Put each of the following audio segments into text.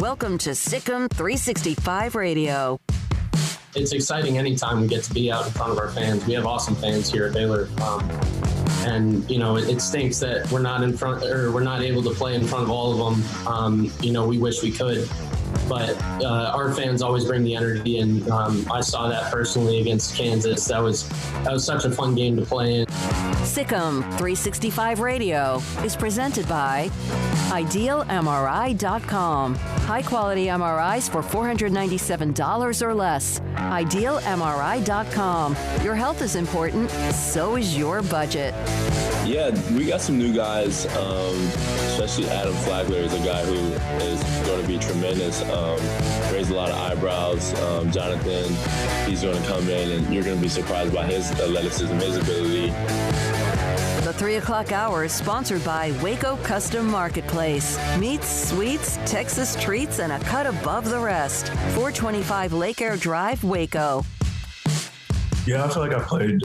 Welcome to SicEm365 Radio. It's exciting anytime we get to be out in front of our fans. We have awesome fans here at Baylor. And, you know, it stinks that we're not able to play in front of all of them. You know, we wish we could. But our fans always bring the energy, and I saw that personally against Kansas. That was such a fun game to play in. SicEm365 Radio is presented by IdealMRI.com. High-quality MRIs for $497 or less. IdealMRI.com. Your health is important, so is your budget. Yeah, we got some new guys, especially Adam Flagler is a guy who is going to be tremendous. Raised a lot of eyebrows. Jonathan, he's going to come in, and you're going to be surprised by his athleticism, his ability. The 3 o'clock hour is sponsored by Waco Custom Marketplace. Meats, sweets, Texas treats, and a cut above the rest. 425 Lake Air Drive, Waco. Yeah, I feel like I played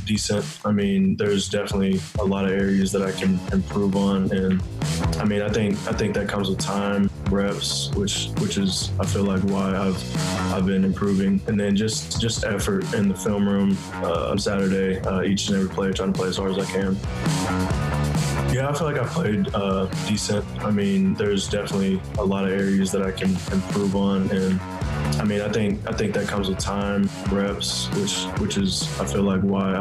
decent. I mean, there's definitely a lot of areas that I can improve on, and I mean, I think that comes with time, reps, which is I feel like why I've been improving, and then just effort in the film room on Saturday, each and every play, trying to play as hard as I can. Yeah, I feel like I played decent. I mean, there's definitely a lot of areas that I can improve on, and I mean, I think that comes with time, reps, which is I feel like why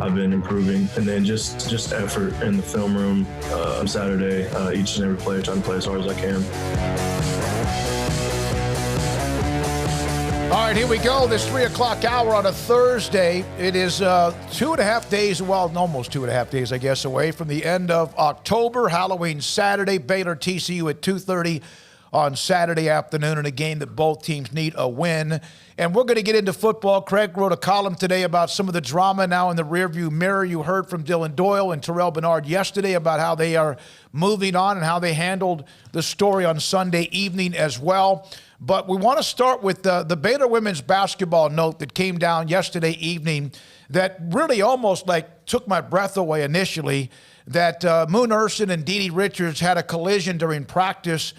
I've been improving, and then just effort in the film room on Saturday, each and every play, trying to play as hard as I can. All right, here we go. This 3 o'clock hour on a Thursday. It is 2.5 days, well, almost 2.5 days, I guess, away from the end of October. Halloween Saturday, Baylor TCU at 2:30 on Saturday afternoon in a game that both teams need a win. And we're going to get into football. Craig wrote a column today about some of the drama now in the rearview mirror. You heard from Dylan Doyle and Terrell Bernard yesterday about how they are moving on and how they handled the story on Sunday evening as well. But we want to start with the Baylor women's basketball note that came down yesterday evening that really almost like took my breath away initially, that Moon Ursin and Dee Dee Richards had a collision during practice.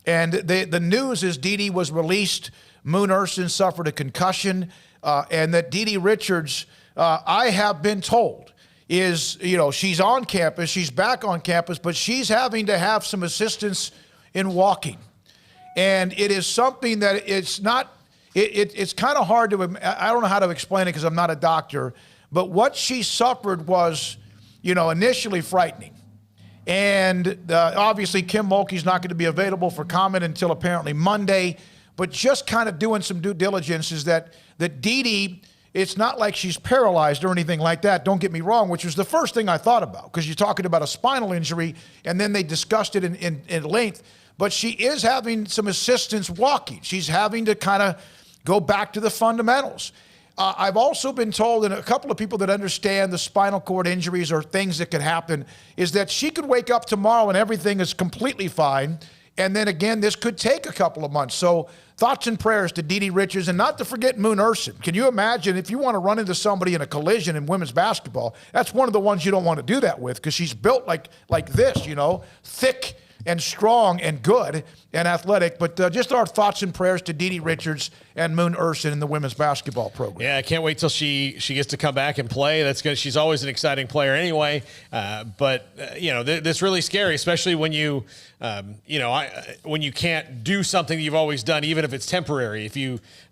And the news is Dee Dee was released. Moon Ursin suffered a concussion, and that Dee Dee Richards, I have been told, is, you know, she's on campus, she's back on campus, but she's having to have some assistance in walking. And it is something that it's not, it's kind of hard to, I don't know how to explain it because I'm not a doctor, but what she suffered was, you know, initially frightening. And obviously, Kim Mulkey's not going to be available for comment until apparently Monday. But just kind of doing some due diligence is that Dee Dee, it's not like she's paralyzed or anything like that. Don't get me wrong, which was the first thing I thought about, because you're talking about a spinal injury, and then they discussed it in length. But she is having some assistance walking. She's having to kind of go back to the fundamentals. I've also been told, and a couple of people that understand the spinal cord injuries or things that could happen, is that she could wake up tomorrow and everything is completely fine. And then again, this could take a couple of months. So thoughts and prayers to Dee Dee Richards, and not to forget Moon Ursin. Can you imagine if you want to run into somebody in a collision in women's basketball? That's one of the ones you don't want to do that with, because she's built like this, you know, thick and strong and good and athletic. But just our thoughts and prayers to Dee Dee Richards and Moon Ursin in the women's basketball program. Yeah, I can't wait till she gets to come back and play. That's good. She's always an exciting player anyway. But you know, that's really scary, especially when you when you can't do something that you've always done, even if it's temporary.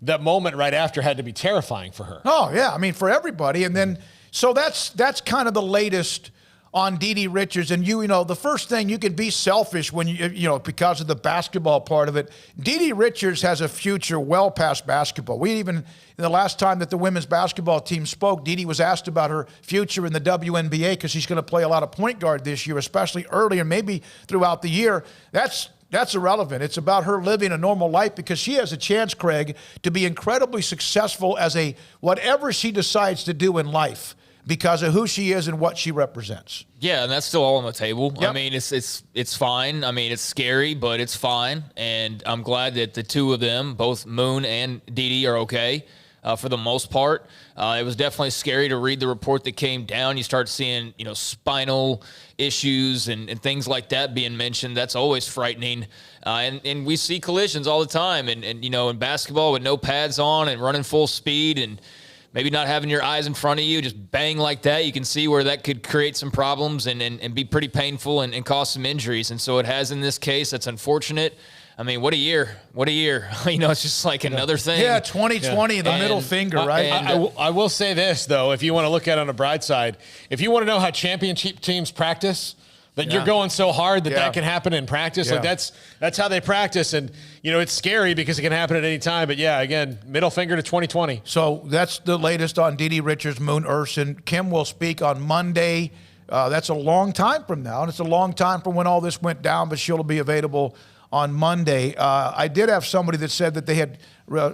That moment right after had to be terrifying for her. Oh yeah, I mean for everybody. And then so that's kind of the latest on Dee Dee Richards. And you know, the first thing, you can be selfish when you know, because of the basketball part of it. Dee Dee Richards has a future well past basketball. In the last time that the women's basketball team spoke, Dee Dee was asked about her future in the WNBA, because she's going to play a lot of point guard this year, especially early and maybe throughout the year. That's irrelevant. It's about her living a normal life, because she has a chance, Craig, to be incredibly successful as whatever she decides to do in life, because of who she is and what she represents. Yeah, and that's still all on the table. Yep. I mean, it's fine. I mean, it's scary, but it's fine. And I'm glad that the two of them, both Moon and Dee Dee, are okay. for the most part. It was definitely scary to read the report that came down. You start seeing, spinal issues and things like that being mentioned. That's always frightening. And we see collisions all the time. And in basketball with no pads on and running full speed and maybe not having your eyes in front of you, just bang like that, you can see where that could create some problems and be pretty painful and cause some injuries. And so it has in this case. That's unfortunate. I mean, what a year. What a year. It's just like another thing. Yeah, 2020, the middle finger, right? I will say this, though, if you want to look at it on the bright side, if you want to know how championship teams practice, that you're going so hard that can happen in practice. Like that's how they practice. And, it's scary because it can happen at any time. But, again, middle finger to 2020. So that's the latest on Dee Dee Richards, Moon Urson. Kim will speak on Monday. That's a long time from now, and it's a long time from when all this went down, but she'll be available on Monday. I did have somebody that said that they had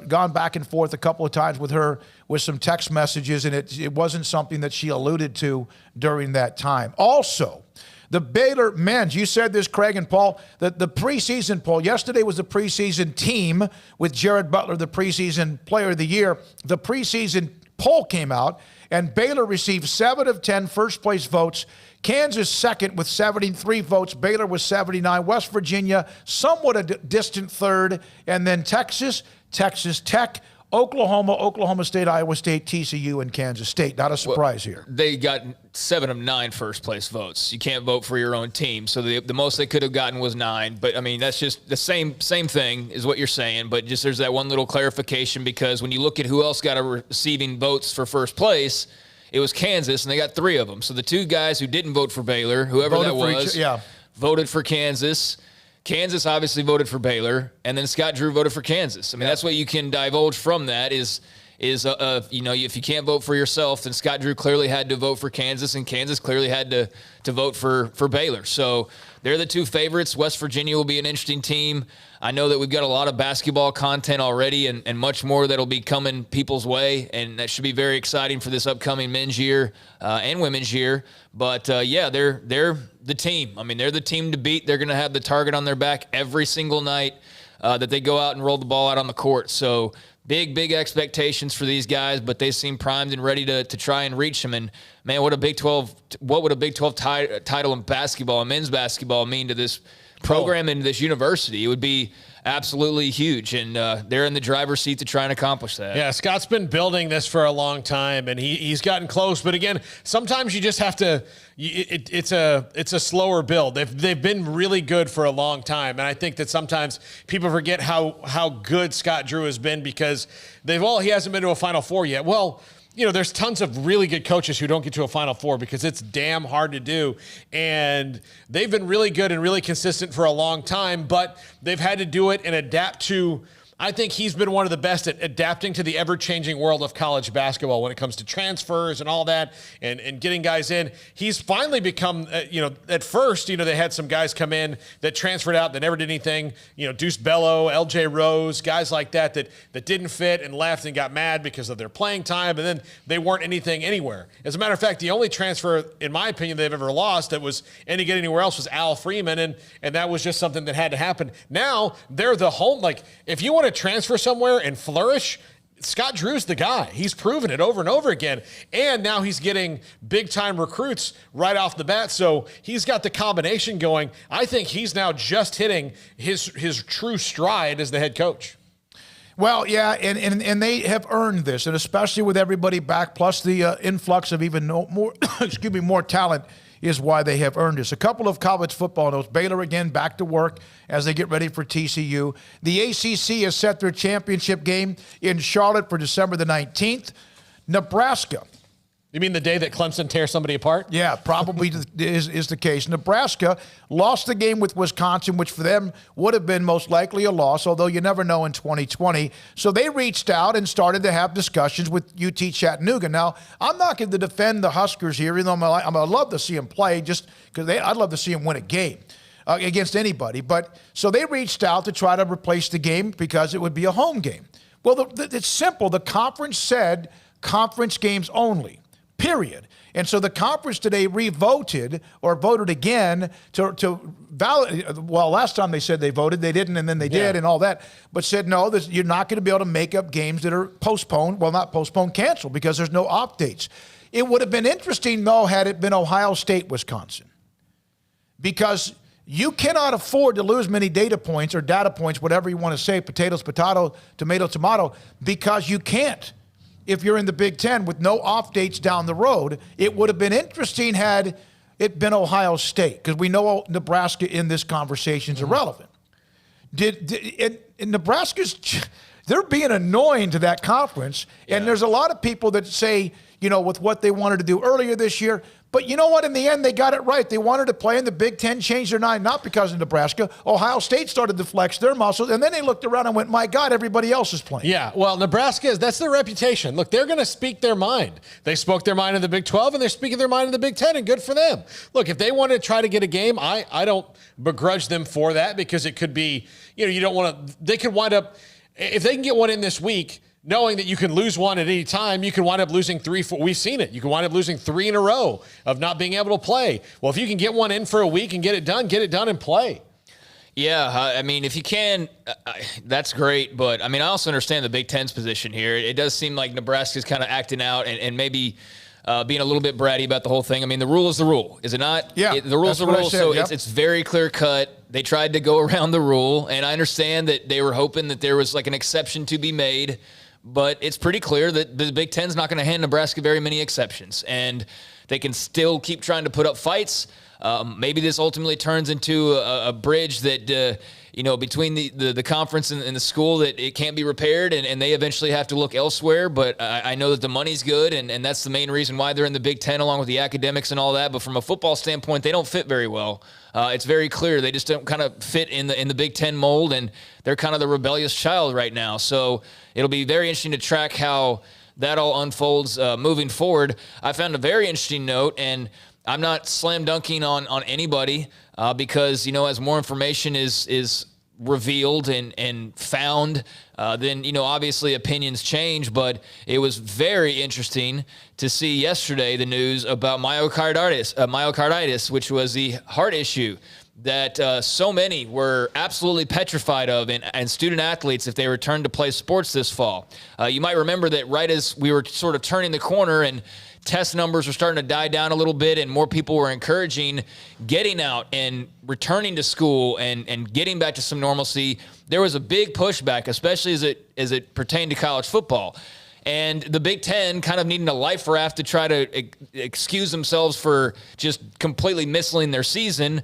gone back and forth a couple of times with her with some text messages, and it wasn't something that she alluded to during that time. Also, the Baylor men's, you said this, Craig and Paul, that the preseason poll, yesterday was the preseason team with Jared Butler, the preseason player of the year. The preseason poll came out, and Baylor received 7 of 10 first-place votes. Kansas second with 73 votes. Baylor was 79. West Virginia, somewhat a distant third. And then Texas, Texas Tech, Oklahoma, Oklahoma State, Iowa State, TCU, and Kansas State. Not a surprise here. They got 7 of 9 first-place votes. You can't vote for your own team. So the most they could have gotten was 9. But, that's just the same thing is what you're saying. But just there's that one little clarification because when you look at who else got receiving votes for first place, it was Kansas, and they got 3 of them. So the 2 guys who didn't vote for Baylor, whoever that was, voted for Kansas. Kansas obviously voted for Baylor, and then Scott Drew voted for Kansas. That's what you can divulge from that is if you can't vote for yourself, then Scott Drew clearly had to vote for Kansas, and Kansas clearly had to vote for Baylor. So they're the 2 favorites. West Virginia will be an interesting team. I know that we've got a lot of basketball content already and much more that'll be coming people's way, and that should be very exciting for this upcoming men's year and women's year. But, they're the team. They're the team to beat. They're going to have the target on their back every single night that they go out and roll the ball out on the court. So big expectations for these guys, but they seem primed and ready to try and reach them. And, man, what would a Big 12 title in basketball and men's basketball mean to this program and this university? It would be absolutely huge, and they're in the driver's seat to try and accomplish that. Yeah, Scott's been building this for a long time, and he's gotten close. But again, sometimes you just have to. It's a slower build. They've been really good for a long time, and I think that sometimes people forget how good Scott Drew has been because he hasn't been to a Final Four yet. Well, there's tons of really good coaches who don't get to a Final Four because it's damn hard to do. And they've been really good and really consistent for a long time, but they've had to do it and adapt to I think he's been one of the best at adapting to the ever-changing world of college basketball when it comes to transfers and all that and getting guys in. He's finally become, at first, they had some guys come in that transferred out that never did anything. Deuce Bello, LJ Rose, guys like that didn't fit and left and got mad because of their playing time, and then they weren't anything anywhere. As a matter of fact, the only transfer, in my opinion, they've ever lost that was any good anywhere else was Al Freeman, and that was just something that had to happen. Now, they're the home. Like, if you want to transfer somewhere and flourish, Scott Drew's the guy. He's proven it over and over again. And now he's getting big-time recruits right off the bat. So he's got the combination going. I think he's now just hitting his true stride as the head coach. Well, yeah, and they have earned this, and especially with everybody back, plus the influx of even more talent is why they have earned this. A couple of college football notes. Baylor again back to work as they get ready for TCU. The ACC has set their championship game in Charlotte for December the 19th. Nebraska. You mean the day that Clemson tears somebody apart? Yeah, probably is the case. Nebraska lost the game with Wisconsin, which for them would have been most likely a loss, although you never know in 2020. So they reached out and started to have discussions with UT Chattanooga. Now, I'm not going to defend the Huskers here, even though I'd love to see them play, just because I'd love to see them win a game against anybody. But so they reached out to try to replace the game because it would be a home game. Well, it's simple. The conference said conference games only. period. And so the conference today voted again to validate. Well, last time they said they voted, they didn't, and then they did, and all that. But said no, you're not going to be able to make up games that are postponed. Well, not postponed, canceled, because there's no off dates. It would have been interesting, though, had it been Ohio State, Wisconsin, because you cannot afford to lose many data points, whatever you want to say, potatoes, potato, tomato, tomato, because you can't. If you're in the Big Ten with no off dates down the road, it would have been interesting had it been Ohio State, because we know Nebraska in this conversation is irrelevant. Nebraska's, they're being annoying to that conference, and there's a lot of people that say, with what they wanted to do earlier this year. But you know what? In the end, they got it right. They wanted to play, and the Big Ten changed their mind, not because of Nebraska. Ohio State started to flex their muscles, and then they looked around and went, my God, everybody else is playing. Yeah, well, Nebraska, that's their reputation. Look, they're going to speak their mind. They spoke their mind in the Big 12, and they're speaking their mind in the Big 10, and good for them. Look, if they want to try to get a game, I don't begrudge them for that, because it could be, you don't want to – they could wind up – if they can get one in this week – knowing that you can lose one at any time, you can wind up losing 3, 4. We've seen it. You can wind up losing 3 in a row of not being able to play. Well, if you can get one in for a week and get it done and play. Yeah, I mean, if you can, that's great. But, I mean, I also understand the Big Ten's position here. It does seem like Nebraska's kind of acting out and maybe being a little bit bratty about the whole thing. I mean, the rule is the rule, is it not? Yeah. The rule's the rule, so it's very clear cut. They tried to go around the rule, and I understand that they were hoping that there was like an exception to be made. But it's pretty clear that the Big Ten's not going to hand Nebraska very many exceptions, and they can still keep trying to put up fights. Maybe this ultimately turns into a bridge that, between the conference and the school, that it can't be repaired, and they eventually have to look elsewhere. But I know that the money's good, and that's the main reason why they're in the Big Ten, along with the academics and all that. But from a football standpoint, they don't fit very well. It's very clear they just don't kind of fit in the Big Ten mold, and they're kind of the rebellious child right now. So it'll be very interesting to track how that all unfolds moving forward. I found a very interesting note, and I'm not slam dunking on anybody because, as more information is revealed and found, then, obviously opinions change. But it was very interesting to see yesterday the news about myocarditis, which was the heart issue that so many were absolutely petrified of, and student athletes if they returned to play sports this fall. You might remember that right as we were sort of turning the corner and test numbers were starting to die down a little bit and more people were encouraging getting out and returning to school and getting back to some normalcy, there was a big pushback, especially as it pertained to college football. And the Big Ten kind of needing a life raft to try to excuse themselves for just completely missing their season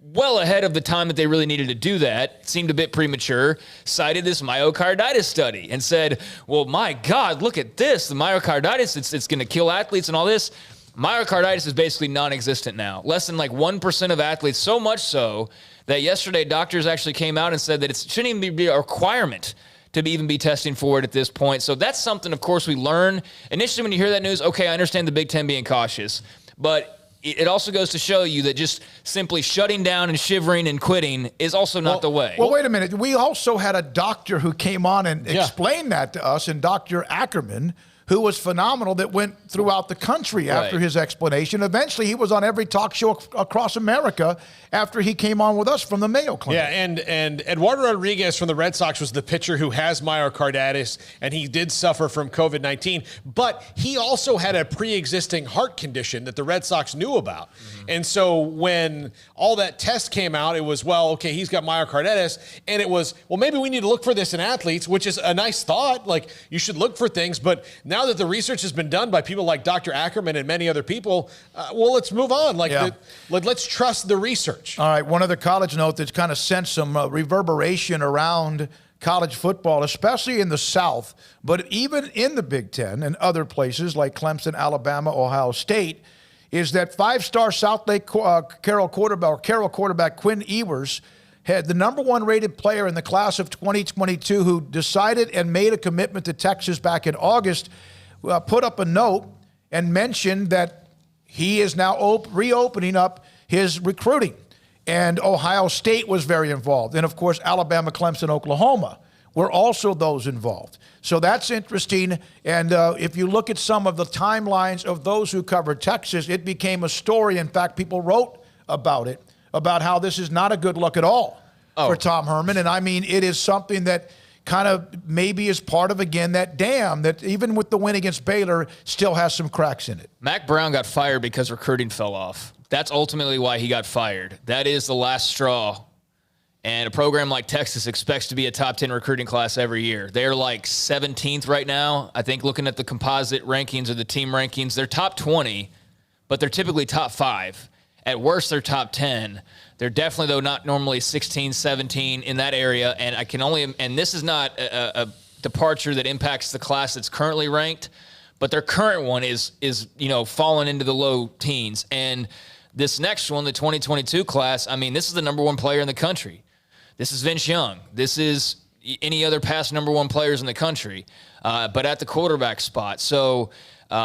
well ahead of the time that they really needed to do that, seemed a bit premature, cited this myocarditis study and said, well, my God, look at this. The myocarditis, it's going to kill athletes and all this. Myocarditis is basically non-existent now. Less than like 1% of athletes, so much so that yesterday doctors actually came out and said that it shouldn't even be a requirement to even be testing for it at this point. So that's something, of course, we learn. Initially, when you hear that news, okay, I understand the Big Ten being cautious, but it also goes to show you that just simply shutting down and shivering and quitting is also not the way. Well, wait a minute. We also had a doctor who came on and explained that to us, and Dr. Ackerman, who was phenomenal, that went throughout the country after his explanation. Eventually, he was on every talk show across America after he came on with us from the Mayo Clinic. Yeah, and Eduardo Rodriguez from the Red Sox was the pitcher who has myocarditis, and he did suffer from COVID-19, but he also had a pre-existing heart condition that the Red Sox knew about. Mm-hmm. And so when all that test came out, it was, well, okay, he's got myocarditis, and it was, well, maybe we need to look for this in athletes, which is a nice thought. Like, you should look for things, but now that the research has been done by people like Dr. Ackerman and many other people, well, let's move on. Let's trust the research. All right, one other college note that's kind of sent some reverberation around college football, especially in the South, but even in the Big Ten and other places like Clemson, Alabama, Ohio State, is that five-star South Lake Carroll quarterback Quinn Ewers had the number one rated player in the class of 2022 who decided and made a commitment to Texas back in August, put up a note and mentioned that he is now reopening up his recruiting. And Ohio State was very involved. And, of course, Alabama, Clemson, Oklahoma were also those involved. So that's interesting. And if you look at some of the timelines of those who covered Texas, it became a story. In fact, people wrote about it, about how this is not a good look at all for Tom Herman. And I mean, it is something that kind of maybe is part of, again, that dam that even with the win against Baylor still has some cracks in it. Mac Brown got fired because recruiting fell off. That's ultimately why he got fired. That is the last straw. And a program like Texas expects to be a top 10 recruiting class every year. They're like 17th right now. I think looking at the composite rankings or the team rankings, they're top 20, but they're typically top 5. At worst, they're top 10. They're definitely, though, not normally 16, 17 in that area. And I can only, and this is not a departure that impacts the class that's currently ranked, but their current one is falling into the low teens. And this next one, the 2022 class, I mean, this is the number 1 player in the country. This is Vince Young. This is any other past number 1 players in the country, but at the quarterback spot. So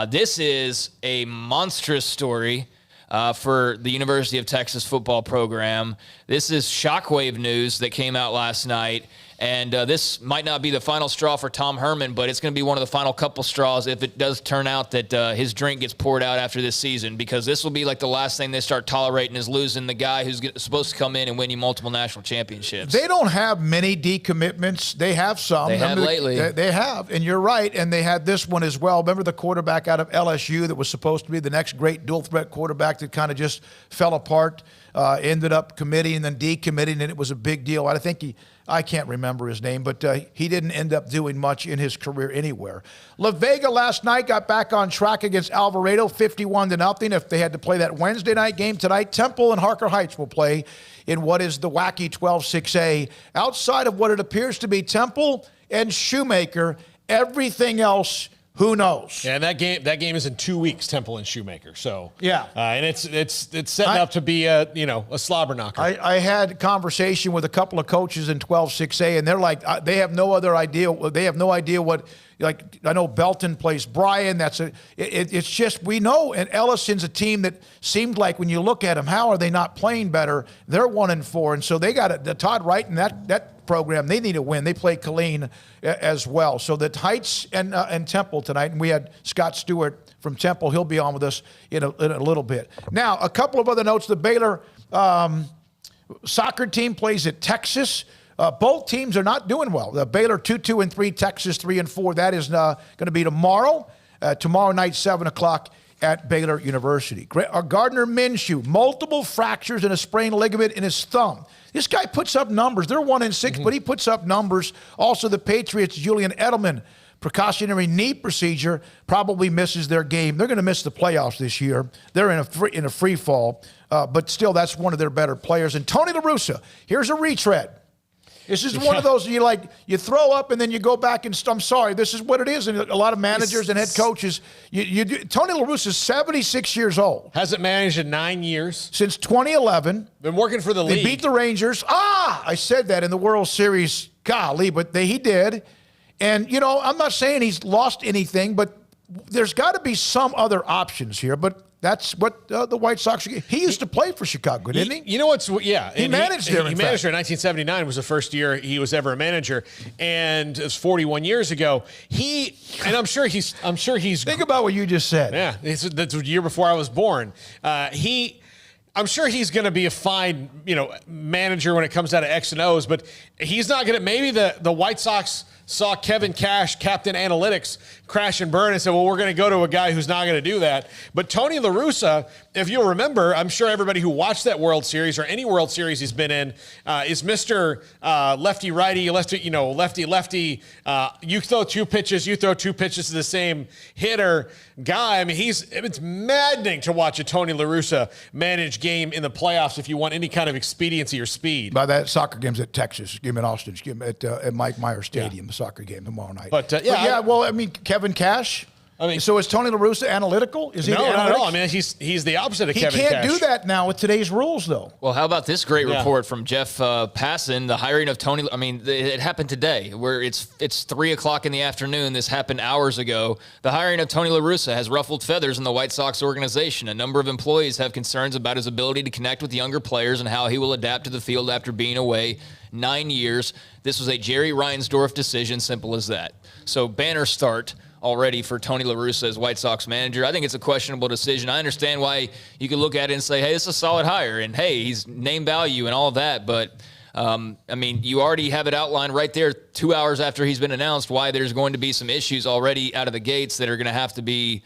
this is a monstrous story for the University of Texas football program. This is shockwave news that came out last night. And this might not be the final straw for Tom Herman, but it's going to be one of the final couple straws if it does turn out that his drink gets poured out after this season, because this will be like the last thing they start tolerating is losing the guy who's supposed to come in and win you multiple national championships. They don't have many decommitments. They have some. They have lately. They have, and you're right, and they had this one as well. Remember the quarterback out of LSU that was supposed to be the next great dual-threat quarterback that kind of just fell apart, ended up committing and then decommitting, and it was a big deal. I think I can't remember his name, but he didn't end up doing much in his career anywhere. La Vega last night got back on track against Alvarado, 51-0. If they had to play that Wednesday night game tonight, Temple and Harker Heights will play in what is the wacky 12-6A. Outside of what it appears to be Temple and Shoemaker, everything else, who knows? Yeah, that game is in 2 weeks, Temple and Shoemaker. So yeah, and it's setting up to be a slobber knocker. I had a conversation with a couple of coaches in 12-6A, and they're like, they have no other idea. They have no idea what. Like, I know Belton plays Bryan. It's just, we know, and Ellison's a team that seemed like when you look at them, how are they not playing better? They're 1-4, and so they got the Todd Wright and that program. They need to win. They play Killeen as well. So the Heights and Temple tonight, and we had Scott Stewart from Temple. He'll be on with us in a little bit. Now, a couple of other notes. The Baylor soccer team plays at Texas. Both teams are not doing well. The Baylor 2-2-3, Texas 3-4. That is going to be tomorrow. Tomorrow night, 7 o'clock at Baylor University. Gardner Minshew, multiple fractures and a sprained ligament in his thumb. This guy puts up numbers. They're 1-6, but he puts up numbers. Also, the Patriots, Julian Edelman, precautionary knee procedure, probably misses their game. They're going to miss the playoffs this year. They're in a free fall, but still, that's one of their better players. And Tony La Russa, here's a retread. This is one of those you throw up and then you go back and I'm sorry, this is what it is. And a lot of managers and head coaches, Tony La Russa is 76 years old. Hasn't managed in 9 years. Since 2011. Been working for the league. They beat the Rangers. I said that in the World Series. Golly, but he did. And, I'm not saying he's lost anything, but there's got to be some other options here. But that's what the White Sox. He used to play for Chicago, didn't he? You know what's He managed there. He managed there in 1979. Was the first year he was ever a manager, and it was 41 years ago. I'm sure he's. Think about what you just said. Yeah, that's the year before I was born. I'm sure he's going to be a fine, manager when it comes out of X and O's, but he's not going to. Maybe the White Sox saw Kevin Cash, Captain Analytics, crash and burn and said, well, we're going to go to a guy who's not going to do that. But Tony La Russa, if you'll remember, I'm sure everybody who watched that World Series or any World Series he's been in is Mr. Lefty-righty, lefty-lefty. You throw two pitches, you throw two pitches to the same hitter guy. I mean, it's maddening to watch a Tony La Russa manage game in the playoffs if you want any kind of expediency or speed. By that, soccer game's at Texas, game in Austin, game at Mike Meyer Stadium. Yeah. Soccer game tomorrow night. But well, I mean, Kevin Cash, I mean, so is Tony La Russa analytical? Is he no, the not at all. I analytics? mean, he's the opposite of He Kevin can't Cash. do that now with today's rules, though. Well, how about this great report from Jeff Passan, the hiring of Tony? I mean, it happened today, where it's 3:00 in the afternoon. This happened hours ago. The hiring of Tony La Russa has ruffled feathers in the White Sox organization. A number of employees have concerns about his ability to connect with younger players and how he will adapt to the field after being away 9 years. This was a Jerry Reinsdorf decision, simple as that. So banner start already for Tony La Russa as White Sox manager. I think it's a questionable decision. I understand why you could look at it and say, hey, this is a solid hire, and hey, he's name value and all of that, but I mean, you already have it outlined right there 2 hours after he's been announced why there's going to be some issues already out of the gates that are going to have to be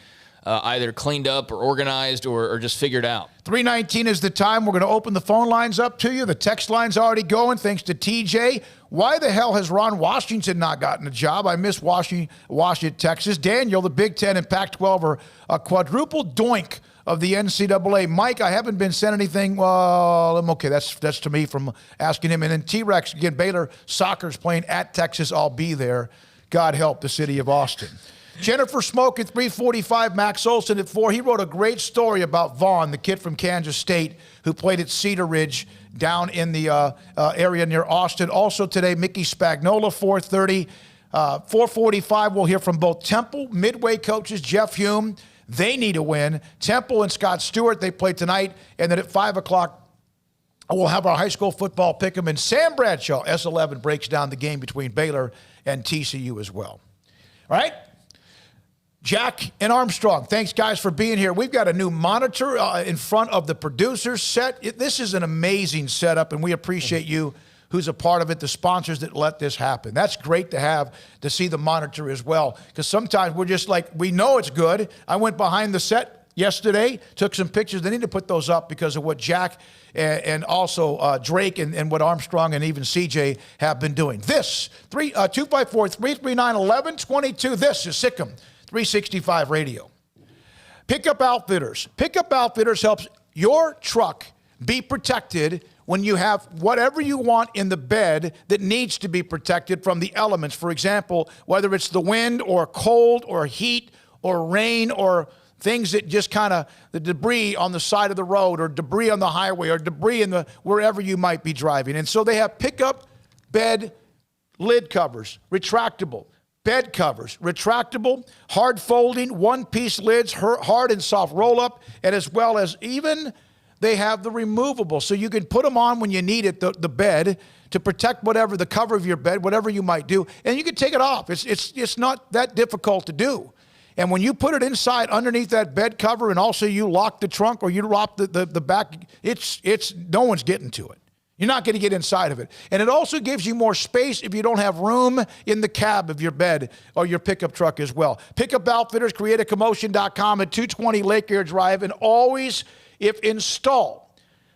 either cleaned up or organized or just figured out. 3:19 is the time. We're going to open the phone lines up to you. The text line's already going, thanks to TJ. Why the hell has Ron Washington not gotten a job? I miss Washington, Texas. Daniel, the Big Ten and Pac-12 are a quadruple doink of the NCAA. Mike, I haven't been sent anything. Well, I'm okay. That's to me from asking him. And then T-Rex, again, Baylor soccer's playing at Texas. I'll be there. God help the city of Austin. Jennifer Smoke at 3:45, Max Olson at 4. He wrote a great story about Vaughn, the kid from Kansas State who played at Cedar Ridge down in the area near Austin. Also today, Mickey Spagnola, 4:30. 4:45, we'll hear from both Temple, Midway coaches, Jeff Hume. They need a win. Temple and Scott Stewart, they play tonight. And then at 5 o'clock, we'll have our high school football pick'em. And Sam Bradshaw, S11, breaks down the game between Baylor and TCU as well. All right? Jack and Armstrong, thanks, guys, for being here. We've got a new monitor in front of the producer's set. This is an amazing setup, and we appreciate you who's a part of it, the sponsors that let this happen. That's great to have, to see the monitor as well, because sometimes we're just like, we know it's good. I went behind the set yesterday, took some pictures. They need to put those up because of what Jack and also Drake and what Armstrong and even CJ have been doing. This, 254-339-1122. This is SicEm 365 Radio. Pickup Outfitters. Pickup Outfitters helps your truck be protected when you have whatever you want in the bed that needs to be protected from the elements. For example, whether it's the wind or cold or heat or rain or things that just kind of, the debris on the side of the road or debris on the highway or debris in the wherever you might be driving. And so they have pickup bed lid covers, retractable. Bed covers, retractable, hard folding, one-piece lids, hard and soft roll-up, and as well as even they have the removable. So you can put them on when you need it, the bed, to protect whatever, the cover of your bed, whatever you might do, and you can take it off. It's not that difficult to do. And when you put it inside underneath that bed cover and also you lock the trunk or you lock the back, it's no one's getting to it. You're not going to get inside of it. And it also gives you more space if you don't have room in the cab of your bed or your pickup truck as well. Pickup Outfitters, createacommotion.com at 220 Lake Air Drive. And always, if installed,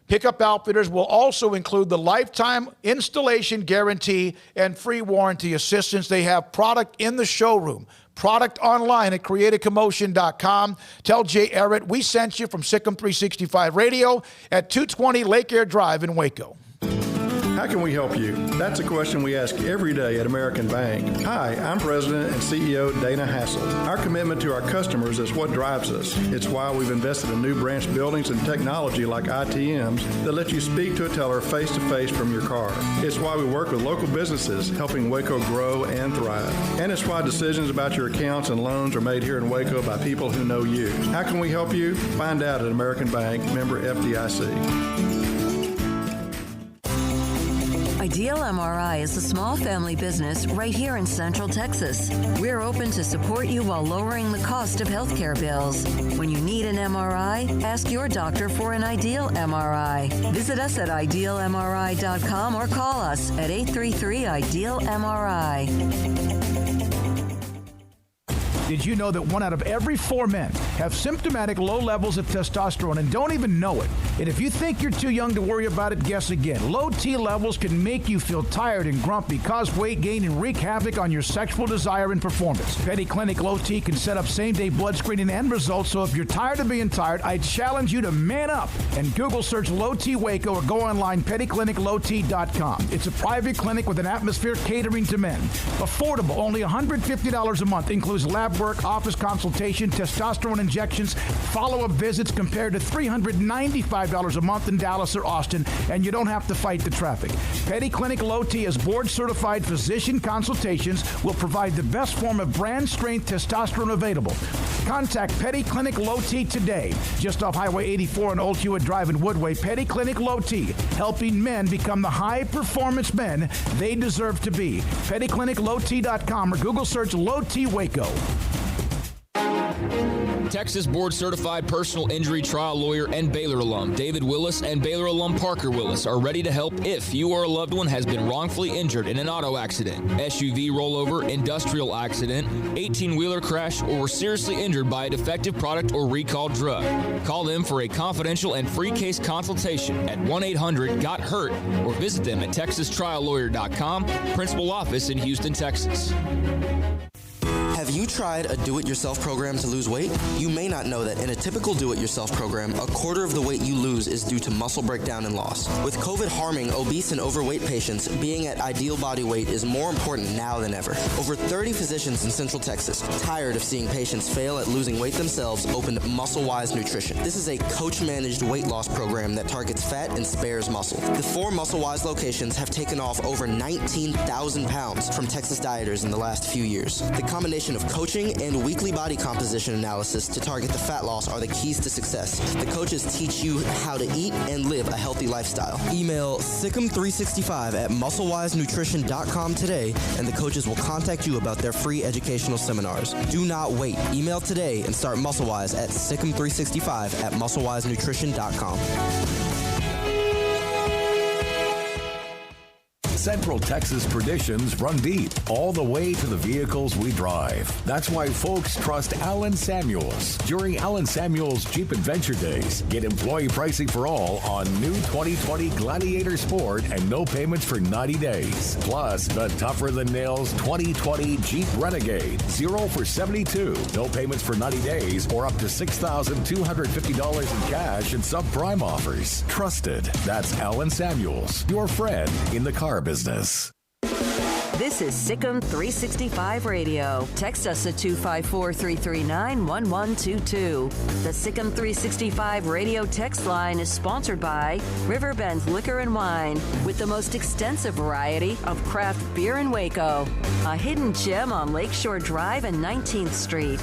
Pickup Outfitters will also include the lifetime installation guarantee and free warranty assistance. They have product in the showroom, product online at createacommotion.com. Tell Jay Errett we sent you from SicEm365 Radio at 220 Lake Air Drive in Waco. How can we help you? That's a question we ask every day at American Bank. Hi, I'm President and CEO Dana Hassel. Our commitment to our customers is what drives us. It's why we've invested in new branch buildings and technology like ITMs that let you speak to a teller face-to-face from your car. It's why we work with local businesses, helping Waco grow and thrive. And it's why decisions about your accounts and loans are made here in Waco by people who know you. How can we help you? Find out at American Bank, member FDIC. Ideal MRI is a small family business right here in Central Texas. We're open to support you while lowering the cost of healthcare bills. When you need an MRI, ask your doctor for an Ideal MRI. Visit us at idealmri.com or call us at 833-IDEAL-MRI. Did you know that 1 out of every 4 men have symptomatic low levels of testosterone and don't even know it? And if you think you're too young to worry about it, guess again. Low T levels can make you feel tired and grumpy, cause weight gain, and wreak havoc on your sexual desire and performance. Petty Clinic Low T can set up same-day blood screening and results, so if you're tired of being tired, I challenge you to man up and Google search Low T Waco or go online pettycliniclowt.com. It's a private clinic with an atmosphere catering to men. Affordable, only $150 a month, includes lab work, office consultation, testosterone injections, follow-up visits compared to $395 a month in Dallas or Austin, and you don't have to fight the traffic. Petty Clinic Low T is board-certified physician consultations, will provide the best form of brand-strength testosterone available. Contact Petty Clinic Low T today, just off Highway 84 and Old Hewitt Drive in Woodway. Petty Clinic Low T, helping men become the high-performance men they deserve to be. PettyClinicLowT.com or Google search Low T Waco. Texas board-certified personal injury trial lawyer and Baylor alum David Willis and Baylor alum Parker Willis are ready to help if you or a loved one has been wrongfully injured in an auto accident, SUV rollover, industrial accident, 18-wheeler crash, or were seriously injured by a defective product or recalled drug. Call them for a confidential and free case consultation at 1-800-GOT-HURT or visit them at texastriallawyer.com, principal office in Houston, Texas. Have you tried a do-it-yourself program to lose weight? You may not know that in a typical do-it-yourself program, a quarter of the weight you lose is due to muscle breakdown and loss. With COVID harming obese and overweight patients, being at ideal body weight is more important now than ever. Over 30 physicians in Central Texas, tired of seeing patients fail at losing weight themselves, opened MuscleWise Nutrition. This is a coach-managed weight loss program that targets fat and spares muscle. The 4 MuscleWise locations have taken off over 19,000 pounds from Texas dieters in the last few years. The combination of coaching and weekly body composition analysis to target the fat loss are the keys to success. The coaches teach you how to eat and live a healthy lifestyle. Email SicEm365 at musclewisenutrition.com today, and the coaches will contact you about their free educational seminars. Do not wait. Email today and start MuscleWise at SicEm365 at musclewisenutrition.com. Central Texas traditions run deep, all the way to the vehicles we drive. That's why folks trust Alan Samuels. During Alan Samuels Jeep Adventure Days, get employee pricing for all on new 2020 Gladiator Sport and no payments for 90 days. Plus, the tougher-than-nails 2020 Jeep Renegade, 0 for 72, no payments for 90 days, or up to $6,250 in cash and subprime offers. Trusted. That's Alan Samuels, your friend in the car business. This is SicEm365 Radio. Text us at 254-339-1122. The SicEm365 Radio text line is sponsored by Riverbend Liquor and Wine, with the most extensive variety of craft beer in Waco. A hidden gem on Lakeshore Drive and 19th Street.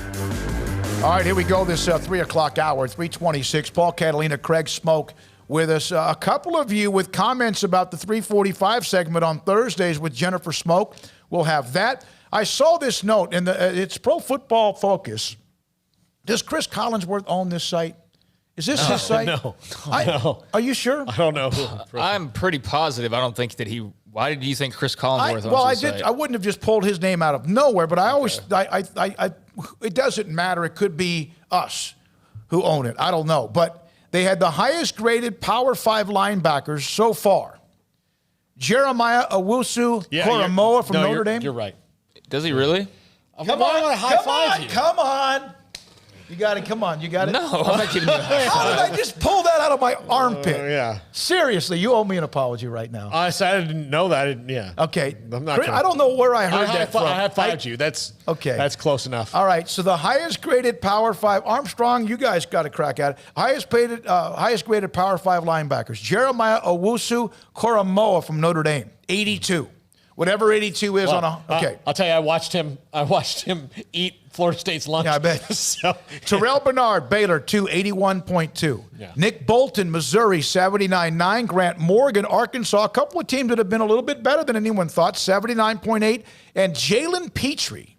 All right, here we go, this 3 o'clock hour, 3:26. Paul Catalina, Craig Smoke with us. A couple of you with comments about the 3:45 segment on Thursdays with Jennifer Smoke. We'll have that. I saw this note, and it's Pro Football Focus. Does Chris Collinsworth own this site? Is this his site? No. Are you sure? I don't know. I'm pretty positive. I don't think that he. Why did you think Chris Collinsworth owns this site? I wouldn't have just pulled his name out of nowhere, but I always, it doesn't matter. It could be us who own it. I don't know, but they had the highest graded Power 5 linebackers so far. Jeremiah Owusu-Koramoah from Notre Dame. You're right. Does he really? Come on. You got it. Come on. You got it. No, I'm not giving you a high How did I just pull that out of my armpit? Yeah. Seriously, you owe me an apology right now. I didn't know that. Yeah. Okay. I'm not I don't know where I heard that from. I high-fived you. That's okay. That's close enough. All right. So the highest graded Power 5, Armstrong, you guys got a crack at it. Highest graded Power 5 linebackers. Jeremiah Owusu-Koramoah from Notre Dame, 82. Whatever 82 is on a. Okay. I'll tell you, I watched him eat Florida State's lunch. Yeah, I bet. Terrell Bernard, Baylor, 81.2. Yeah. Nick Bolton, Missouri, 79.9. Grant Morgan, Arkansas, a couple of teams that have been a little bit better than anyone thought, 79.8. And Jalen Petrie,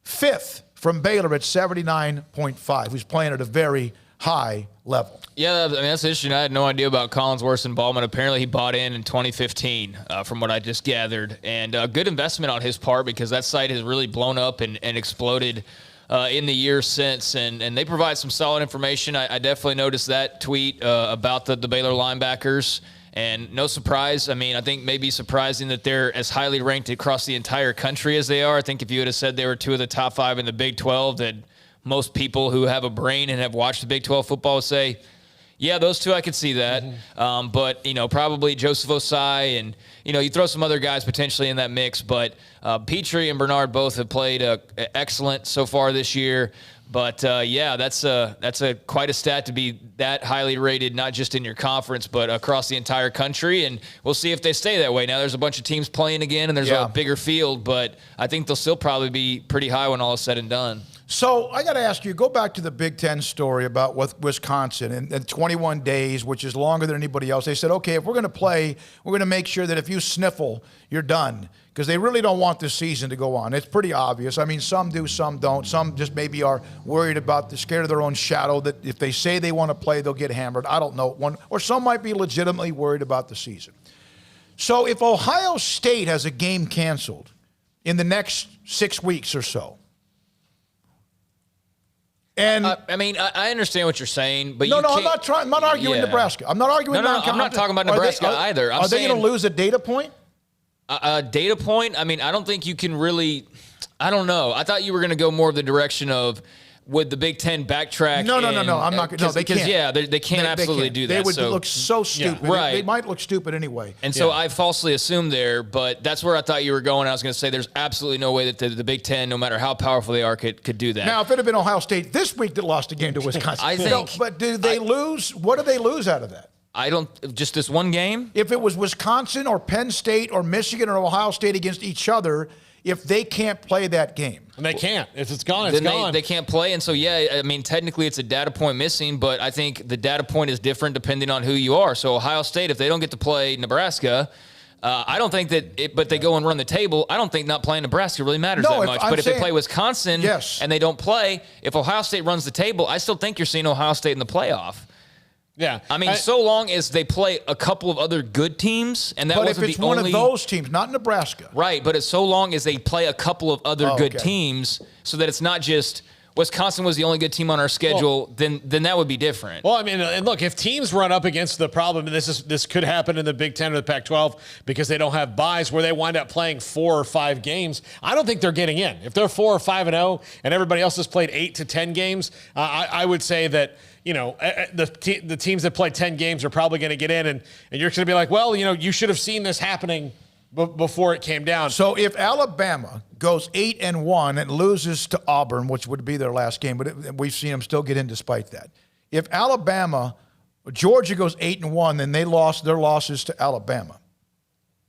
5th from Baylor at 79.5, who's playing at a very high level. Yeah, that's interesting. I had no idea about Collinsworth's involvement. Apparently, he bought in 2015, from what I just gathered. And a good investment on his part, because that site has really blown up and exploded in the years since, and they provide some solid information. I definitely noticed that tweet about the Baylor linebackers. And no surprise. I mean, I think maybe surprising that they're as highly ranked across the entire country as they are. I think if you would have said they were 2 of the top 5 in the Big 12, that most people who have a brain and have watched the Big 12 football would say, yeah, those 2, I could see that. But, probably Joseph Osai and, you throw some other guys potentially in that mix. But Petrie and Bernard both have played excellent so far this year. But, that's quite a stat to be that highly rated, not just in your conference, but across the entire country. And we'll see if they stay that way. Now, there's a bunch of teams playing again, and there's a bigger field. But I think they'll still probably be pretty high when all is said and done. So I got to ask you, go back to the Big Ten story about Wisconsin and 21 days, which is longer than anybody else. They said, okay, if we're going to play, we're going to make sure that if you sniffle, you're done. Because they really don't want this season to go on. It's pretty obvious. I mean, some do, some don't. Some just maybe are worried about scared of their own shadow, that if they say they want to play, they'll get hammered. I don't know. Or some might be legitimately worried about the season. So if Ohio State has a game canceled in the next 6 weeks or so, and I understand what you're saying, but I'm not arguing Nebraska. I'm not arguing. I'm not talking about Nebraska either. Are they going to lose a data point? A data point? I mean, I don't think you can really. I don't know. I thought you were going to go more of the direction of, would the Big Ten backtrack? No. I'm not. No, they can't. Yeah, they can't absolutely do that. They would look so stupid. Yeah, right. They might look stupid anyway. And so I falsely assumed there, but that's where I thought you were going. I was going to say there's absolutely no way that the Big Ten, no matter how powerful they are, could do that. Now, if it had been Ohio State this week that lost a game to Wisconsin, I think. But do they lose? What do they lose out of that? I don't. Just this one game? If it was Wisconsin or Penn State or Michigan or Ohio State against each other, if they can't play that game. And they can't. If it's gone, it's gone. They can't play. And so, technically it's a data point missing, but I think the data point is different depending on who you are. So Ohio State, if they don't get to play Nebraska, I don't think but they go and run the table. I don't think not playing Nebraska really matters that much. But if they play Wisconsin and they don't play, if Ohio State runs the table, I still think you're seeing Ohio State in the playoff. Yeah. I mean, so long as they play a couple of other good teams, and that wasn't the only... But if it's one of those teams, not Nebraska. Right, but it's so long as they play a couple of other good teams, so that it's not just Wisconsin was the only good team on our schedule, then that would be different. Well, I mean, and look, if teams run up against the problem, and this could happen in the Big Ten or the Pac-12 because they don't have buys where they wind up playing 4 or 5 games, I don't think they're getting in. If they're 4 or 5-0 and everybody else has played 8 to 10 games, I would say that, the teams that play 10 games are probably going to get in, and you're going to be like, well, you should have seen this happening before it came down. So if Alabama goes 8-1 and loses to Auburn, which would be their last game, but we've seen them still get in despite that. If Georgia goes 8-1, then they lost their losses to Alabama.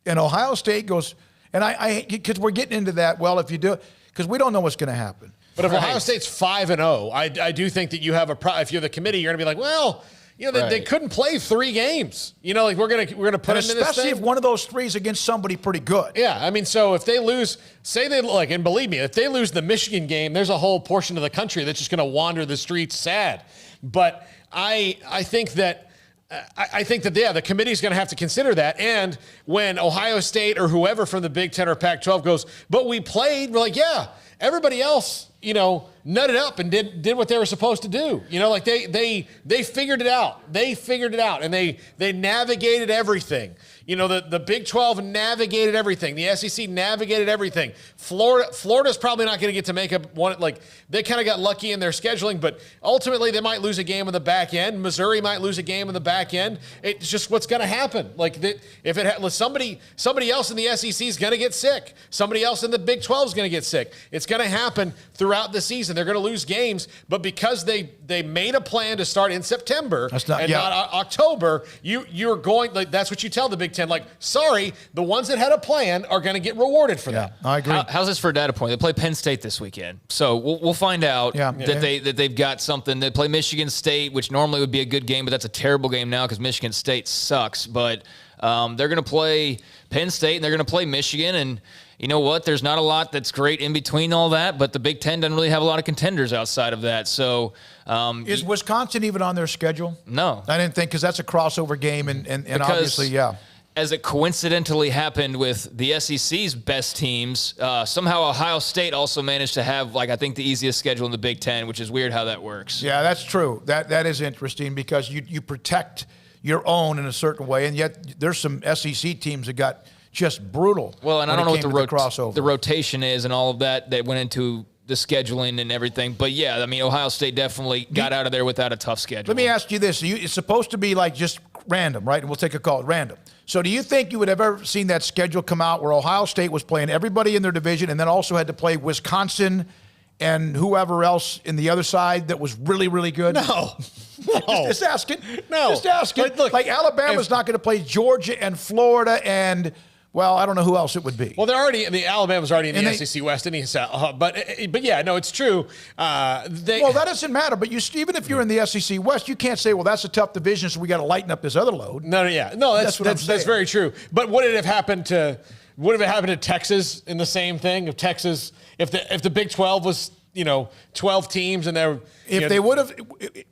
And Ohio State goes, and because we're getting into that, well, if you do, because we don't know what's going to happen. But if Ohio State's 5-0, I do think that you have if you're the committee, you're going to be like, well, they couldn't play 3 games. We're going to put them in this thing. Especially if one of those 3 is against somebody pretty good. Yeah, I mean, so if they lose, and believe me, if they lose the Michigan game, there's a whole portion of the country that's just going to wander the streets sad. But I think that. The committee's going to have to consider that. And when Ohio State or whoever from the Big Ten or Pac-12 goes, but we played, we're like, yeah, everybody else, nutted up and did what they were supposed to do. They figured it out. They figured it out, and they navigated everything. The Big 12 navigated everything. The SEC navigated everything. Florida's probably not going to get to make up one. They kind of got lucky in their scheduling, but ultimately they might lose a game on the back end. Missouri might lose a game on the back end. It's just what's going to happen. If somebody else in the SEC is going to get sick. Somebody else in the Big 12 is going to get sick. It's going to happen throughout the season. They're going to lose games, but because they made a plan to start in September not October, you're going. That's what you tell the Big Ten. Sorry, the ones that had a plan are going to get rewarded for that. I agree. How's this for a data point? They play Penn State this weekend, so we'll find out that they've got something. They play Michigan State, which normally would be a good game, but that's a terrible game now because Michigan State sucks. But they're going to play Penn State and they're going to play Michigan, and you know what? There's not a lot that's great in between all that, but the Big Ten doesn't really have a lot of contenders outside of that. So, is Wisconsin even on their schedule? No, I didn't think, because that's a crossover game, and obviously, as it coincidentally happened with the SEC's best teams, somehow Ohio State also managed to have, I think the easiest schedule in the Big Ten, which is weird how that works. Yeah, that's true. That is interesting because you protect your own in a certain way, and yet there's some SEC teams that got just brutal. Well, and I don't know what the rotation is and all of that went into the scheduling and everything. But, yeah, I mean, Ohio State definitely got out of there without a tough schedule. Let me ask you this. It's supposed to be just random, right? And we'll take a call at random. So do you think you would have ever seen that schedule come out where Ohio State was playing everybody in their division and then also had to play Wisconsin and whoever else in the other side that was really, really good? No. Just asking. No. Just asking. But look, Alabama's not going to play Georgia and Florida and, well, I don't know who else it would be. Well, Alabama's already in the SEC West, and but yeah, no, it's true. Well, that doesn't matter. But even if you're in the SEC West, you can't say, well, that's a tough division, so we got to lighten up this other load. No, that's very true. But would it have happened to Texas in the same thing? If Texas, if the Big 12 was 12 teams and they're they would have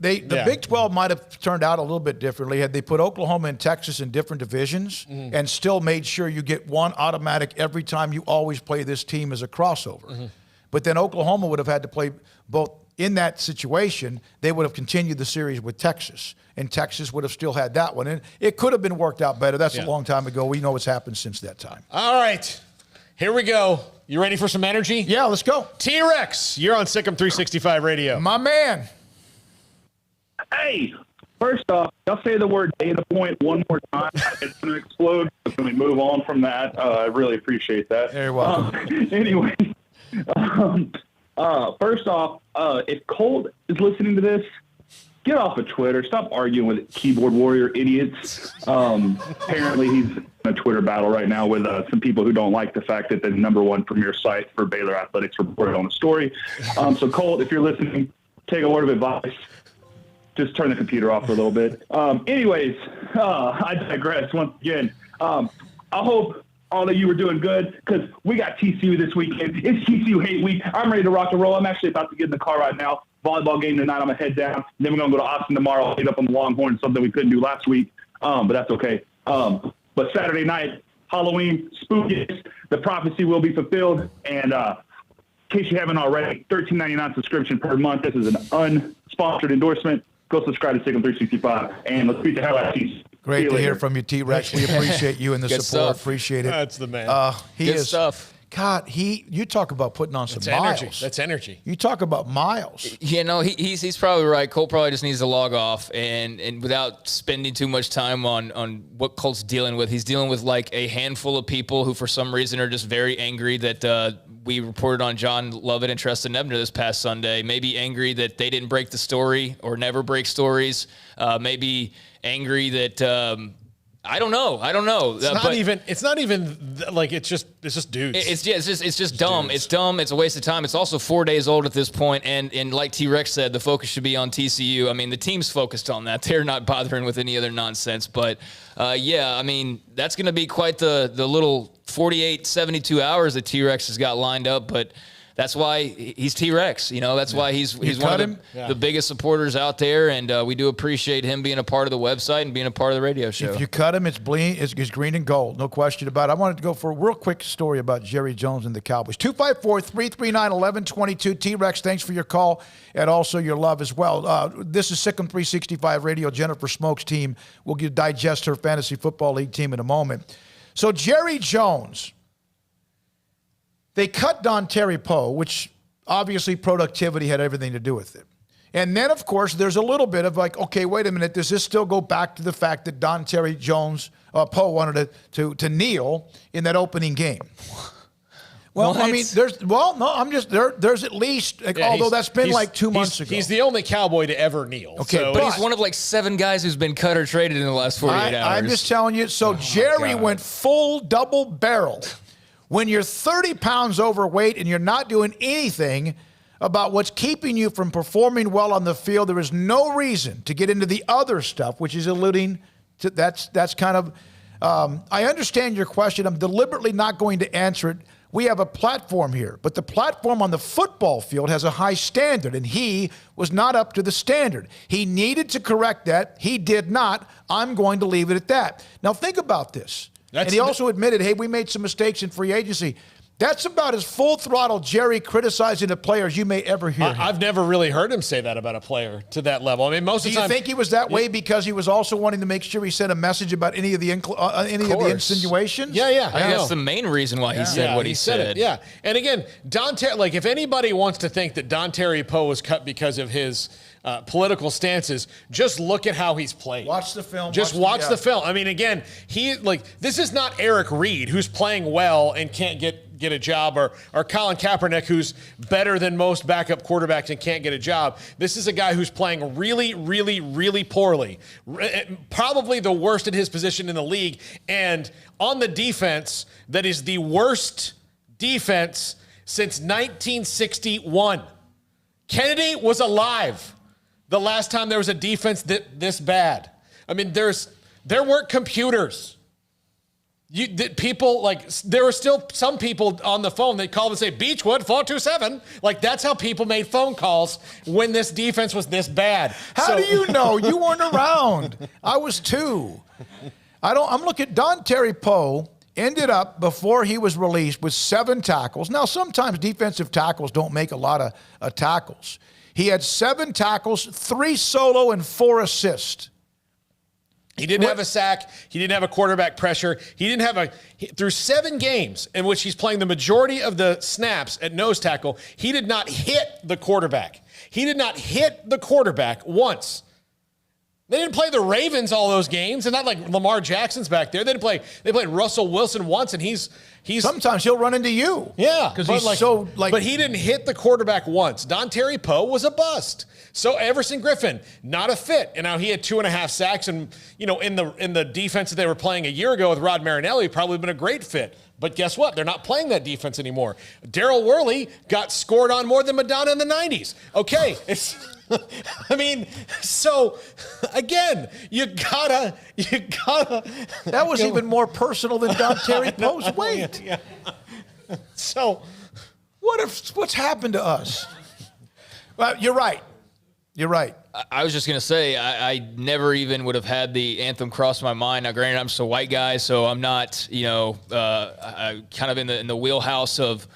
the Big 12 might have turned out a little bit differently had they put Oklahoma and Texas in different divisions and still made sure you get one automatic every time you always play this team as a crossover. But then Oklahoma would have had to play both. In that situation, they would have continued the series with Texas, and Texas would have still had that one. And it could have been worked out better. That's a long time ago. We know what's happened since that time. All right. Here we go. You ready for some energy? Yeah, let's go. T-Rex, you're on SicEm365 Radio. My man. Hey, first off, y'all say the word data point one more time. It's going to explode. Can we move on from that? I really appreciate that. You're welcome. Anyway, first off, if Colt is listening to this, get off of Twitter. Stop arguing with keyboard warrior idiots. Apparently, he's in a Twitter battle right now with some people who don't like the fact that the #1 premier site for Baylor athletics reported on the story. So, Colt, if you're listening, take a word of advice. Just turn the computer off for a little bit. Anyways, I digress once again. I hope all of you are doing good because we got TCU this weekend. It's TCU hate week. I'm ready to rock and roll. I'm actually about to get in the car right now. Volleyball game tonight. I'm going to head down. Then we're going to go to Austin tomorrow. Hit up on the Longhorn, something we couldn't do last week, but that's okay. But Saturday night, Halloween, spookiest. The prophecy will be fulfilled. And in case you haven't already, $13.99 subscription per month. This is an unsponsored endorsement. Go subscribe to SicEm365, and let's beat the hell out of TCU. Great to hear from you, T-Rex. We appreciate you and the Good support. stuff. Appreciate it. That's the man. Good stuff. God, you talk about putting on some miles. That's energy. You talk about miles. He's probably right. Cole probably just needs to log off and without spending too much time on what Colt's dealing with. He's dealing with a handful of people who for some reason are just very angry that we reported on John Lovett and Treston Ebner this past Sunday. Maybe angry that they didn't break the story or never break stories. Maybe angry that I don't know. It's just dudes. It's just dumb. Dudes. It's dumb. It's a waste of time. It's also 4 days old at this point. And like T-Rex said, the focus should be on TCU. I mean, the team's focused on that. They're not bothering with any other nonsense. But that's going to be quite the little 48, 72 hours that T-Rex has got lined up. But that's why he's T-Rex. That's why he's one of the biggest supporters out there, and we do appreciate him being a part of the website and being a part of the radio show. If you cut him, it's green and gold, no question about it. I wanted to go for a real quick story about Jerry Jones and the Cowboys. 254-339-1122. T-Rex, thanks for your call and also your love as well. This is SicEm365 Radio. Jennifer Smoke's team will digest her fantasy football league team in a moment. So Jerry Jones, they cut Don Terry Poe, which obviously productivity had everything to do with it. And then, of course, there's a little bit of okay, wait a minute, does this still go back to the fact that Don Terry Poe wanted to kneel in that opening game? Well, I mean, there's at least, although that's been 2 months ago. He's the only Cowboy to ever kneel. Okay, so. But he's one of 7 guys who's been cut or traded in the last 48 hours. I'm just telling you. So Jerry went full double barrel. When you're 30 pounds overweight and you're not doing anything about what's keeping you from performing well on the field, there is no reason to get into the other stuff, which is alluding to that's kind of, I understand your question. I'm deliberately not going to answer it. We have a platform here, but the platform on the football field has a high standard, and he was not up to the standard. He needed to correct that. He did not. I'm going to leave it at that. Now think about this. And he also admitted, hey, we made some mistakes in free agency. That's about as full throttle Jerry criticizing a player as you may ever hear him. I've never really heard him say that about a player to that level. I mean, most of the time. Do you think he was that way because he was also wanting to make sure he sent a message about any of the insinuations? Yeah. I think that's the main reason why he said what he said. Yeah. And again, if anybody wants to think that Don Terry Poe was cut because of his political stances, just look at how he's played. Watch the film. Just watch the film. I mean, again, this is not Eric Reed, who's playing well and can't get a job, or Colin Kaepernick, who's better than most backup quarterbacks and can't get a job. This is a guy who's playing really, really, really poorly. Probably the worst at his position in the league. And on the defense, that is the worst defense since 1961. Kennedy was alive the last time there was a defense this bad. I mean, there weren't computers. There were still some people on the phone that called and say, Beechwood 427. That's how people made phone calls when this defense was this bad. How do you know? You weren't around. I was too. I'm looking at Don Terry Poe ended up, before he was released, with 7 tackles. Now, sometimes defensive tackles don't make a lot of tackles. He had 7 tackles, 3 solo, and 4 assists. He didn't have a sack. He didn't have a quarterback pressure. He didn't have through 7 games in which he's playing the majority of the snaps at nose tackle, he did not hit the quarterback. He did not hit the quarterback once. They didn't play the Ravens all those games, and not like Lamar Jackson's back there. They played Russell Wilson once, and he's sometimes he'll run into you. Yeah, because he's But he didn't hit the quarterback once. Don Terry Poe was a bust. So Everson Griffin, not a fit. And now he had 2.5 sacks, and in the defense that they were playing a year ago with Rod Marinelli, probably been a great fit. But guess what? They're not playing that defense anymore. Darryl Worley got scored on more than Madonna in the 90s. Okay, I mean, so again, you gotta. That was even more personal than Don Terry Poe's weight. Yeah. So, what's happened to us? Well, you're right. You're right. I was just going to say, I never even would have had the anthem cross my mind. Now, granted, I'm just a white guy, so I'm not, kind of in the wheelhouse of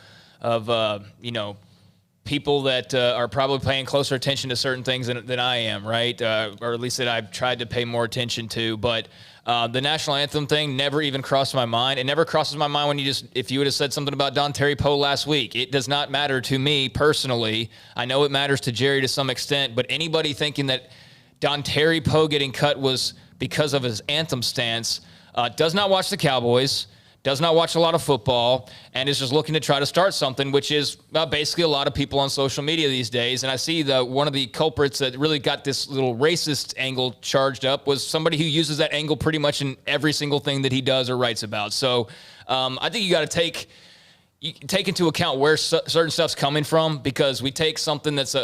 people that are probably paying closer attention to certain things than I am, right? Or at least that I've tried to pay more attention to. But the national anthem thing never even crossed my mind. It never crosses my mind if you would have said something about Don Terry Poe last week. It does not matter to me personally. I know it matters to Jerry to some extent, but anybody thinking that Don Terry Poe getting cut was because of his anthem stance does not watch the Cowboys, does not watch a lot of football, and is just looking to try to start something, which is basically a lot of people on social media these days. And I see one of the culprits that really got this little racist angle charged up was somebody who uses that angle pretty much in every single thing that he does or writes about. So I think you got to take into account where certain stuff's coming from, because we take something that's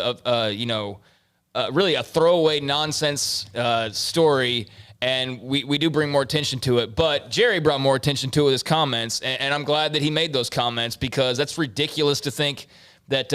really a throwaway nonsense story, and we do bring more attention to it. But Jerry brought more attention to it with his comments, and I'm glad that he made those comments, because that's ridiculous to think that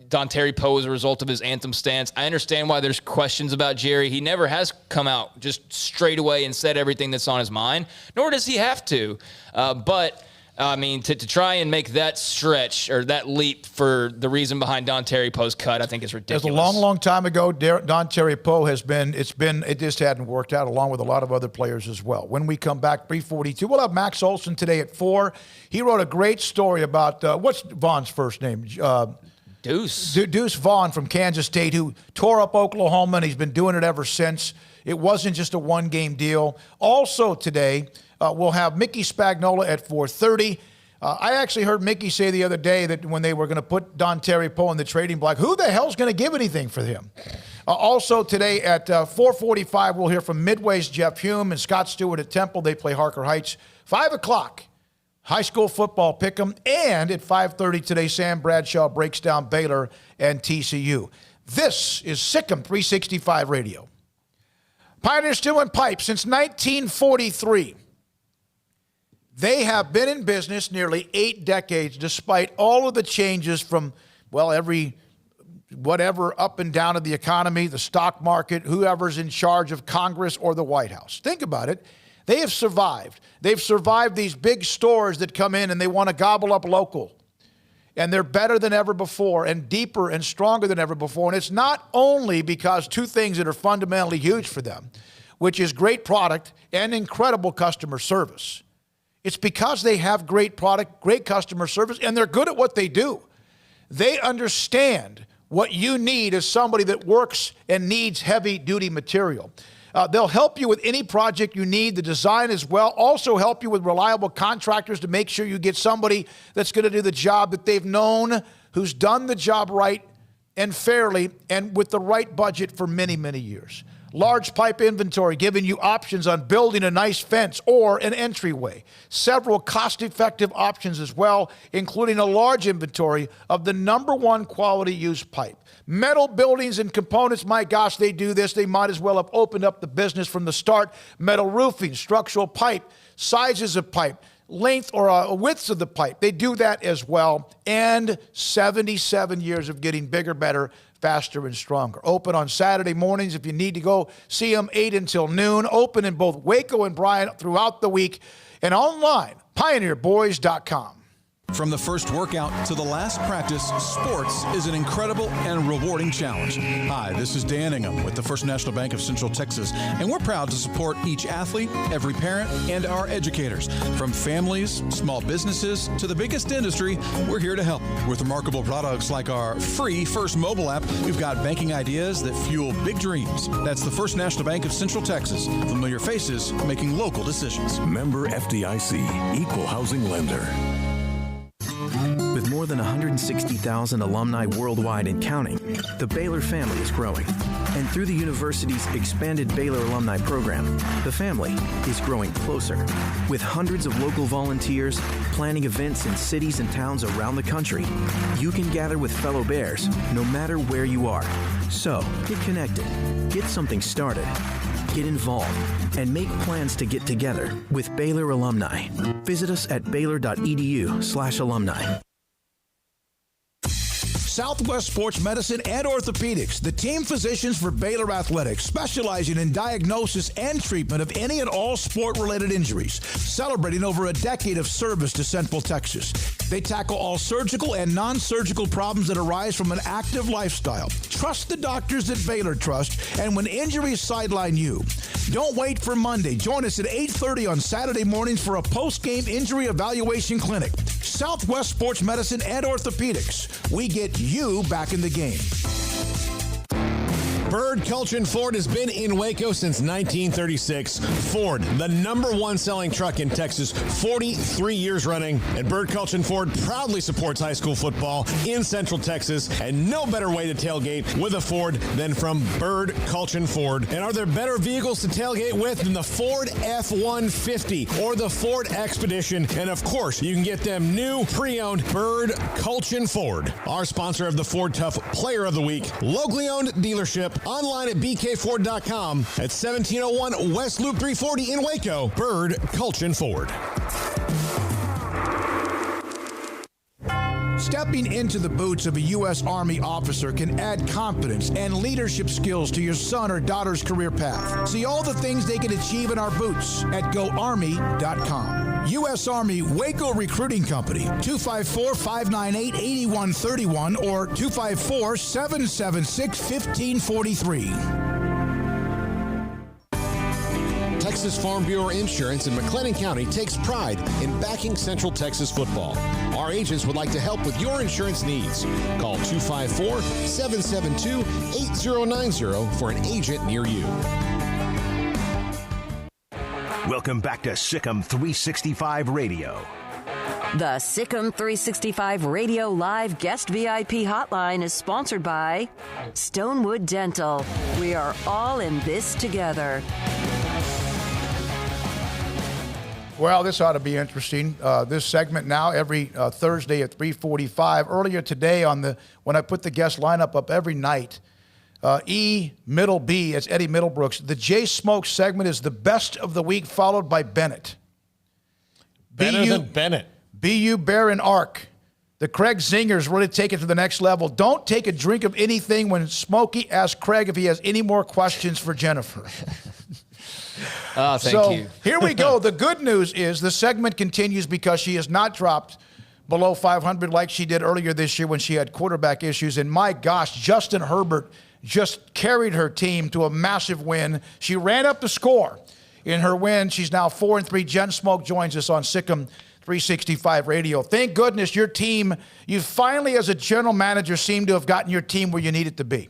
Don Terry Poe is a result of his anthem stance. I understand why there's questions about Jerry. He never has come out just straight away and said everything that's on his mind, nor does he have to. But I mean, to try and make that stretch or that leap for the reason behind Don Terry Poe's cut, I think is ridiculous. It was a long, long time ago. Don Terry Poe it just hadn't worked out, along with a lot of other players as well. When we come back, 3:42, we'll have Max Olson today at 4. He wrote a great story about, what's Vaughn's first name? Deuce Vaughn from Kansas State, who tore up Oklahoma, and he's been doing it ever since. It wasn't just a one-game deal. Also today, we'll have Mickey Spagnola at 4:30. I actually heard Mickey say the other day that when they were going to put Don Terry Poe in the trading block, who the hell's going to give anything for him? Also today at 4:45, we'll hear from Midway's Jeff Hume and Scott Stewart at Temple. They play Harker Heights. 5 o'clock, high school football pick'em. And at 5:30 today, Sam Bradshaw breaks down Baylor and TCU. This is SicEm365 Radio. Pioneer Steel and Pipe since 1943. They have been in business nearly 8 decades, despite all of the changes from, whatever up and down of the economy, the stock market, whoever's in charge of Congress or the White House. Think about it. They have survived. They've survived these big stores that come in and they want to gobble up local. And they're better than ever before and deeper and stronger than ever before. And it's not only because two things that are fundamentally huge for them, which is great product and incredible customer service. It's because they have great product, great customer service, and they're good at what they do. They understand what you need as somebody that works and needs heavy-duty material. They'll help you with any project you need, the design as well. Also help you with reliable contractors to make sure you get somebody that's going to do the job that they've known, who's done the job right and fairly and with the right budget for many, many years. Large pipe inventory, giving you options on building a nice fence or an entryway. Several cost-effective options as well, including a large inventory of the #1 quality used pipe. Metal buildings and components, my gosh, they do this. They might as well have opened up the business from the start. Metal roofing, structural pipe, sizes of pipe, length or widths of the pipe. They do that as well. And 77 years of getting bigger, better, faster, and stronger. Open on Saturday mornings if you need to go see them 8 until noon. Open in both Waco and Bryan throughout the week. And online, pioneerboys.com. From the first workout to the last practice, sports is an incredible and rewarding challenge. Hi, this is Dan Ingham with the First National Bank of Central Texas, and we're proud to support each athlete, every parent, and our educators. From families, small businesses, to the biggest industry, we're here to help. With remarkable products like our free First mobile app, we've got banking ideas that fuel big dreams. That's the First National Bank of Central Texas. Familiar faces making local decisions. Member FDIC, Equal Housing Lender. With more than 160,000 alumni worldwide and counting, the Baylor family is growing. And through the university's expanded Baylor alumni program, the family is growing closer. With hundreds of local volunteers planning events in cities and towns around the country, you can gather with fellow Bears no matter where you are. So, get connected, get something started, get involved, and make plans to get together with Baylor alumni. Visit us at baylor.edu/alumni. Southwest Sports Medicine and Orthopedics, the team physicians for Baylor Athletics, specializing in diagnosis and treatment of any and all sport-related injuries, celebrating over a decade of service to Central Texas. They tackle all surgical and non-surgical problems that arise from an active lifestyle. Trust the doctors that Baylor trust, and when injuries sideline you, don't wait for Monday. Join us at 8:30 on Saturday mornings for a post-game injury evaluation clinic. Southwest Sports Medicine and Orthopedics. We get you back in the game. Bird Culture Ford has been in Waco since 1936. Ford, the #1 selling truck in Texas, 43 years running. And Bird Culture Ford proudly supports high school football in Central Texas. And no better way to tailgate with a Ford than from Bird Culture Ford. And are there better vehicles to tailgate with than the Ford F-150 or the Ford Expedition? And of course, you can get them new pre-owned Bird Culture Ford. Our sponsor of the Ford Tough Player of the Week, locally owned dealership. Online at bkford.com at 1701 West Loop 340 in Waco. Bird Culture Ford. Stepping into the boots of a U.S. Army officer can add confidence and leadership skills to your son or daughter's career path. See all the things they can achieve in our boots at GoArmy.com. U.S. Army Waco Recruiting Company, 254-598-8131 or 254-776-1543. Texas Farm Bureau Insurance in McLennan County takes pride in backing Central Texas football. Our agents would like to help with your insurance needs. Call 254-772-8090 for an agent near you. Welcome back to SicEm365 Radio. The SicEm365 Radio Live Guest VIP Hotline is sponsored by Stonewood Dental. We are all in this together. Well, this ought to be interesting. This segment now every Thursday at 3:45. Earlier today when I put the guest lineup up every night, Middle B, it's Eddie Middlebrooks. The Jay Smoke segment is the best of the week, followed by Bennett. Better than Bennett. BU Bear and Ark. The Craig Zingers really take it to the next level. Don't take a drink of anything when Smokey asks Craig if he has any more questions for Jennifer. Oh, thank you. Here we go. The good news is the segment continues because she has not dropped below 500 like she did earlier this year when she had quarterback issues. And my gosh, Justin Herbert just carried her team to a massive win. She ran up the score in her win. She's now 4-3. Jen Smoke joins us on SicEm365 Radio. Thank goodness your team, you finally as a general manager seem to have gotten your team where you need it to be.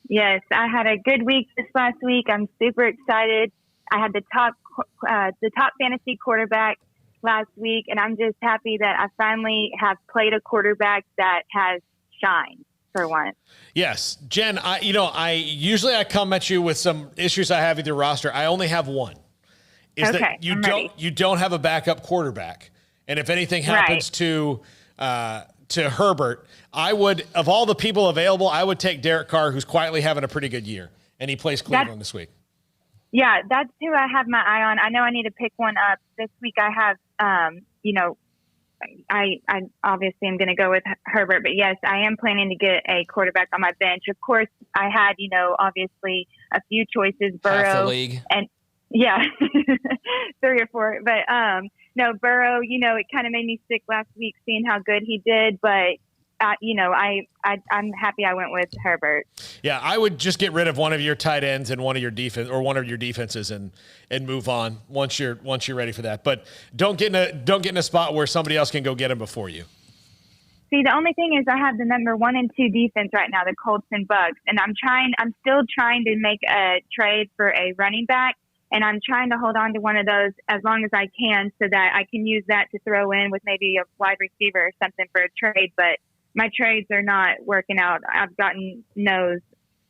Yes, I had a good week this last week. I'm super excited. I had the top fantasy quarterback last week, and I'm just happy that I finally have played a quarterback that has shined for once. Yes, Jen. I usually come at you with some issues I have with your roster. I only have one. That you don't have a backup quarterback, and if anything happens to Herbert, I would, of all the people available, I would take Derek Carr, who's quietly having a pretty good year, and he plays Cleveland this week. Yeah, that's who I have my eye on. I know I need to pick one up this week. I have, I obviously am going to go with Herbert, but yes, I am planning to get a quarterback on my bench. Of course, I had, obviously a few choices, Burrow, half the league. and yeah, 3 or 4. But no, Burrow, it kind of made me sick last week seeing how good he did, but. I'm happy I went with Herbert. Yeah, I would just get rid of one of your tight ends and one of your defenses and move on once you're ready for that. But don't get in a spot where somebody else can go get him before you. See, the only thing is I have the number 1 and 2 defense right now, the Colts and Bucks, and I'm still trying to make a trade for a running back, and I'm trying to hold on to one of those as long as I can so that I can use that to throw in with maybe a wide receiver or something for a trade, but my trades are not working out. I've gotten no's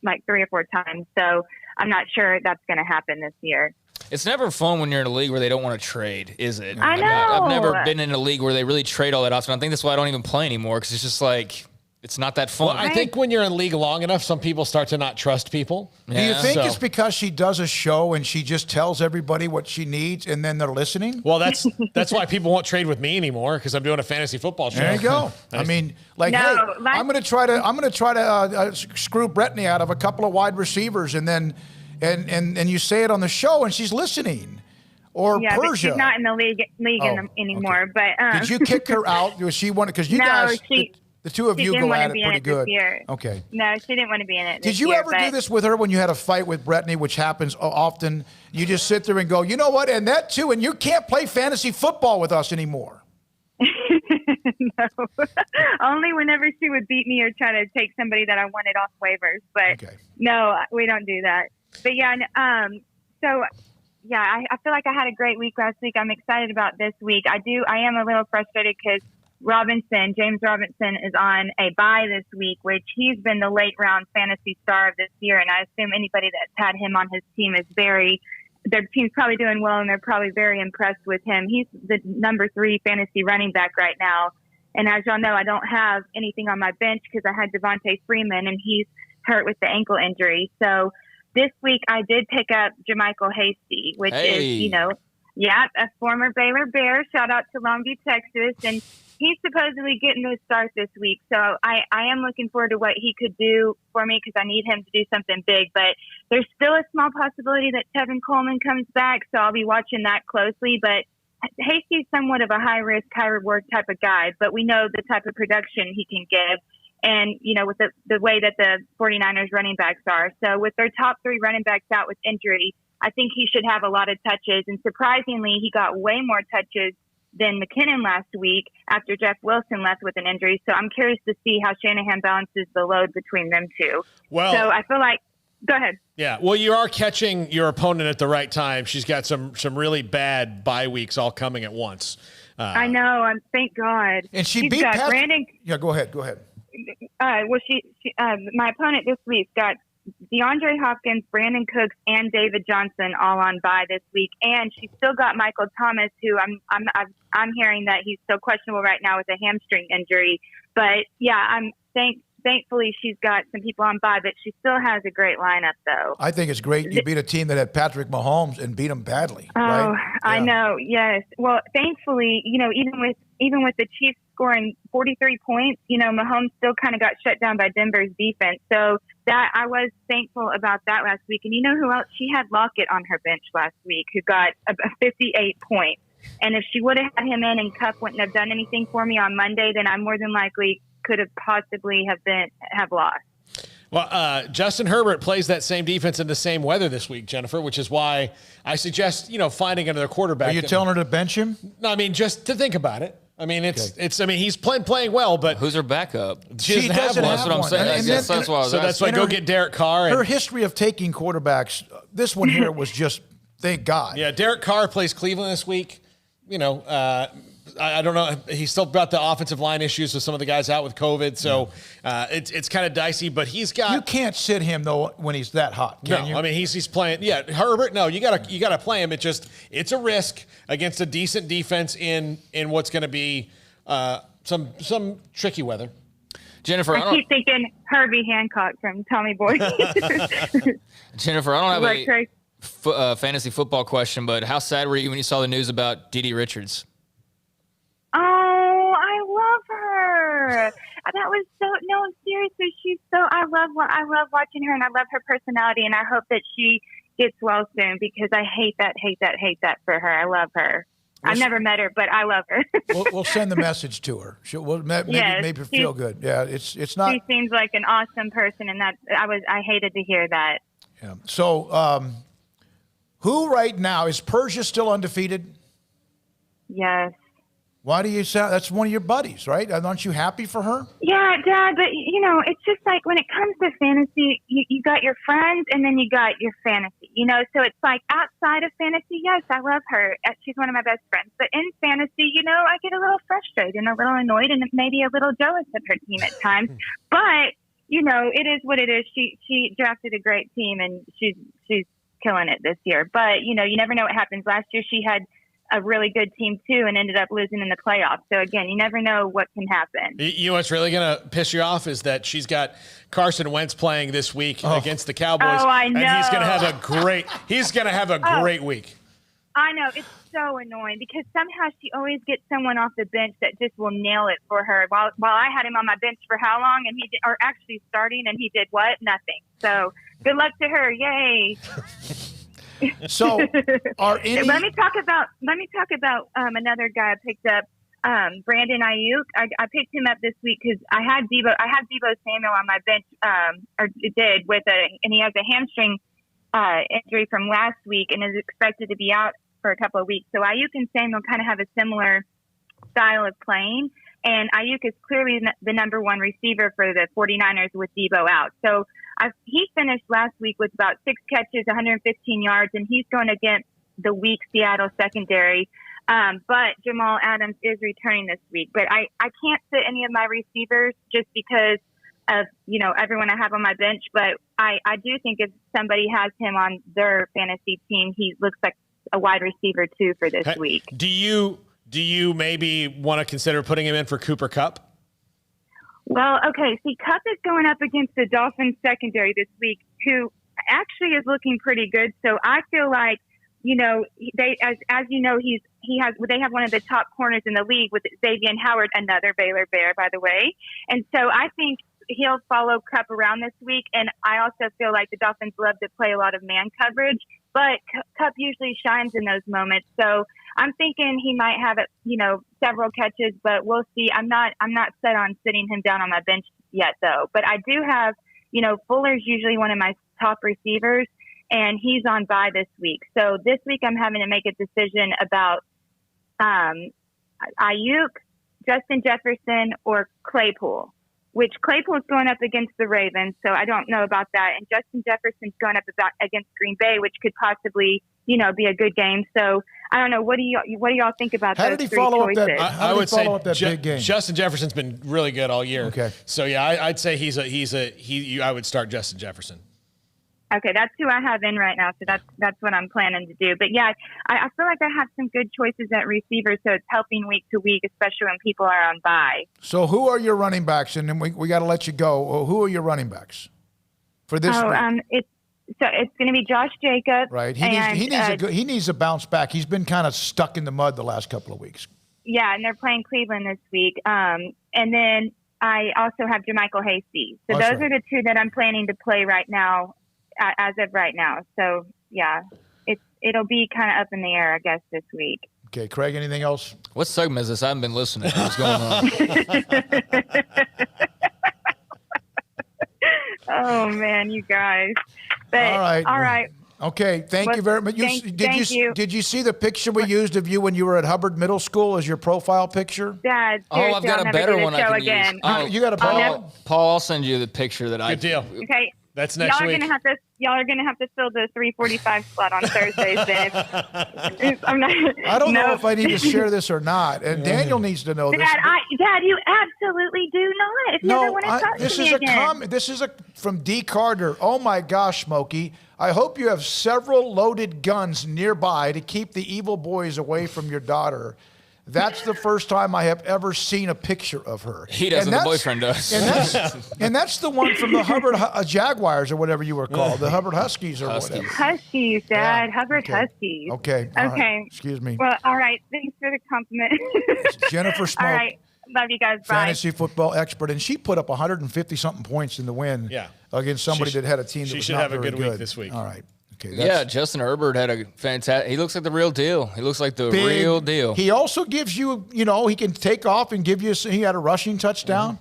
like 3 or 4 times, so I'm not sure that's going to happen this year. It's never fun when you're in a league where they don't want to trade, is it? I know. I've never been in a league where they really trade all that often. I think that's why I don't even play anymore, because it's just like it's not that fun. Well, I think when you're in league long enough, some people start to not trust people. Do you think it's because she does a show and she just tells everybody what she needs and then they're listening? Well, that's why people won't trade with me anymore, because I'm doing a fantasy football show. There you go. I mean, I'm going to try to screw Brittany out of a couple of wide receivers, and then and you say it on the show and she's listening. Or yeah, Persia. But she's not in the league anymore. Okay. But did you kick her out? Was she wanted because you guys. The two of you go at it pretty good. Okay. No, she didn't want to be in it. Did you ever do this with her when you had a fight with Brittany, which happens often? You just sit there and go, you know what? And that too, and you can't play fantasy football with us anymore. No, only whenever she would beat me or try to take somebody that I wanted off waivers. But no, we don't do that. But yeah, I feel like I had a great week last week. I'm excited about this week. I am a little frustrated because James Robinson is on a bye this week, which he's been the late round fantasy star of this year. And I assume anybody that's had him on his team their team's probably doing well and they're probably very impressed with him. He's the number 3 fantasy running back right now. And as y'all know, I don't have anything on my bench because I had Devontae Freeman and he's hurt with the ankle injury. So this week I did pick up Jermichael Hasty, which is, a former Baylor Bear. Shout out to Longview, Texas. And he's supposedly getting a start this week. So I am looking forward to what he could do for me because I need him to do something big. But there's still a small possibility that Tevin Coleman comes back. So I'll be watching that closely. But Hasty's somewhat of a high-risk, high-reward type of guy. But we know the type of production he can give. And, with the way that the 49ers running backs are. So with their top 3 running backs out with injury, I think he should have a lot of touches. And surprisingly, he got way more touches than McKinnon last week after Jeff Wilson left with an injury. So I'm curious to see how Shanahan balances the load between them two. Well, so I feel like – go ahead. Yeah, well, you are catching your opponent at the right time. She's got some really bad bye weeks all coming at once. I know. Thank God. And she's beat got Brandon. Yeah, go ahead. My opponent this week got DeAndre Hopkins, Brandon Cooks, and David Johnson all on bye this week, and she's still got Michael Thomas, who I'm hearing that he's still questionable right now with a hamstring injury. But yeah, thankfully she's got some people on bye, but she still has a great lineup though. I think it's great you beat a team that had Patrick Mahomes and beat him badly. Oh, right? I know. Yes. Well, thankfully, even with the Chiefs scoring 43 points. You know, Mahomes still kind of got shut down by Denver's defense. So that I was thankful about that last week. And you know who else? She had Lockett on her bench last week, who got a 58 points. And if she would have had him in and Cup wouldn't have done anything for me on Monday, then I more than likely could have possibly have lost. Well, Justin Herbert plays that same defense in the same weather this week, Jennifer, which is why I suggest, finding another quarterback. Are you telling her to bench him? No, I mean, just to think about it. I mean, I mean, he's playing well, but who's her backup? She doesn't have one. That's what I'm saying. That's why go get Derek Carr. Her history of taking quarterbacks, this one here was just, thank God. Yeah, Derek Carr plays Cleveland this week. I don't know. He's still got the offensive line issues with some of the guys out with COVID, so it's kind of dicey. But he's got. You can't sit him though when he's that hot, can you? I mean he's playing. Yeah, Herbert. No, you gotta play him. It's a risk against a decent defense in what's going to be some tricky weather. Jennifer, I keep thinking Herbie Hancock from Tommy Boy. Jennifer, I don't have a fantasy football question, but how sad were you when you saw the news about Dede Richards? Oh, I love her. That was seriously, I love watching her, and I love her personality, and I hope that she gets well soon, because I hate that for her. I love her. I've never met her, but I love her. we'll send the message to her. We'll make her feel good. Yeah, it's not. She seems like an awesome person, and I hated to hear that. Yeah. So, who right now is Persia still undefeated? Yes. Why do you sound? That's one of your buddies, right? Aren't you happy for her? Yeah, Dad. But it's just like when it comes to fantasy, you got your friends, and then you got your fantasy. So it's like outside of fantasy, yes, I love her. She's one of my best friends. But in fantasy, I get a little frustrated and a little annoyed, and maybe a little jealous of her team at times. But it is what it is. She drafted a great team, and she's killing it this year. But you never know what happens. Last year, she had a really good team too, and ended up losing in the playoffs. So again, you never know what can happen. You know what's really going to piss you off is that she's got Carson Wentz playing this week against the Cowboys. Oh, I know. And he's going to have a great week. I know. It's so annoying because somehow she always gets someone off the bench that just will nail it for her. While I had him on my bench for how long, and he did, or actually starting, and he did what? Nothing. So good luck to her. Yay. So, let me talk about another guy I picked up, Brandon Ayuk. I picked him up this week because I had Deebo Samuel on my bench, and he has a hamstring injury from last week and is expected to be out for a couple of weeks. So Ayuk and Samuel kind of have a similar style of playing, and Ayuk is clearly the number one receiver for the 49ers with Deebo out. So he finished last week with about 6 catches, 115 yards, and he's going against the weak Seattle secondary. But Jamal Adams is returning this week. But I can't sit any of my receivers just because of, everyone I have on my bench. But I do think if somebody has him on their fantasy team, he looks like a wide receiver too for this week. Do you maybe want to consider putting him in for Cooper Kupp? Well, okay. See, Kupp is going up against the Dolphins secondary this week, who actually is looking pretty good. So I feel like, they have one of the top corners in the league with Xavier Howard, another Baylor Bear, by the way. And so I think he'll follow Kupp around this week. And I also feel like the Dolphins love to play a lot of man coverage, but Kupp usually shines in those moments. So I'm thinking he might have several catches, but we'll see. I'm not set on sitting him down on my bench yet, though. But I do have, Fuller's usually one of my top receivers, and he's on bye this week. So this week I'm having to make a decision about Ayuk, Justin Jefferson, or Claypool, which Claypool's going up against the Ravens, so I don't know about that. And Justin Jefferson's going up against Green Bay, which could possibly, be a good game. So I don't know. What do y'all think about those three choices? I would say big game? Justin Jefferson's been really good all year. Okay. So yeah, I'd say I would start Justin Jefferson. Okay, that's who I have in right now, so that's what I'm planning to do. But yeah, I feel like I have some good choices at receiver, so it's helping week to week, especially when people are on bye. So who are your running backs? And then we got to let you go. Who are your running backs for this week? It's going to be Josh Jacobs. Right. He needs a bounce back. He's been kind of stuck in the mud the last couple of weeks. Yeah, and they're playing Cleveland this week. And then I also have JaMychal Hasty. So those are the two that I'm planning to play right now, as of right now. So, yeah, it'll be kind of up in the air, I guess, this week. Okay, Craig, anything else? What segment is this? I haven't been listening. What's going on? Oh, man, you guys. But, all right. Okay, thank you very much. Did you see the picture we used of you when you were at Hubbard Middle School as your profile picture? Dad, I've got a better one I can again. use. Oh, you got a better one? Paul, I'll send you the picture that Good deal. Okay. That's next week. Y'all are gonna have to fill the 3:45 slot on Thursdays. Then I don't know if I need to share this or not, and Daniel needs to know this. Dad, you absolutely do not. If you ever want to talk to me again. This is from D. Carter. Oh my gosh, Smokey! I hope you have several loaded guns nearby to keep the evil boys away from your daughter. That's the first time I have ever seen a picture of her. He doesn't, the boyfriend does. And that's the one from the Hubbard Jaguars or whatever you were called, the Hubbard Huskies or whatever. Huskies, Dad. Yeah. Hubbard Huskies. Okay. Okay. Excuse me. Well, all right. Thanks for the compliment. Jennifer Smoke. All right. Love you guys. Bye. Fantasy football expert. And she put up 150-something points in the win against somebody that had a team that was not very good. She should have a good week this week. All right. Okay, Justin Herbert had a fantastic. He looks like the real deal. He looks like the real deal. He also gives you, he can take off and give you. He had a rushing touchdown.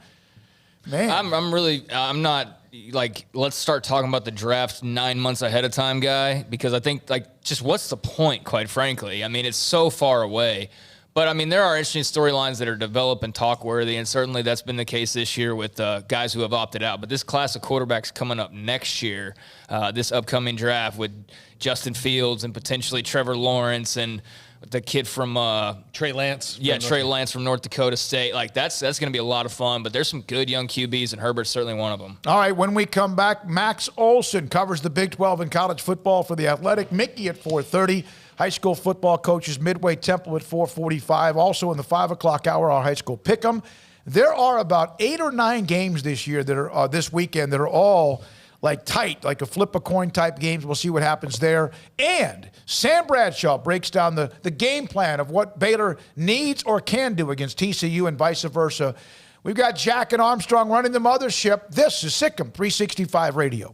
Man, I'm not like, let's start talking about the draft 9 months ahead of time, guy, because I think just what's the point, quite frankly? I mean, it's so far away. But, I mean, there are interesting storylines that are develop and talk-worthy, and certainly that's been the case this year with guys who have opted out. But this class of quarterbacks coming up next year, this upcoming draft with Justin Fields and potentially Trevor Lawrence and the kid from Trey Lance. Yeah, Trey Lance from North Dakota State. That's going to be a lot of fun. But there's some good young QBs, and Herbert's certainly one of them. All right, when we come back, Max Olson covers the Big 12 and college football for The Athletic. Mickey at 4:30. High school football coaches Midway Temple at 4:45. Also in the 5 o'clock hour, our high school pick'em. There are about 8 or 9 games this year that are this weekend that are all tight, like a flip a coin type games. We'll see what happens there. And Sam Bradshaw breaks down the game plan of what Baylor needs or can do against TCU and vice versa. We've got Jack and Armstrong running the mothership. This is SicEm365 Radio.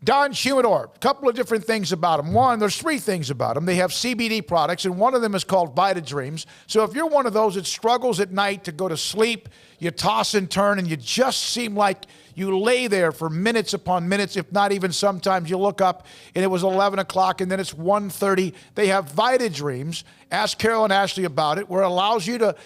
Don Humidor, a couple of different things about them. One, there's 3 things about them. They have CBD products, and one of them is called Vita Dreams. So if you're one of those that struggles at night to go to sleep, you toss and turn, and you just seem like you lay there for minutes upon minutes, if not even sometimes you look up, and it was 11 o'clock, and then it's 1:30. They have Vita Dreams. Ask Carol and Ashley about it, where it allows you to,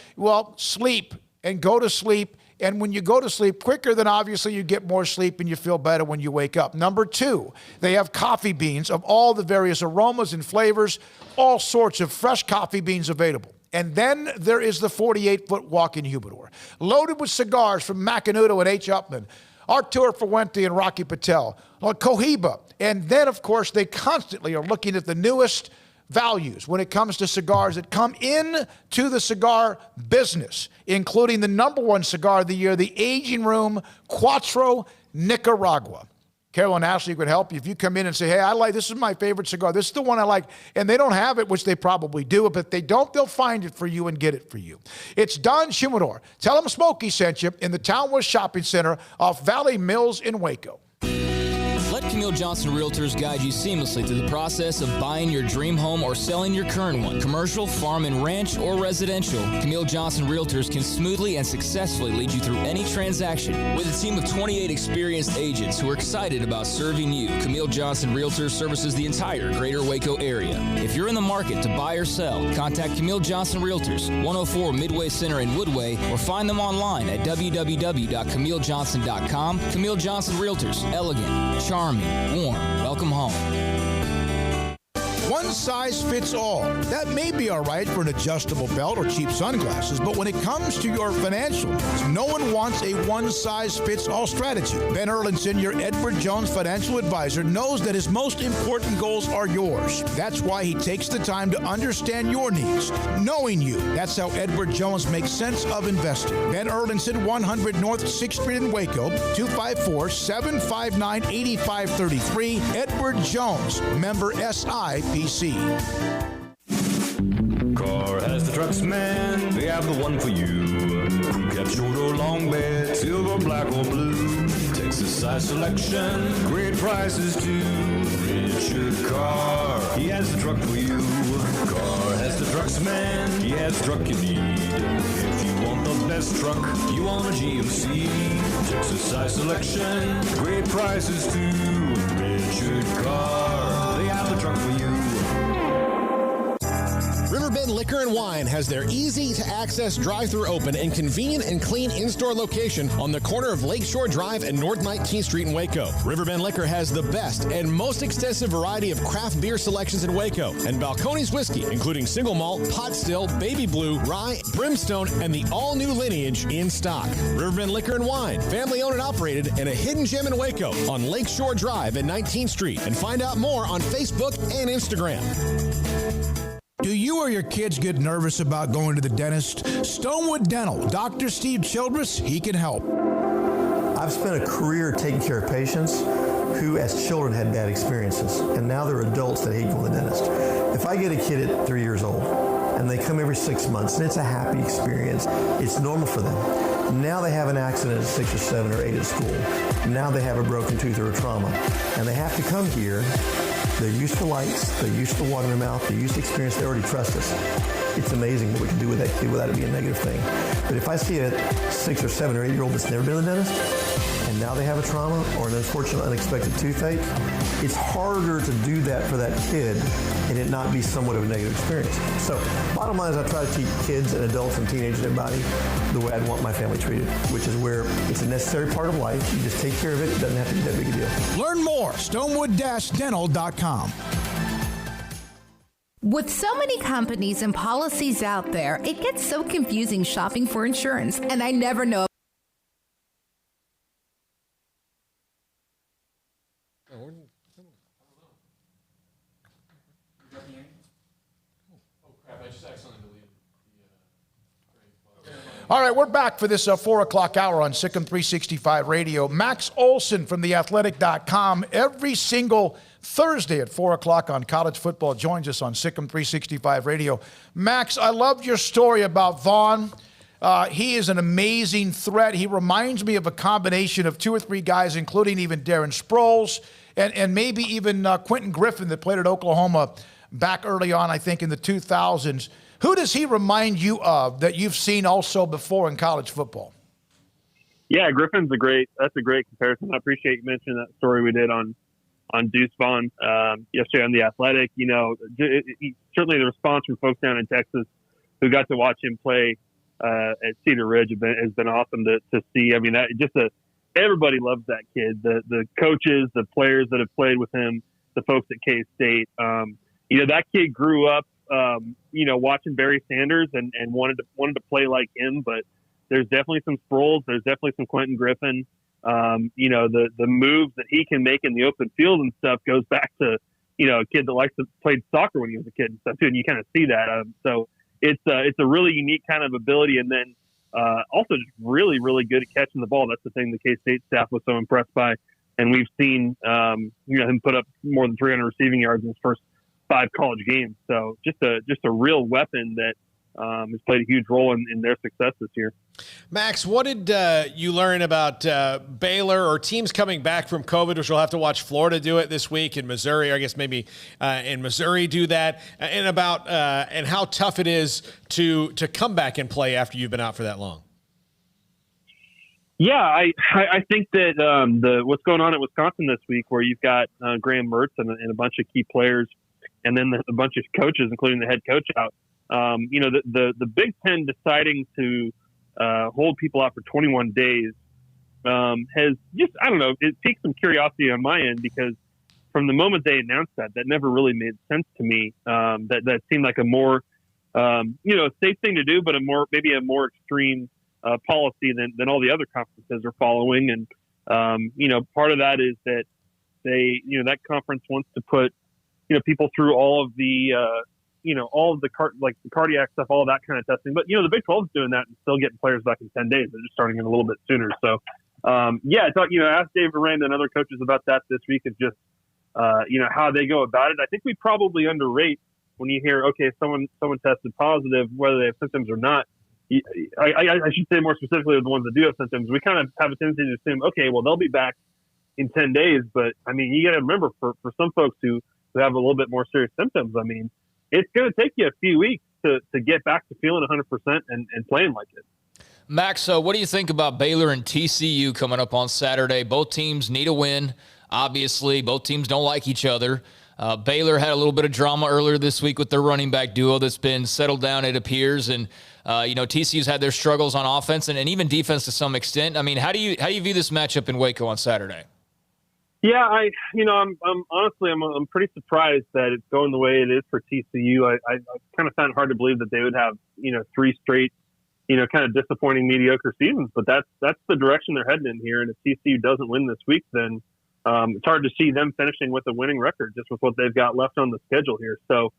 sleep and go to sleep. And when you go to sleep quicker, then obviously you get more sleep and you feel better when you wake up. Number 2, they have coffee beans of all the various aromas and flavors, all sorts of fresh coffee beans available. And then there is the 48-foot walk-in humidor, loaded with cigars from Macanudo and H. Upman, Arturo Fuente and Rocky Patel, Cohiba. And then, of course, they constantly are looking at the newest values when it comes to cigars that come into the cigar business, including the #1 cigar of the year, the Aging Room Cuatro Nicaragua. Carol and Ashley could help you if you come in and say, hey, this is my favorite cigar. This is the one I like. And they don't have it, which they probably do. But if they don't, they'll find it for you and get it for you. It's Don Humidor. Tell them Smokey sent you in the Townwest Shopping Center off Valley Mills in Waco. Let Camille Johnson Realtors guide you seamlessly through the process of buying your dream home or selling your current one. Commercial, farm and ranch, or residential, Camille Johnson Realtors can smoothly and successfully lead you through any transaction. With a team of 28 experienced agents who are excited about serving you, Camille Johnson Realtors services the entire greater Waco area. If you're in the market to buy or sell, contact Camille Johnson Realtors, 104 Midway Center in Woodway, or find them online at www.camillejohnson.com. Camille Johnson Realtors, elegant, charming, warm. Welcome home. One size fits all. That may be all right for an adjustable belt or cheap sunglasses, but when it comes to your financial needs, no one wants a one-size-fits-all strategy. Ben Erlinson, your Edward Jones financial advisor, knows that his most important goals are yours. That's why he takes the time to understand your needs, knowing you. That's how Edward Jones makes sense of investing. Ben Erlinson, 100 North 6th Street in Waco, 254-759-8533. Edward Jones, member SIPC. Car has the trucks, man. have the one for you. Crew cab, short or long bed, silver, black or blue. Texas size selection, great prices too. Richard Carr, he has the truck for you. Carr has the trucks, man, he has the truck you need. If you want the best truck, you want a GMC. Texas size selection, great prices too. Richard Carr, they have the truck for you. Riverbend Liquor and Wine has their easy-to-access drive-thru open and convenient and clean in-store location on the corner of Lakeshore Drive and North 19th Street in Waco. Riverbend Liquor has the best and most extensive variety of craft beer selections in Waco, and Balcones Whiskey, including single malt, pot still, baby blue, rye, brimstone, and the all-new lineage in stock. Riverbend Liquor and Wine, family-owned and operated, and a hidden gem in Waco on Lakeshore Drive and 19th Street. And find out more on Facebook and Instagram. Do you or your kids get nervous about going to the dentist? Stonewood Dental, Dr. Steve Childress, he can help. I've spent a career taking care of patients who as children had bad experiences, and now they're adults that hate going to the dentist. If I get a kid at 3 years old and they come every 6 months and it's a happy experience, it's normal for them. Now they have an accident at 6 or 7 or 8 at school. Now they have a broken tooth or a trauma, and they have to come here. They're used to lights, they're used to water in their mouth, they're used to experience, they already trust us. It's amazing what we can do with that kid without it being a negative thing. But if I see a 6 or 7 or 8 year old that's never been to the dentist, and now they have a trauma or an unfortunate unexpected toothache, it's harder to do that for that kid and it not be somewhat of a negative experience. So bottom line is I try to teach kids and adults and teenagers and everybody the way I'd want my family treated, which is where it's a necessary part of life. You just take care of it. It doesn't have to be that big a deal. Learn more, stonewood-dental.com. With so many companies and policies out there, it gets so confusing shopping for insurance, and I never know. All right, we're back for this 4 o'clock hour on SicEm365 Radio. Max Olson from theathletic.com every single Thursday at 4 o'clock on college football joins us on SicEm365 Radio. Max, I loved your story about Vaughn. He is an amazing threat. He reminds me of a combination of 2 or 3 guys, including even Darren Sproles and maybe even Quentin Griffin that played at Oklahoma back early on, I think, in the 2000s. Who does he remind you of that you've seen also before in college football? Yeah, Griffin's that's a great comparison. I appreciate you mentioning that story we did on Deuce Vaughn yesterday on The Athletic. You know, certainly the response from folks down in Texas who got to watch him play at Cedar Ridge has been awesome to see. I mean, everybody loves that kid. The coaches, the players that have played with him, the folks at K-State. You know, that kid grew up, watching Barry Sanders and wanted to play like him, but there's definitely some Sproles. There's definitely some Quentin Griffin. The moves that he can make in the open field and stuff goes back to, a kid that likes to play soccer when he was a kid and stuff too. And you kind of see that. So it's a really unique kind of ability. And then, also just really, really good at catching the ball. That's the thing the K-State staff was so impressed by. And we've seen, him put up more than 300 receiving yards in his first 5 college games. So just a real weapon that has played a huge role in their success this year. Max, what did you learn about Baylor or teams coming back from COVID, which we'll have to watch Florida do it this week, in Missouri, I guess maybe in Missouri do that, and about and how tough it is to come back and play after you've been out for that long? Yeah, I think that what's going on at Wisconsin this week, where you've got Graham Mertz and a bunch of key players, and then a bunch of coaches, including the head coach, out. The Big Ten deciding to hold people out for 21 days has just, I don't know, it piqued some curiosity on my end, because from the moment they announced that never really made sense to me. That seemed like a more, safe thing to do, but maybe a more extreme policy than all the other conferences are following. And, part of that is that that conference wants to put, people through all of the, all of the cardiac stuff, all that kind of testing. But, the Big 12 is doing that and still getting players back in 10 days. They're just starting it a little bit sooner. So, I thought, asked Dave Aranda and other coaches about that this week, of just, how they go about it. I think we probably underrate when you hear, okay, someone tested positive, whether they have symptoms or not, I should say more specifically the ones that do have symptoms, we kind of have a tendency to assume, okay, well, they'll be back in 10 days. But, I mean, you got to remember for some folks who have a little bit more serious symptoms, I mean, it's going to take you a few weeks to get back to feeling 100% and playing like it. Max, what do you think about Baylor and TCU coming up on Saturday? Both teams need a win. Obviously, both teams don't like each other. Baylor had a little bit of drama earlier this week with their running back duo that's been settled down, it appears. And, TCU's had their struggles on offense and even defense to some extent. I mean, how do you view this matchup in Waco on Saturday? Yeah, I'm honestly, I'm pretty surprised that it's going the way it is for TCU. I kind of found it hard to believe that they would have, 3 straight, kind of disappointing, mediocre seasons. But that's the direction they're heading in here. And if TCU doesn't win this week, then it's hard to see them finishing with a winning record just with what they've got left on the schedule here. So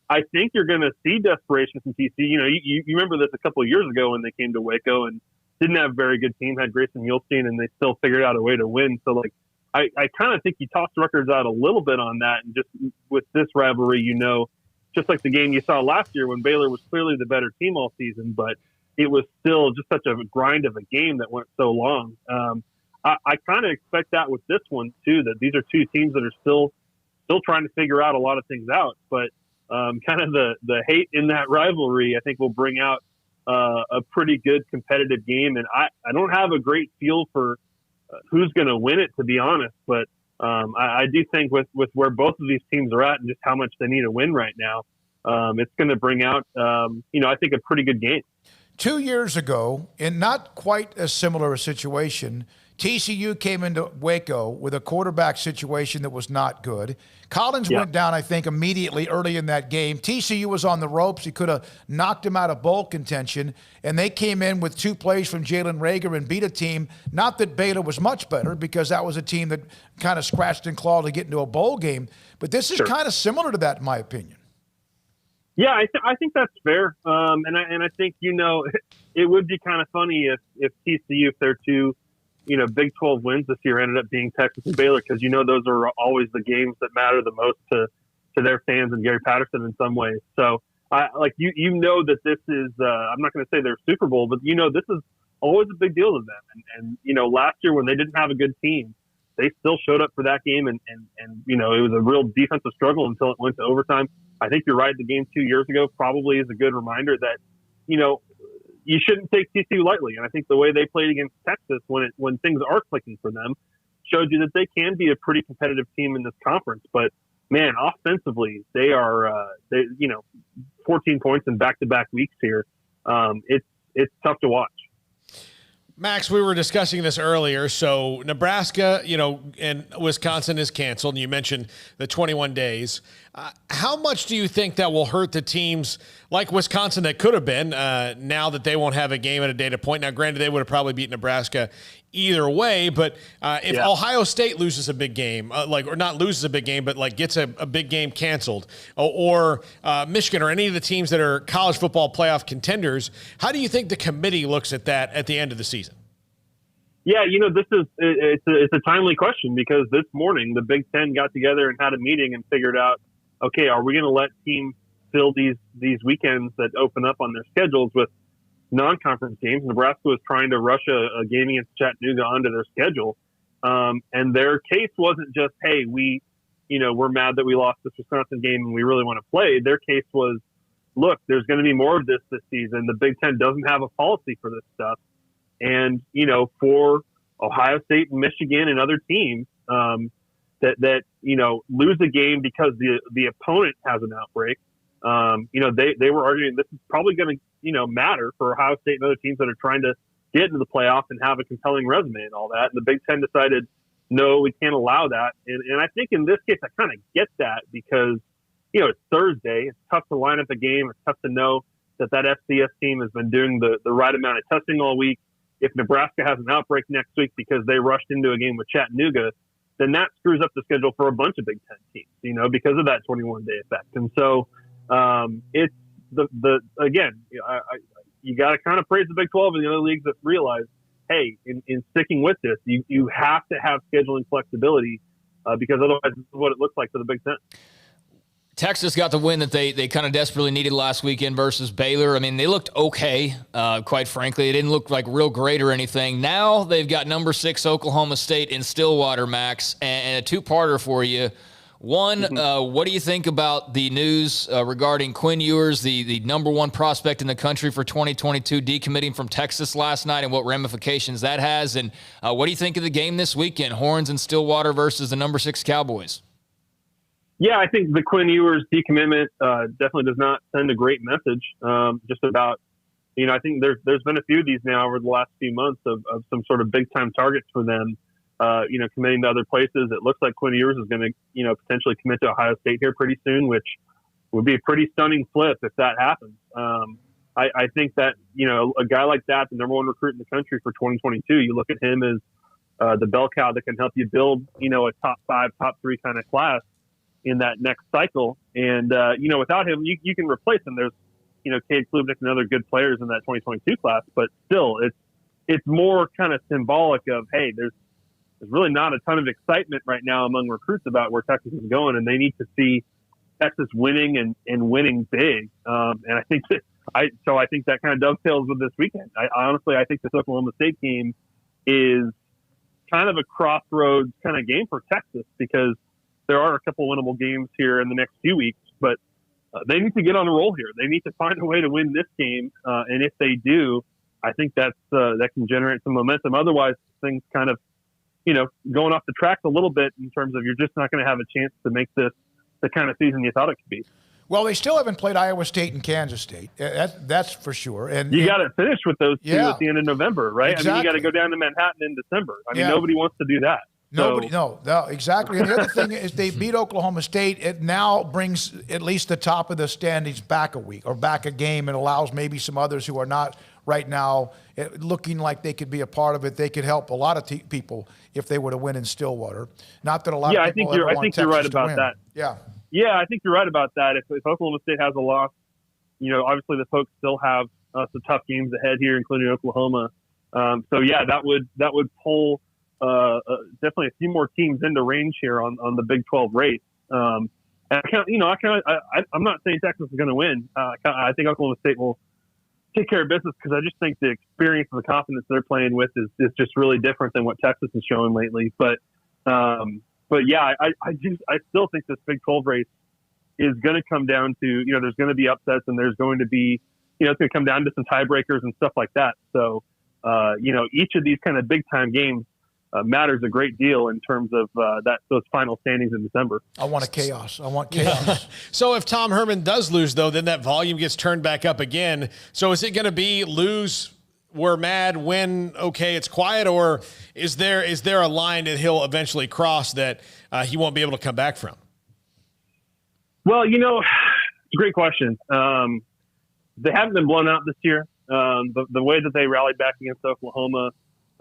I think you're going to see desperation from TCU. You remember this a couple of years ago when they came to Waco and didn't have a very good team, had Grayson Yulstein, and they still figured out a way to win. So, I kind of think you toss records out a little bit on that. And just with this rivalry, just like the game you saw last year when Baylor was clearly the better team all season, but it was still just such a grind of a game that went so long. I kind of expect that with this one too, that these are two teams that are still trying to figure out a lot of things out. But kind of the hate in that rivalry, I think will bring out a pretty good competitive game. And I don't have a great feel for who's going to win it, to be honest. But I do think with where both of these teams are at and just how much they need to win right now, it's going to bring out, I think a pretty good game. 2 years ago, in not quite as similar a situation, TCU came into Waco with a quarterback situation that was not good. Collins went down, I think, immediately early in that game. TCU was on the ropes. He could have knocked him out of bowl contention, and they came in with 2 plays from Jalen Reagor and beat a team. Not that Baylor was much better, because that was a team that kind of scratched and clawed to get into a bowl game. But this is kind of similar to that, in my opinion. Yeah, I think that's fair. And I think, it would be kind of funny if TCU, if they're 2, Big 12 wins this year ended up being Texas and Baylor, because those are always the games that matter the most to their fans and Gary Patterson in some ways. So that this is I'm not going to say they're Super Bowl, but this is always a big deal to them. And last year when they didn't have a good team, they still showed up for that game, and it was a real defensive struggle until it went to overtime. I think you're right. The game 2 years ago probably is a good reminder that you shouldn't take TCU lightly. And I think the way they played against Texas when things are clicking for them showed you that they can be a pretty competitive team in this conference. But man, offensively, they are 14 points in back-to-back weeks here. It's tough to watch. Max, we were discussing this earlier. So Nebraska, and Wisconsin is canceled. And you mentioned the 21 days. How much do you think that will hurt the teams like Wisconsin that could have been now that they won't have a game at a data point? Now, granted, they would have probably beat Nebraska either way. But if Ohio State loses a big game, or not loses a big game, but gets a big game canceled, or Michigan or any of the teams that are college football playoff contenders, how do you think the committee looks at that at the end of the season? Yeah, it's a timely question, because this morning the Big Ten got together and had a meeting and figured out, okay, are we going to let teams fill these weekends that open up on their schedules with non-conference games? Nebraska was trying to rush a game against Chattanooga onto their schedule, and their case wasn't just, hey, we're mad that we lost this Wisconsin game and we really want to play. Their case was, look, there's going to be more of this season. The Big Ten doesn't have a policy for this stuff. And, for Ohio State and Michigan and other teams that lose a game because the opponent has an outbreak, they were arguing this is probably going to, matter for Ohio State and other teams that are trying to get into the playoff and have a compelling resume and all that. And the Big Ten decided, no, we can't allow that. And I think in this case, I kind of get that, because, it's Thursday. It's tough to line up a game. It's tough to know that FCS team has been doing the right amount of testing all week. If Nebraska has an outbreak next week because they rushed into a game with Chattanooga, then that screws up the schedule for a bunch of Big Ten teams, because of that 21-day effect. And so it's you got to kind of praise the Big 12 and the other leagues that realize, hey, in sticking with this, you have to have scheduling flexibility, because otherwise this is what it looks like for the Big Ten. Texas got the win that they kind of desperately needed last weekend versus Baylor. I mean, they looked okay, quite frankly. It didn't look like real great or anything. Now they've got number 6 Oklahoma State in Stillwater, Max, and a two-parter for you. One, what do you think about the news regarding Quinn Ewers, the number 1 prospect in the country for 2022, decommitting from Texas last night, and what ramifications that has? And what do you think of the game this weekend, Horns and Stillwater versus the number 6 Cowboys? Yeah, I think the Quinn Ewers decommitment definitely does not send a great message. Just about, I think there's been a few of these now over the last few months of some sort of big time targets for them. Committing to other places. It looks like Quinn Ewers is going to, potentially commit to Ohio State here pretty soon, which would be a pretty stunning flip if that happens. I think that, a guy like that, the number 1 recruit in the country for 2022, you look at him as the bell cow that can help you build, a top 5, top 3 kind of class in that next cycle. And, without him, you can replace him. There's, Cade Klubnik and other good players in that 2022 class, but still it's more kind of symbolic of, hey, there's really not a ton of excitement right now among recruits about where Texas is going, and they need to see Texas winning and winning big. And I think that kind of dovetails with this weekend. I think this Oklahoma State game is kind of a crossroads kind of game for Texas, because there are a couple winnable games here in the next few weeks, but they need to get on a roll here. They need to find a way to win this game. And if they do, I think that can generate some momentum. Otherwise, things kind of, going off the tracks a little bit in terms of you're just not going to have a chance to make this the kind of season you thought it could be. Well, they still haven't played Iowa State and Kansas State. That's for sure. And you got to finish with those two at the end of November, right? Exactly. I mean, you got to go down to Manhattan in December. I mean, nobody wants to do that. Nobody, no, exactly. And the other thing is they beat Oklahoma State. It now brings at least the top of the standings back a week or back a game, and allows maybe some others who are not right now looking like they could be a part of it. They could help a lot of people if they were to win in Stillwater. Not that a lot of people I think you're right about that. Yeah, I think you're right about that. If Oklahoma State has a loss, obviously the folks still have some tough games ahead here, including Oklahoma. That would pull definitely a few more teams into range here on the Big 12 race. And I'm not saying Texas is going to win. I think Oklahoma State will take care of business, because I just think the experience and the confidence they're playing with is just really different than what Texas is showing lately. But yeah, I still think this Big 12 race is going to come down to, there's going to be upsets, and there's going to be, it's going to come down to some tiebreakers and stuff like that. So, each of these kind of big time games matters a great deal in terms of those final standings in December. I want chaos. So if Tom Herman does lose, though, then that volume gets turned back up again. So is it going to be lose, we're mad, win, okay, it's quiet, or is there a line that he'll eventually cross that he won't be able to come back from? Well, it's a great question. They haven't been blown out this year. The way that they rallied back against Oklahoma,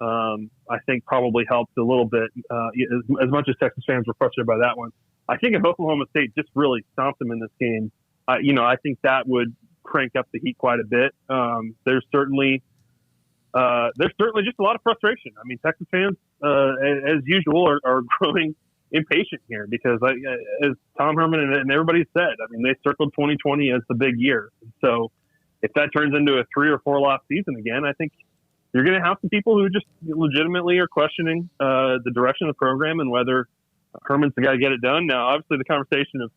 I think probably helped a little bit, as much as Texas fans were frustrated by that one. I think if Oklahoma State just really stomped them in this game, I think that would crank up the heat quite a bit. There's certainly just a lot of frustration. I mean, Texas fans, as usual, are growing impatient here because, as Tom Herman and everybody said, I mean, they circled 2020 as the big year. So if that turns into a 3 or 4 loss season again, I think you're going to have some people who just legitimately are questioning the direction of the program and whether Herman's the guy to get it done. Now, obviously, the conversation of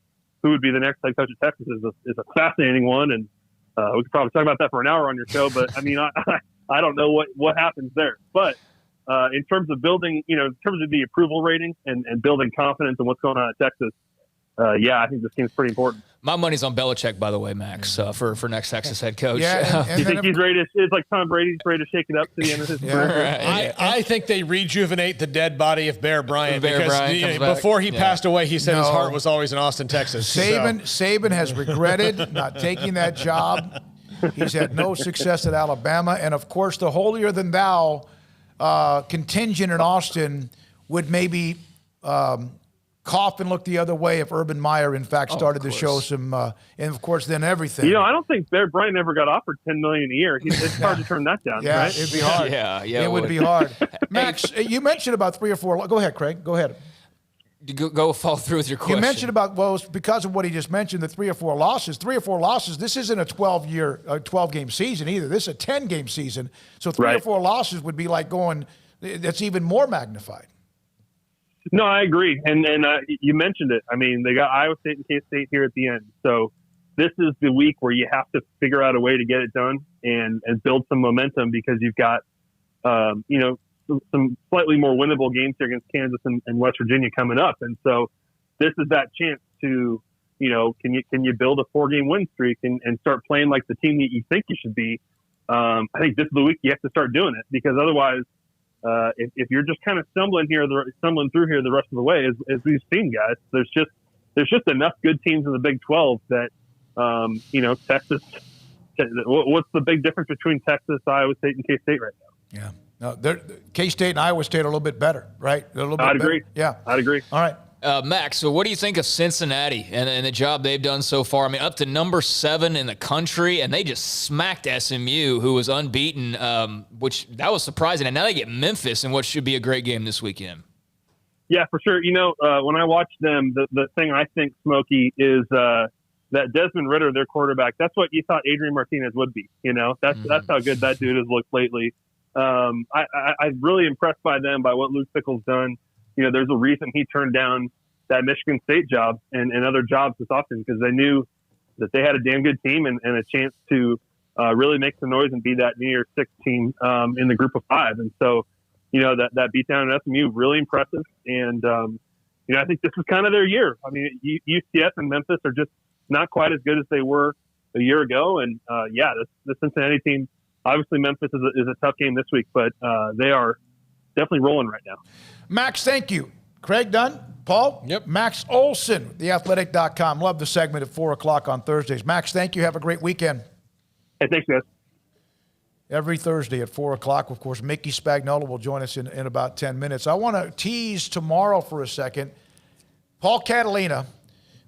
who would be the next head coach of Texas is a fascinating one, and we could probably talk about that for an hour on your show. But I mean, I don't know what happens there. But in terms of building, in terms of the approval rating and building confidence in what's going on at Texas, I think this game's pretty important. My money's on Belichick, by the way, Max, for next Texas head coach. Yeah, and you think he's ready to? It's like Tom Brady's ready to shake it up to the end of his career. Right. I think they rejuvenate the dead body of Bear Bryant because before he passed away, he said his heart was always in Austin, Texas. Saban has regretted not taking that job. He's had no success at Alabama, and of course, the holier than thou contingent in Austin would maybe cough and look the other way if Urban Meyer, in fact, started to show some, and of course, then everything. I don't think Bear Bryant ever got offered $10 million a year. It's hard to turn that down, right? It'd be hard. Yeah, it would be hard. Max, you mentioned about 3 or 4. Go ahead, Craig. Go ahead. Go follow through with your question. You mentioned about, well, it's because of what he just mentioned, the 3 or 4 losses. 3 or 4 losses, this isn't a 12-game season either. This is a 10-game season. So 3 or 4 losses would be like going, that's even more magnified. No, I agree. And you mentioned it. I mean, they got Iowa State and K-State here at the end. So this is the week where you have to figure out a way to get it done and build some momentum, because you've got, some slightly more winnable games here against Kansas and West Virginia coming up. And so this is that chance to, can you build a 4-game win streak and start playing like the team that you think you should be? I think this is the week you have to start doing it, because otherwise, if you're just kind of stumbling through here the rest of the way, as we've seen, guys, there's just enough good teams in the Big 12 that, Texas, what's the big difference between Texas, Iowa State, and K-State right now? Yeah. No, K-State and Iowa State are a little bit better, right? They're a little bit I'd agree. Better. Yeah. I'd agree. All right. Max, so what do you think of Cincinnati and the job they've done so far? I mean, up to number 7 in the country, and they just smacked SMU, who was unbeaten, which that was surprising. And now they get Memphis in what should be a great game this weekend. Yeah, for sure. When I watch them, the thing I think, Smokey, is that Desmond Ridder, their quarterback, that's what you thought Adrian Martinez would be. That's how good that dude has looked lately. I'm really impressed by them, by what Luke Fickell's done. There's a reason he turned down that Michigan State job and other jobs this offseason, because they knew that they had a damn good team and a chance to really make some noise and be that New Year's Six team in the group of 5. And so, that beatdown at SMU, really impressive. And, I think this is kind of their year. I mean, UCF and Memphis are just not quite as good as they were a year ago. And, the Cincinnati team, obviously Memphis is a tough game this week, but they are definitely rolling right now. Max, thank you. Craig Dunn, Paul? Yep. Max Olson, theathletic.com. Love the segment at 4 o'clock on Thursdays. Max, thank you. Have a great weekend. Hey, thanks, guys. Every Thursday at 4 o'clock, of course, Mickey Spagnola will join us in about 10 minutes. I want to tease tomorrow for a second. Paul Catalina.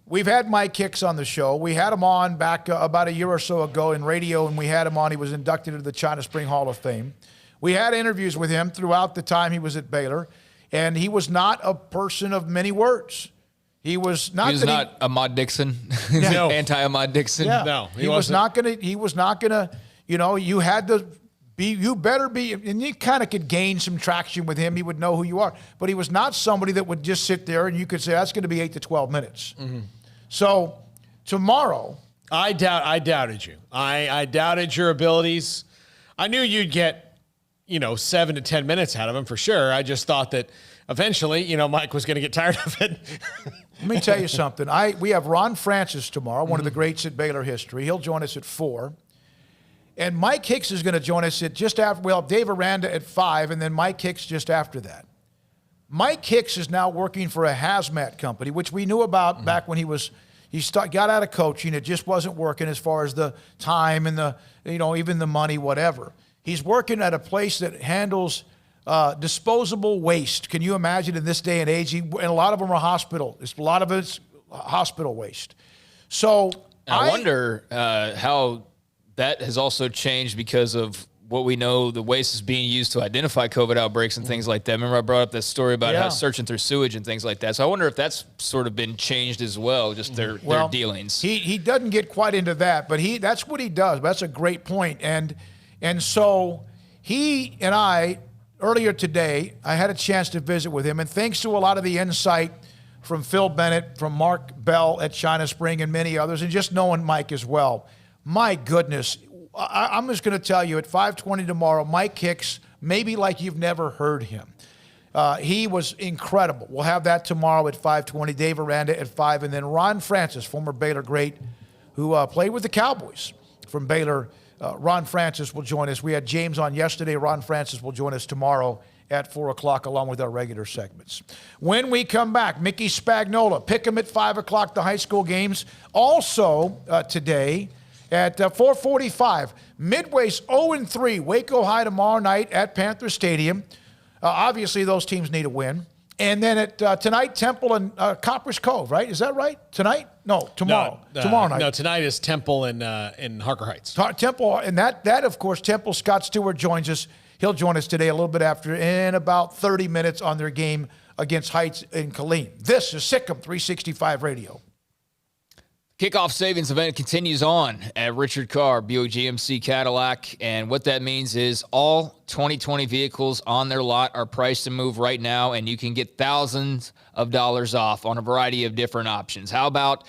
We've had Mike Hicks on the show. We had him on back about a year or so ago in radio, and we had him on. He was inducted into the China Spring Hall of Fame. We had interviews with him throughout the time he was at Baylor, and he was not a person of many words. He was not. He was not Ahmad Dixon. No. Anti-Ahmad Dixon. Yeah. No, he was not going to. He was not going to. You had to be. You better be. And you kind of could gain some traction with him. He would know who you are. But he was not somebody that would just sit there and you could say that's going to be 8 to 12 minutes. Mm-hmm. So tomorrow, I doubted you. I doubted your abilities. I knew you'd get, 7 to 10 minutes out of him for sure. I just thought that eventually, Mike was going to get tired of it. Let me tell you something. We have Ron Francis tomorrow, one of the greats at Baylor history. He'll join us at 4. And Mike Hicks is going to join us at just after, Dave Aranda at 5, and then Mike Hicks just after that. Mike Hicks is now working for a hazmat company, which we knew about back when got out of coaching. It just wasn't working as far as the time and the, even the money, whatever. He's working at a place that handles disposable waste. Can you imagine in this day and age? And a lot of them are hospital. A lot of it's hospital waste. So I wonder how that has also changed because of what we know the waste is being used to identify COVID outbreaks and things like that. Remember I brought up this story about how searching through sewage and things like that. So I wonder if that's sort of been changed as well, just their dealings. He doesn't get quite into that, but that's what he does. That's a great point. And so he and I, earlier today, I had a chance to visit with him, and thanks to a lot of the insight from Phil Bennett, from Mark Bell at China Spring and many others, and just knowing Mike as well. My goodness, I'm just going to tell you, at 5:20 tomorrow, Mike Hicks, maybe like you've never heard him. He was incredible. We'll have that tomorrow at 5:20. Dave Aranda at 5. And then Ron Francis, former Baylor great, who played with the Cowboys from Baylor. Ron Francis will join us. We had James on yesterday. Ron Francis will join us tomorrow at 4 o'clock along with our regular segments. When we come back, Mickey Spagnola, pick him at 5 o'clock, the high school games. Also today, at 4:45, Midway's 0-3, Waco High tomorrow night at Panther Stadium. Obviously, those teams need a win. And then at tonight, Temple and Copper's Cove, right? Is that right? Tonight? No, tomorrow. Tomorrow night. No, tonight is Temple in Harker Heights. Temple, and that of course, Temple, Scott Stewart joins us. He'll join us today a little bit after, in about 30 minutes on their game against Heights in Killeen. This is SicEm365 Radio. Kickoff savings event continues on at Richard Carr, Buick GMC Cadillac. And what that means is all 2020 vehicles on their lot are priced to move right now, and you can get thousands of dollars off on a variety of different options. How about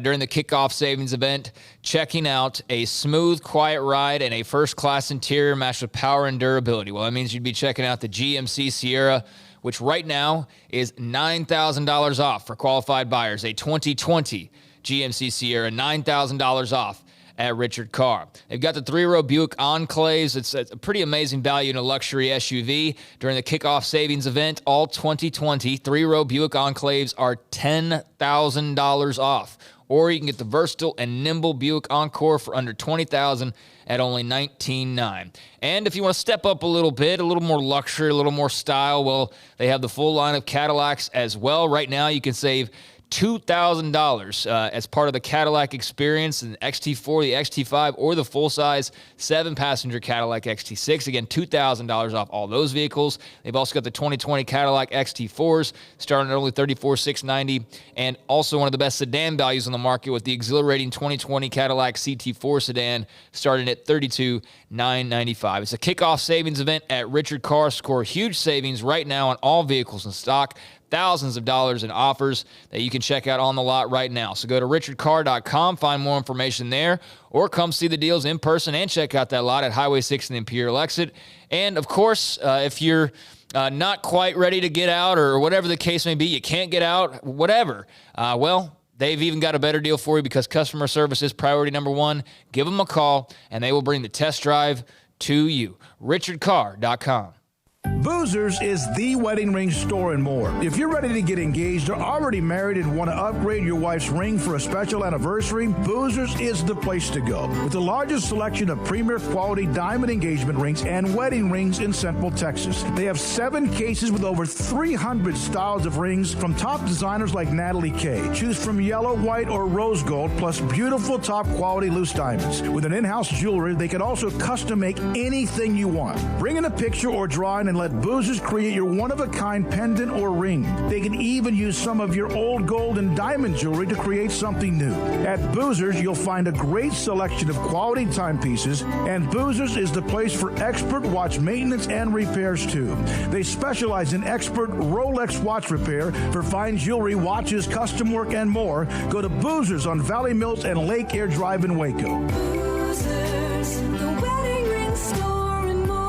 during the kickoff savings event, checking out a smooth, quiet ride and a first-class interior matched with power and durability? Well, that means you'd be checking out the GMC Sierra, which right now is $9,000 off for qualified buyers. A 2020 GMC Sierra, $9,000 off at Richard Carr. They've got the 3-row Buick Enclaves. It's a pretty amazing value in a luxury SUV. During the kickoff savings event, all 2020 3-row Buick Enclaves are $10,000 off. Or you can get the versatile and nimble Buick Encore for under $20,000 at only $19,900. And if you want to step up a little bit, a little more luxury, a little more style, well, they have the full line of Cadillacs as well. Right now, you can save $2,000 as part of the Cadillac experience, an XT4, the XT5, or the full-size 7-passenger Cadillac XT6. Again, $2,000 off all those vehicles. They've also got the 2020 Cadillac XT4s starting at only $34,690, and also one of the best sedan values on the market with the exhilarating 2020 Cadillac CT4 sedan starting at $32,995. It's a kickoff savings event at Richard Carr. Score huge savings right now on all vehicles in stock. Thousands of dollars in offers that you can check out on the lot right now. So go to richardcarr.com, find more information there, or come see the deals in person and check out that lot at Highway 6 and the Imperial Exit. And, of course, if you're not quite ready to get out or whatever the case may be, you can't get out, whatever, well, they've even got a better deal for you because customer service is priority number one. Give them a call, and they will bring the test drive to you. richardcarr.com. Boozers is the wedding ring store and more. If you're ready to get engaged or already married and want to upgrade your wife's ring for a special anniversary, Boozers is the place to go. With the largest selection of premier quality diamond engagement rings and wedding rings in Central Texas. They have 7 cases with over 300 styles of rings from top designers like Natalie Kay. Choose from yellow, white, or rose gold, plus beautiful top quality loose diamonds. With an in-house jeweler, they can also custom make anything you want. Bring in a picture or drawing and let Boozers create your one-of-a-kind pendant or ring. They can even use some of your old gold and diamond jewelry to create something new. At Boozers, you'll find a great selection of quality timepieces, and Boozers is the place for expert watch maintenance and repairs, too. They specialize in expert Rolex watch repair for fine jewelry, watches, custom work, and more. Go to Boozers on Valley Mills and Lake Air Drive in Waco. Boozers, the wedding ring store and more.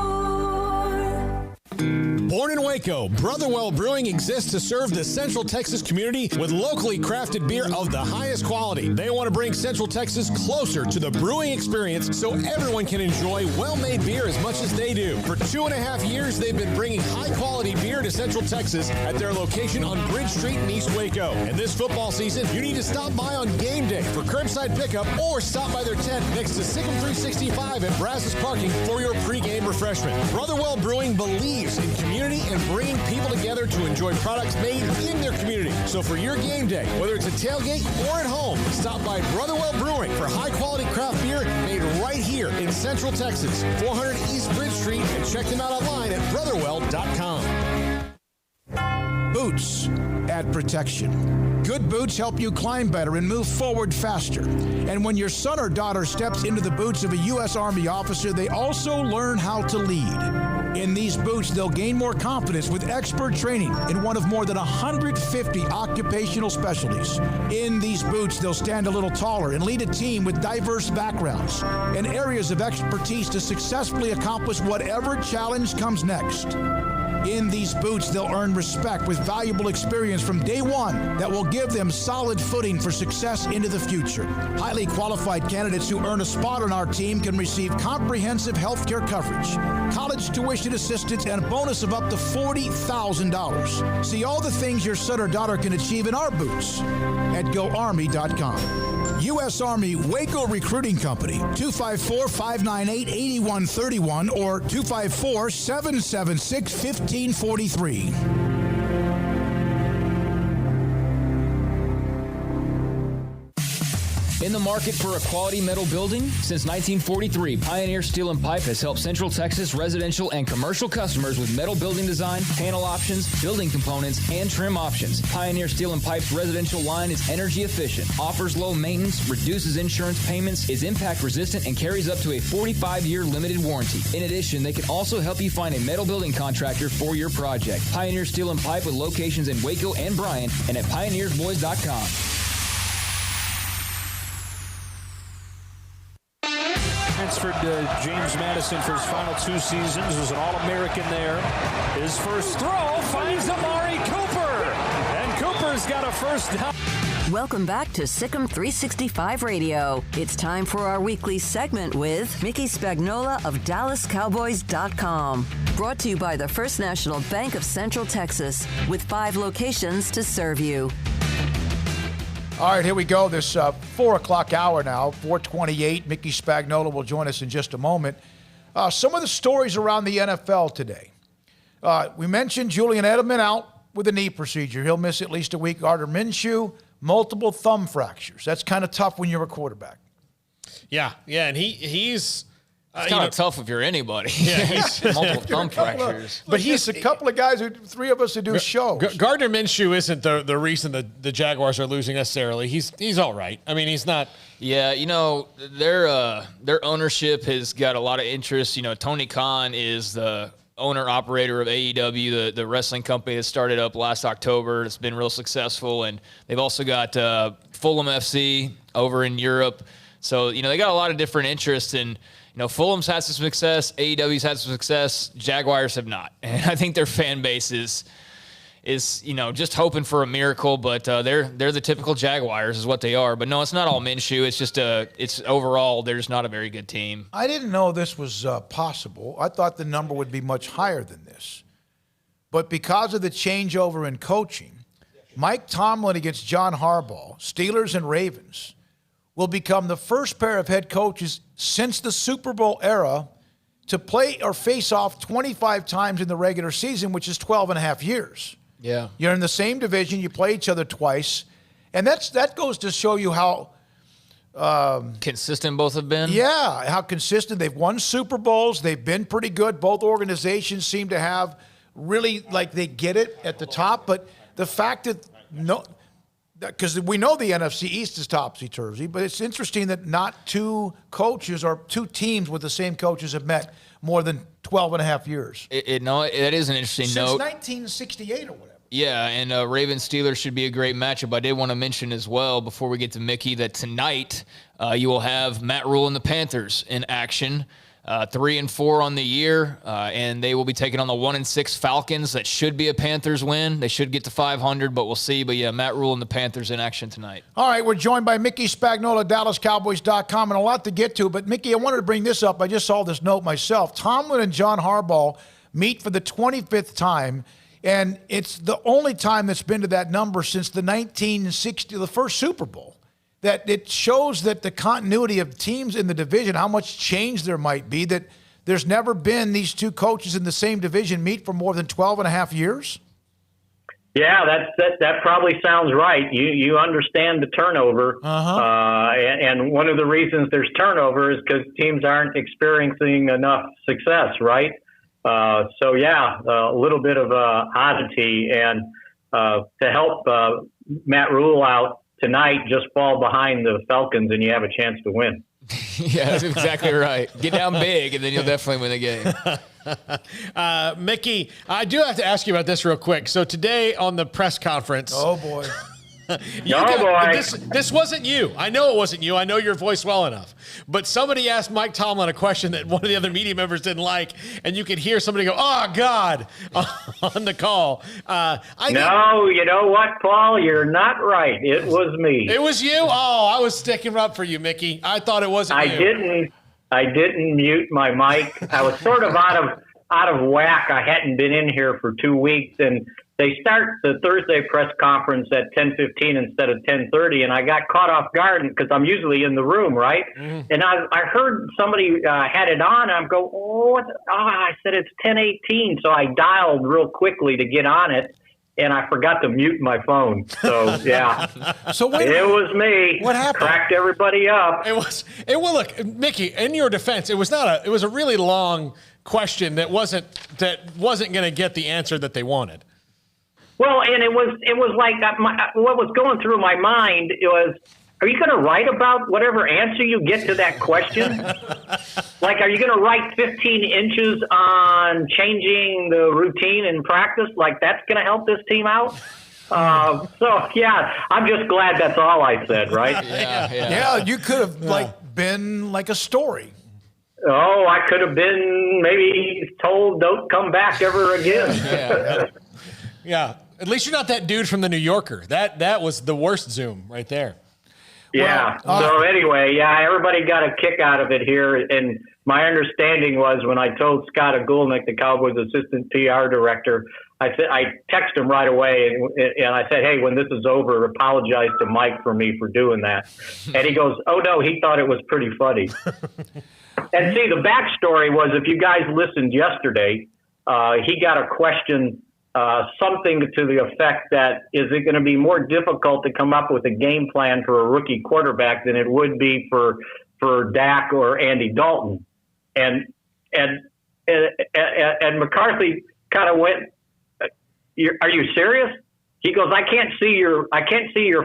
Born in Waco, Brotherwell Brewing exists to serve the Central Texas community with locally crafted beer of the highest quality. They want to bring Central Texas closer to the brewing experience so everyone can enjoy well-made beer as much as they do. For 2.5 years, they've been bringing high-quality beer to Central Texas at their location on Bridge Street in East Waco. And this football season, you need to stop by on game day for curbside pickup or stop by their tent next to SicEm365 at Brazos Parking for your pregame refreshment. Brotherwell Brewing believes in community and bringing people together to enjoy products made in their community. So for your game day, whether it's a tailgate or at home, stop by Brotherwell Brewing for high-quality craft beer made right here in Central Texas, 400 East Bridge Street, and check them out online at brotherwell.com. Boots add protection. Good boots help you climb better and move forward faster. And when your son or daughter steps into the boots of a U.S. Army officer, they also learn how to lead. In these boots, they'll gain more confidence with expert training in one of more than 150 occupational specialties. In these boots, they'll stand a little taller and lead a team with diverse backgrounds and areas of expertise to successfully accomplish whatever challenge comes next. In these boots, they'll earn respect with valuable experience from day one that will give them solid footing for success into the future. Highly qualified candidates who earn a spot on our team can receive comprehensive health care coverage, college tuition assistance, and a bonus of up to $40,000. See all the things your son or daughter can achieve in our boots at GoArmy.com. U.S. Army Waco Recruiting Company, 254-598-8131 or 254-776-1543. In the market for a quality metal building? Since 1943, Pioneer Steel & Pipe has helped Central Texas residential and commercial customers with metal building design, panel options, building components, and trim options. Pioneer Steel & Pipe's residential line is energy efficient, offers low maintenance, reduces insurance payments, is impact resistant, and carries up to a 45-year limited warranty. In addition, they can also help you find a metal building contractor for your project. Pioneer Steel & Pipe with locations in Waco and Bryan and at pioneersboys.com. Transferred to James Madison for his final 2 seasons, was an All-American there. His first throw finds Amari Cooper, and Cooper's got a first down. Welcome back to SicEm365 Radio. It's time for our weekly segment with Mickey Spagnola of DallasCowboys.com. Brought to you by the First National Bank of Central Texas, with 5 locations to serve you. All right, here we go. This 4 o'clock hour now, 4:28. Mickey Spagnola will join us in just a moment. Some of the stories around the NFL today. We mentioned Julian Edelman out with a knee procedure. He'll miss at least a week. Gardner Minshew, multiple thumb fractures. That's kind of tough when you're a quarterback. Yeah, and he's... It's kind of tough if you're anybody. Yeah, he's multiple thumb fractures. But he's a couple of guys, 3 of us who do shows. Gardner Minshew isn't the reason the Jaguars are losing necessarily. He's all right. I mean, he's not. Yeah, their ownership has got a lot of interest. Tony Khan is the owner-operator of AEW, the wrestling company that started up last October. It's been real successful. And they've also got Fulham FC over in Europe. So, they got a lot of different interests in – Fulham's had some success, AEW's had some success, Jaguars have not. And I think their fan base is just hoping for a miracle, but they're the typical Jaguars is what they are. But no, it's not all Minshew. It's just it's overall they're just not a very good team. I didn't know this was possible. I thought the number would be much higher than this. But because of the changeover in coaching, Mike Tomlin against John Harbaugh, Steelers and Ravens, will become the first pair of head coaches since the Super Bowl era to play or face off 25 times in the regular season, which is 12 and a half years. Yeah. You're in the same division. You play each other twice. And that goes to show you how consistent both have been. Yeah, how consistent. They've won Super Bowls. They've been pretty good. Both organizations seem to have really, they get it at the top. But the fact that because we know the NFC East is topsy-turvy, but it's interesting that not 2 coaches or 2 teams with the same coaches have met more than 12 and a half years. That is an interesting note. Since 1968 or whatever. Yeah, and Ravens-Steelers should be a great matchup. I did want to mention as well, before we get to Mickey, that tonight you will have Matt Rule and the Panthers in action. 3-4 on the year, and they will be taking on the 1-6 Falcons. That should be a Panthers win. They should get to 500, but we'll see. But yeah, Matt Rule and the Panthers in action tonight. All right, we're joined by Mickey Spagnola, DallasCowboys.com, and a lot to get to. But Mickey, I wanted to bring this up. I just saw this note myself. Tomlin and John Harbaugh meet for the 25th time, and it's the only time that's been to that number since the 1960, the first Super Bowl. That it shows that the continuity of teams in the division, how much change there might be, that there's never been these 2 coaches in the same division meet for more than 12 and a half years? Yeah, that probably sounds right. You understand the turnover. And one of the reasons there's turnover is because teams aren't experiencing enough success, right? So, yeah, a little bit of oddity. And to help Matt Rule out, tonight, just fall behind the Falcons and you have a chance to win. Yeah, that's exactly right. Get down big, and then you'll definitely win the game. Mickey, I do have to ask you about this real quick. So today on the press conference. Oh, boy. This wasn't you. I know it wasn't you. I know your voice well enough. But somebody asked Mike Tomlin a question that one of the other media members didn't like, and you could hear somebody go, "Oh, God," on the call. You know what, Paul? You're not right. It was me. It was you? Oh, I was sticking up for you, Mickey. I thought it wasn't you. I didn't mute my mic. I was sort of out of whack. I hadn't been in here for 2 weeks, and they start the Thursday press conference at 10:15 instead of 10:30, and I got caught off guard because I'm usually in the room, right? Mm-hmm. And I heard somebody had it on, and I'm going, I said it's 10:18, so I dialed real quickly to get on it, and I forgot to mute my phone. So yeah, so it was me. What happened? Cracked everybody up. Well, look, Mickey, in your defense, it was a really long question that wasn't going to get the answer that they wanted. Well, and it was like what was going through my mind was, are you going to write about whatever answer you get to that question? Like, are you going to write 15 inches on changing the routine in practice? Like, that's going to help this team out? So, yeah, I'm just glad that's all I said, right? Yeah, you could have, been like a story. Oh, I could have been maybe told don't come back ever again. Yeah. At least you're not that dude from the New Yorker. That was the worst Zoom right there. Yeah. So anyway, everybody got a kick out of it here. And my understanding was when I told Scott Agulnik, the Cowboys assistant PR director, I texted him right away and I said, hey, when this is over, apologize to Mike for me for doing that. And he goes, oh, no, he thought it was pretty funny. And see, the backstory was, if you guys listened yesterday, he got a question, something to the effect that, is it going to be more difficult to come up with a game plan for a rookie quarterback than it would be for Dak or Andy Dalton? And McCarthy kind of went, are you serious? He goes, I can't see your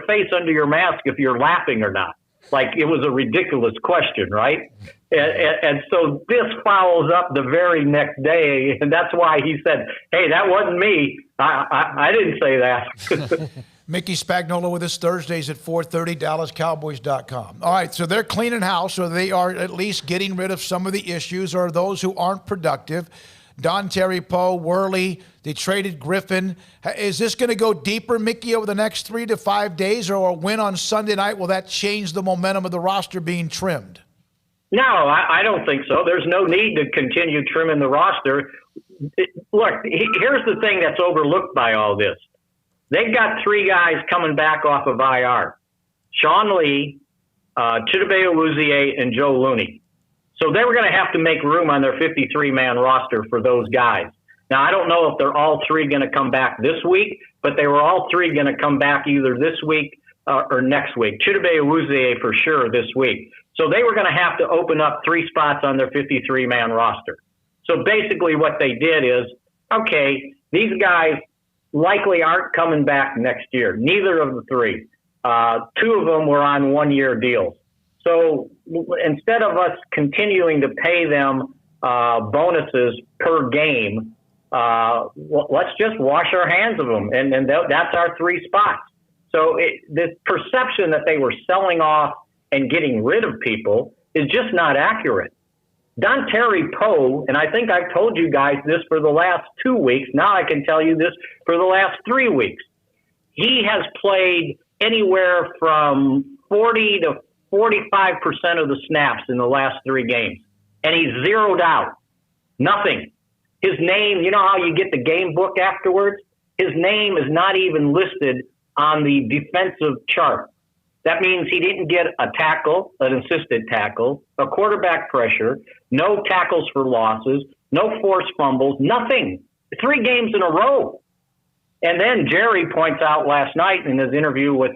face under your mask if you're laughing or not. Like, it was a ridiculous question, right? And so this follows up the very next day, and that's why he said, hey, that wasn't me. I didn't say that. Mickey Spagnola with us Thursdays at 4:30, DallasCowboys.com. All right, so they're cleaning house, or they are at least getting rid of some of the issues or those who aren't productive. Don Terry Poe, Worley, they traded Griffin. Is this going to go deeper, Mickey, over the next 3 to 5 days, or a win on Sunday night? Will that change the momentum of the roster being trimmed? No, I don't think so. There's no need to continue trimming the roster. Look, here's the thing that's overlooked by all this. They've got 3 guys coming back off of IR. Sean Lee, Chidobe Awuzie, and Joe Looney. So they were going to have to make room on their 53-man roster for those guys. Now, I don't know if they're all 3 going to come back this week, but they were all 3 going to come back either this week or next week. Chidobe Awuzie for sure this week. So they were going to have to open up 3 spots on their 53-man roster. So basically what they did is, okay, these guys likely aren't coming back next year. Neither of the 3. 2 of them were on 1-year deals. So instead of us continuing to pay them bonuses per game, let's just wash our hands of them. And that's our 3 spots. So this perception that they were selling off and getting rid of people is just not accurate. Don Terry Poe, and I think I've told you guys this for the last 2 weeks. Now I can tell you this for the last 3 weeks. He has played anywhere from 40 to 45% of the snaps in the last 3 games. And he's zeroed out. Nothing. His name, you know how you get the game book afterwards? His name is not even listed on the defensive chart. That means he didn't get a tackle, an assisted tackle, a quarterback pressure, no tackles for losses, no forced fumbles, nothing. 3 games in a row. And then Jerry points out last night in his interview with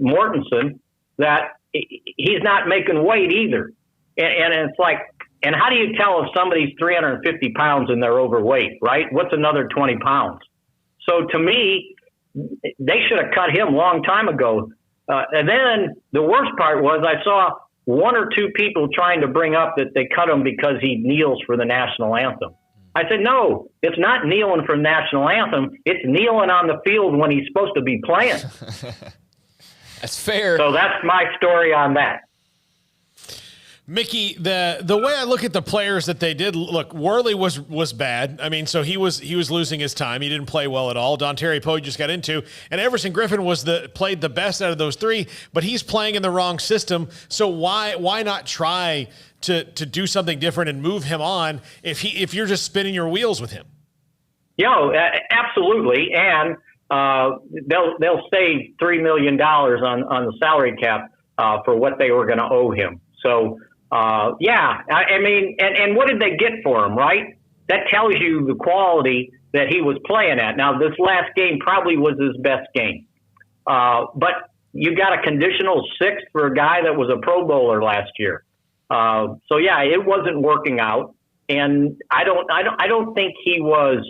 Mortensen that he's not making weight either. And it's like, and how do you tell if somebody's 350 pounds and they're overweight, right? What's another 20 pounds? So to me, they should have cut him a long time ago. And then the worst part was I saw 1 or 2 people trying to bring up that they cut him because he kneels for the national anthem. I said, no, it's not kneeling for the national anthem. It's kneeling on the field when he's supposed to be playing. That's fair. So that's my story on that. Mickey, the way I look at the players that they did, look, Worley was bad. I mean, so he was losing his time. He didn't play well at all. Don Terry Poe just got into, and Everson Griffin played the best out of those 3, but he's playing in the wrong system. So why not try to do something different and move him on if you're just spinning your wheels with him? Absolutely, and they'll save $3 million on the salary cap for what they were going to owe him. So. I mean, and what did they get for him, right? That tells you the quality that he was playing at. Now, this last game probably was his best game. But you got a conditional sixth for a guy that was a Pro Bowler last year. So yeah, it wasn't working out. And I don't think he was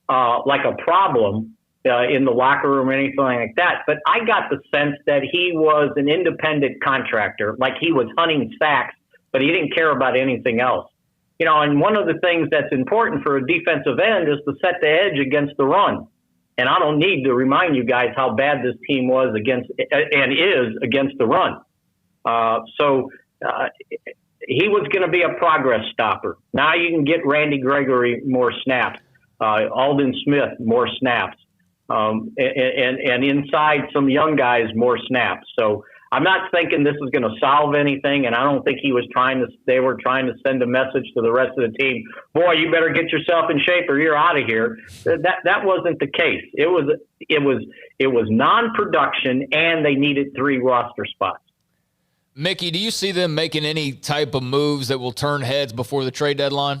like a problem in the locker room or anything like that. But I got the sense that he was an independent contractor, like he was hunting sacks, but he didn't care about anything else. You know, and one of the things that's important for a defensive end is to set the edge against the run. And I don't need to remind you guys how bad this team was against and is against the run. He was going to be a progress stopper. Now you can get Randy Gregory more snaps, Aldon Smith more snaps, and inside some young guys more snaps. So I'm not thinking this is going to solve anything, and I don't think they were trying to send a message to the rest of the team, boy, you better get yourself in shape or you're out of here. That wasn't the case. It was non-production, and they needed 3 roster spots. Mickey, do you see them making any type of moves that will turn heads before the trade deadline?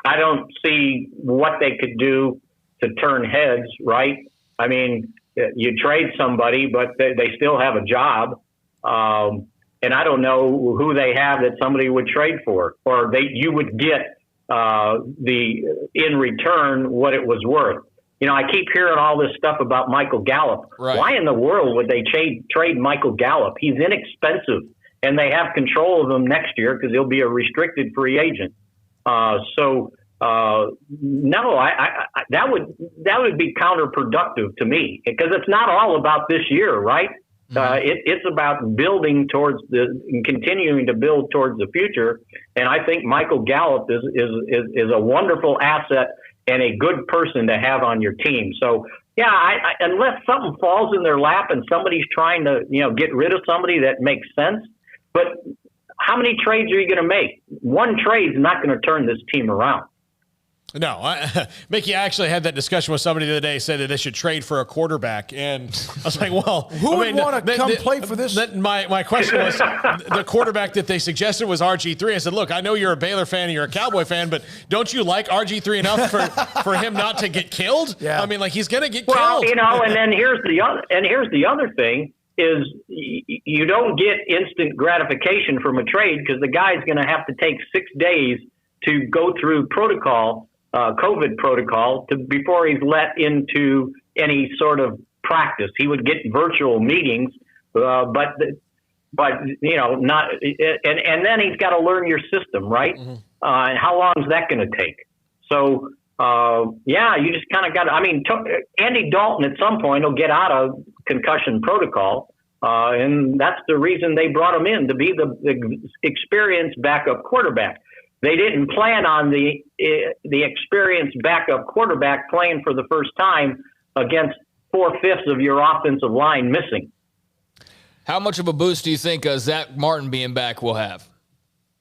I don't see what they could do to turn heads, right? I mean, you trade somebody, but they still have a job. And I don't know who they have that somebody would trade for, or you would get in return what it was worth. You know, I keep hearing all this stuff about Michael Gallup. Right. Why in the world would they trade Michael Gallup? He's inexpensive, and they have control of him next year because he'll be a restricted free agent. No, that would be counterproductive to me, because it's not all about this year, right? It's about building towards continuing to build towards the future. And I think Michael Gallup is a wonderful asset and a good person to have on your team. So yeah, unless something falls in their lap and somebody's trying to, get rid of somebody that makes sense. But how many trades are you going to make? One trade is not going to turn this team around. No, Mickey, I actually had that discussion with somebody the other day, said that they should trade for a quarterback. And I was like, well, who would want to come play for this? My question was, the quarterback that they suggested was RG3. I said, look, I know you're a Baylor fan and you're a Cowboy fan, but don't you like RG3 enough for him not to get killed? Yeah. I mean, like, he's going to get killed. And then here's the other thing is you don't get instant gratification from a trade, because the guy's going to have to take 6 days to go through protocol. COVID protocol before he's let into any sort of practice. He would get virtual meetings, but not. And then he's got to learn your system, right? Mm-hmm. And how long is that going to take? So you just kind of got to. I mean, Andy Dalton at some point will get out of concussion protocol, and that's the reason they brought him in, to be the experienced backup quarterback. They didn't plan on the experienced backup quarterback playing for the first time against 4/5 of your offensive line missing. How much of a boost do you think Zach Martin being back will have?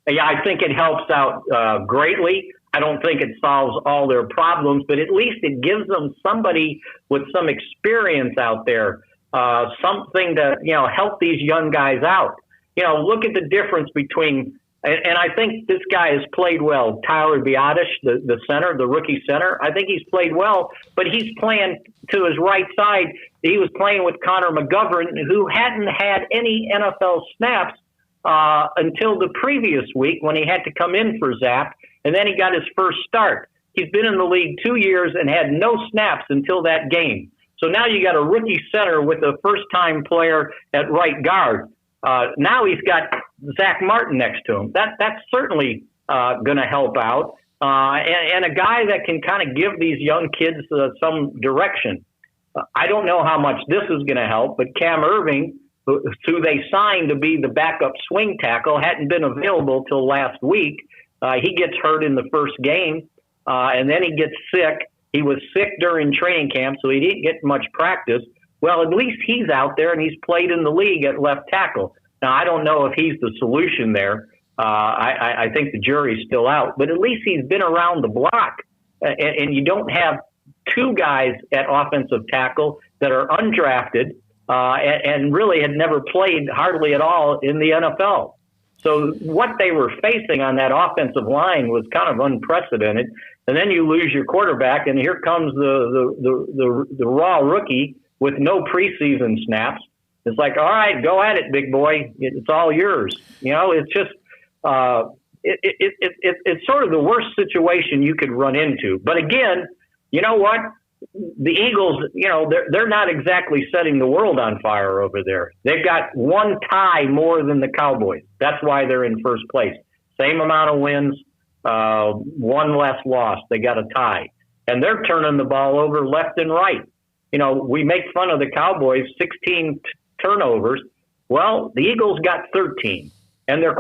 Yeah, I think it helps out greatly. I don't think it solves all their problems, but at least it gives them somebody with some experience out there, something to help these young guys out. Look at the difference between. And I think this guy has played well. Tyler Biadasz, the center, the rookie center, I think he's played well, but he's playing to his right side. He was playing with Connor McGovern, who hadn't had any NFL snaps until the previous week when he had to come in for Zap, and then he got his first start. He's been in the league 2 years and had no snaps until that game. So now you got a rookie center with a first-time player at right guard. Now he's got Zach Martin next to him. That's certainly going to help out, and a guy that can kind of give these young kids some direction. I don't know how much this is going to help, but Cam Irving, who they signed to be the backup swing tackle, hadn't been available till last week. He gets hurt in the first game, and then he gets sick. He was sick during training camp, so he didn't get much practice. Well, at least he's out there and he's played in the league at left tackle. Now, I don't know if he's the solution there. I think the jury's still out, but at least he's been around the block. And you don't have 2 guys at offensive tackle that are undrafted and really had never played hardly at all in the NFL. So what they were facing on that offensive line was kind of unprecedented. And then you lose your quarterback, and here comes the raw rookie with no preseason snaps. It's like, all right, go at it, big boy. It's all yours. It's just it's sort of the worst situation you could run into. But again, you know what? The Eagles, they're not exactly setting the world on fire over there. They've got one tie more than the Cowboys. That's why they're in first place. Same amount of wins, one less loss. They got a tie. And they're turning the ball over left and right. We make fun of the Cowboys, 16 turnovers. Well, the Eagles got 13. And their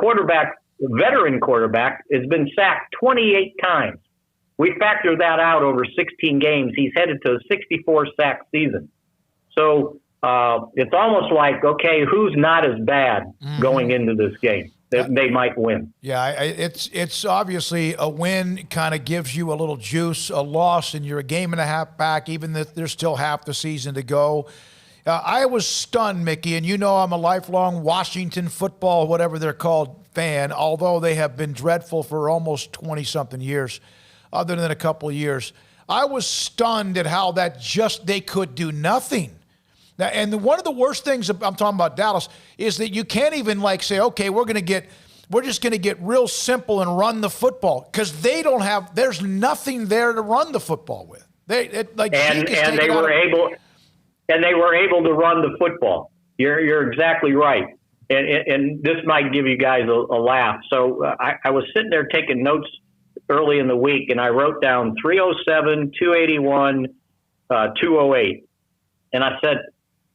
veteran quarterback, has been sacked 28 times. We factor that out over 16 games. He's headed to a 64 sack season. So it's almost like, okay, who's not as bad going into this game? They might win. Yeah, it's obviously a win kind of gives you a little juice. A loss, and you're a game and a half back, even if there's still half the season to go. I was stunned, Mickey, and I'm a lifelong Washington football, whatever they're called, fan, although they have been dreadful for almost 20-something years. Other than a couple of years. I was stunned at how they could do nothing. Now, and one of the worst things I'm talking about Dallas is that you can't even say, okay, we're just going to get real simple and run the football, because there's nothing there to run the football with. They were able to run the football. You're exactly right. And this might give you guys a laugh. So I was sitting there taking notes early in the week, and I wrote down 307, 281, 208. And I said,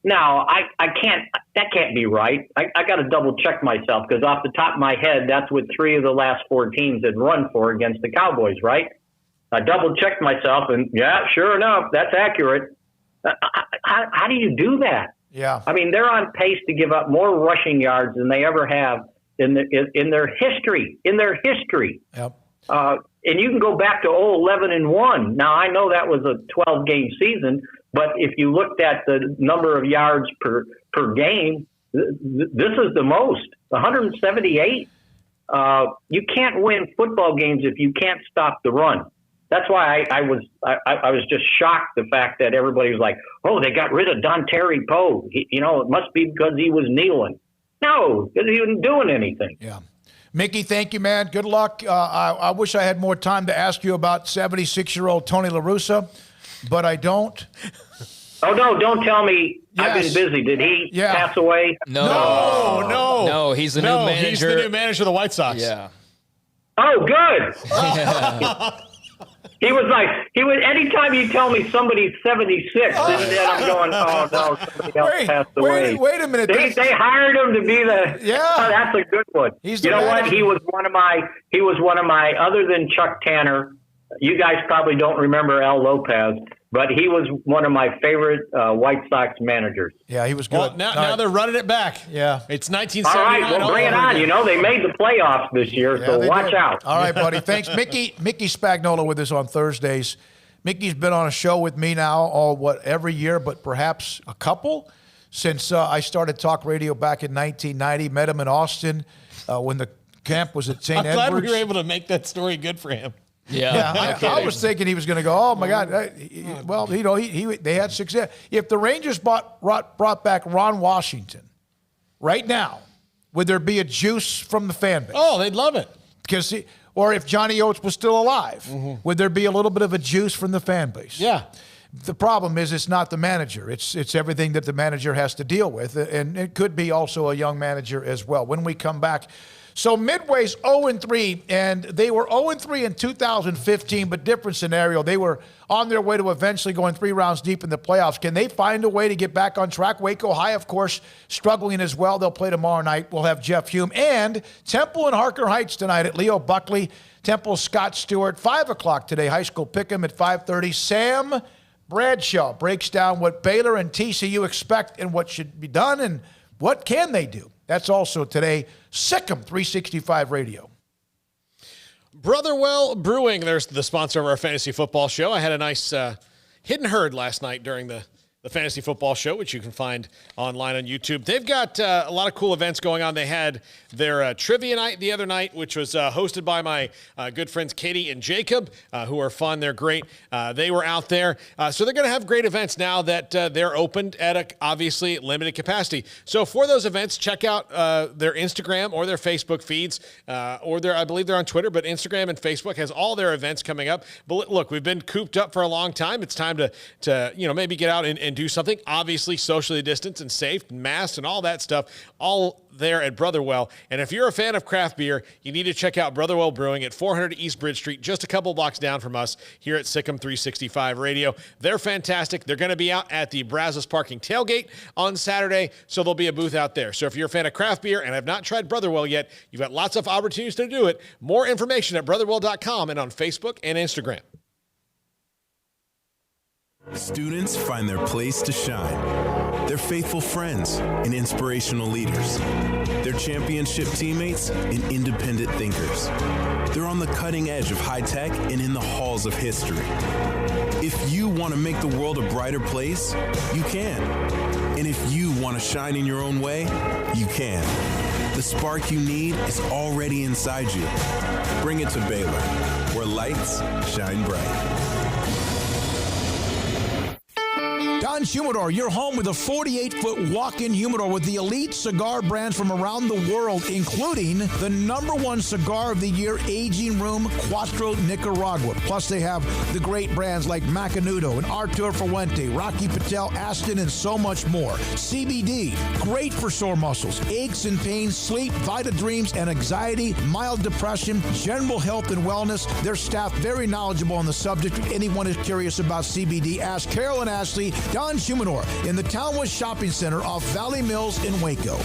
no, that can't be right. I got to double check myself, because off the top of my head, that's what 3 of the last 4 teams had run for against the Cowboys, right? I double checked myself, and yeah, sure enough, that's accurate. How do you do that? Yeah. I mean, they're on pace to give up more rushing yards than they ever have in their history. Yep. And you can go back to 11-1. Now, I know that was a 12-game season, but if you looked at the number of yards per game, this is the most, 178. You can't win football games if you can't stop the run. That's why I was just shocked, the fact that everybody was like, oh, they got rid of Dontari Poe. It must be because he was kneeling. No, because he wasn't doing anything. Yeah. Mickey, thank you, man. Good luck. I wish I had more time to ask you about 76-year-old Tony La Russa, but I don't. Oh, no, don't tell me. Yes. I've been busy. Did he pass away? No, he's the new manager. He's the new manager of the White Sox. Yeah. Oh, good. He was anytime you tell me somebody's 76, then I'm going, oh, no, somebody else passed away. Wait a minute. They hired him to be that's a good one. You know what? He was one of my, other than Chuck Tanner, you guys probably don't remember Al Lopez, but he was one of my favorite White Sox managers. Yeah, he was good. Well, now they're running it back. Yeah. It's 1979. All right, well, bring it on. They made the playoffs this year, so watch out. All right, buddy. Thanks. Mickey Spagnola with us on Thursdays. Mickey's been on a show with me now, every year, but perhaps a couple since I started talk radio back in 1990. Met him in Austin when the camp was at St. Edwards. I'm glad we were able to make that story good for him. Yeah, I was thinking he was going to go, oh, my God. Well, they had success. If the Rangers brought back Ron Washington right now, would there be a juice from the fan base? Oh, they'd love it. Or if Johnny Oates was still alive, would there be a little bit of a juice from the fan base? Yeah. The problem is it's not the manager. It's everything that the manager has to deal with, and it could be also a young manager as well. When we come back, so Midway's 0-3, and they were 0-3 in 2015, but different scenario. They were on their way to eventually going 3 rounds deep in the playoffs. Can they find a way to get back on track? Waco High, of course, struggling as well. They'll play tomorrow night. We'll have Jeff Hume. And Temple and Harker Heights tonight at Leo Buckley. Temple Scott Stewart, 5 o'clock today. High school pick'em at 5:30. Sam Bradshaw breaks down what Baylor and TCU expect and what should be done and what can they do. That's also today, SicEm365 Radio. Brotherwell Brewing, there's the sponsor of our fantasy football show. I had a nice hidden herd last night during the the Fantasy Football Show, which you can find online on YouTube. They've got a lot of cool events going on. They had their trivia night the other night, which was hosted by my good friends Katie and Jacob, who are fun. They're great. They were out there. So they're going to have great events now that they're opened at a obviously limited capacity. So for those events, check out their Instagram or their Facebook feeds, or I believe they're on Twitter, but Instagram and Facebook has all their events coming up. But look, we've been cooped up for a long time. It's time to maybe get out and do something. Obviously, socially distanced and safe, masked and all that stuff, all there at Brotherwell. And if you're a fan of craft beer, you need to check out Brotherwell Brewing at 400 East Bridge Street, just a couple blocks down from us here at SicEm365 Radio. They're fantastic. They're going to be out at the Brazos Parking Tailgate on Saturday, so there'll be a booth out there. So if you're a fan of craft beer and have not tried Brotherwell yet, you've got lots of opportunities to do it. More information at brotherwell.com and on Facebook and Instagram. Students find their place to shine. They're faithful friends and inspirational leaders. They're championship teammates and independent thinkers. They're on the cutting edge of high tech and in the halls of history. If you want to make the world a brighter place, you can. And if you want to shine in your own way, you can. The spark you need is already inside you. Bring it to Baylor, where lights shine bright. Don Humidor, your home with a 48-foot walk-in humidor with the elite cigar brands from around the world, including the #1 cigar of the year, Aging Room Cuatro Nicaragua. Plus, they have the great brands like Macanudo and Artur Fuente, Rocky Patel, Aston, and so much more. CBD, great for sore muscles, aches and pains, sleep, Vita Dreams, and anxiety, mild depression, general health and wellness. Their staff very knowledgeable on the subject. If anyone is curious about CBD, ask Carol and Ashley. Don Humidor in the Townwest Shopping Center off Valley Mills in Waco.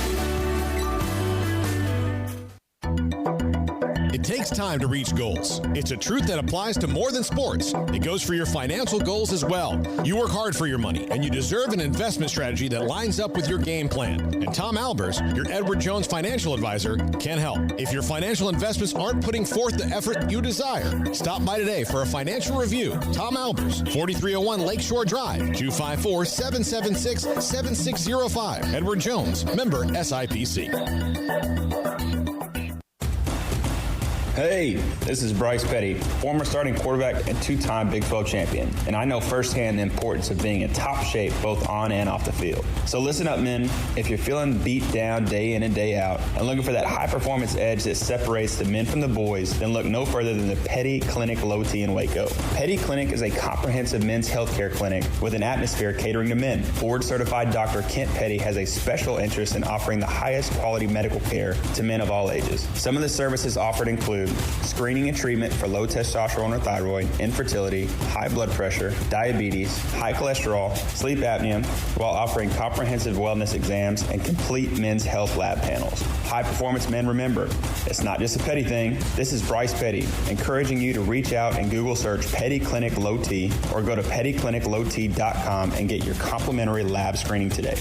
It takes time to reach goals. It's a truth that applies to more than sports. It goes for your financial goals as well. You work hard for your money, and you deserve an investment strategy that lines up with your game plan. And Tom Albers, your Edward Jones financial advisor, can help. If your financial investments aren't putting forth the effort you desire, stop by today for a financial review. Tom Albers, 4301 Lakeshore Drive, 254-776-7605. Edward Jones, member SIPC. Hey, this is Bryce Petty, former starting quarterback and two-time Big 12 champion, and I know firsthand the importance of being in top shape both on and off the field. So listen up, men. If you're feeling beat down day in and day out and looking for that high-performance edge that separates the men from the boys, then look no further than the Petty Clinic Low T in Waco. Petty Clinic is a comprehensive men's healthcare clinic with an atmosphere catering to men. Board-certified Dr. Kent Petty has a special interest in offering the highest quality medical care to men of all ages. Some of the services offered include screening and treatment for low testosterone or thyroid, infertility, high blood pressure, diabetes, high cholesterol, sleep apnea, while offering comprehensive wellness exams and complete men's health lab panels. High performance men, remember, it's not just a Petty thing. This is Bryce Petty, encouraging you to reach out and Google search Petty Clinic Low T or go to pettycliniclowt.com and get your complimentary lab screening today.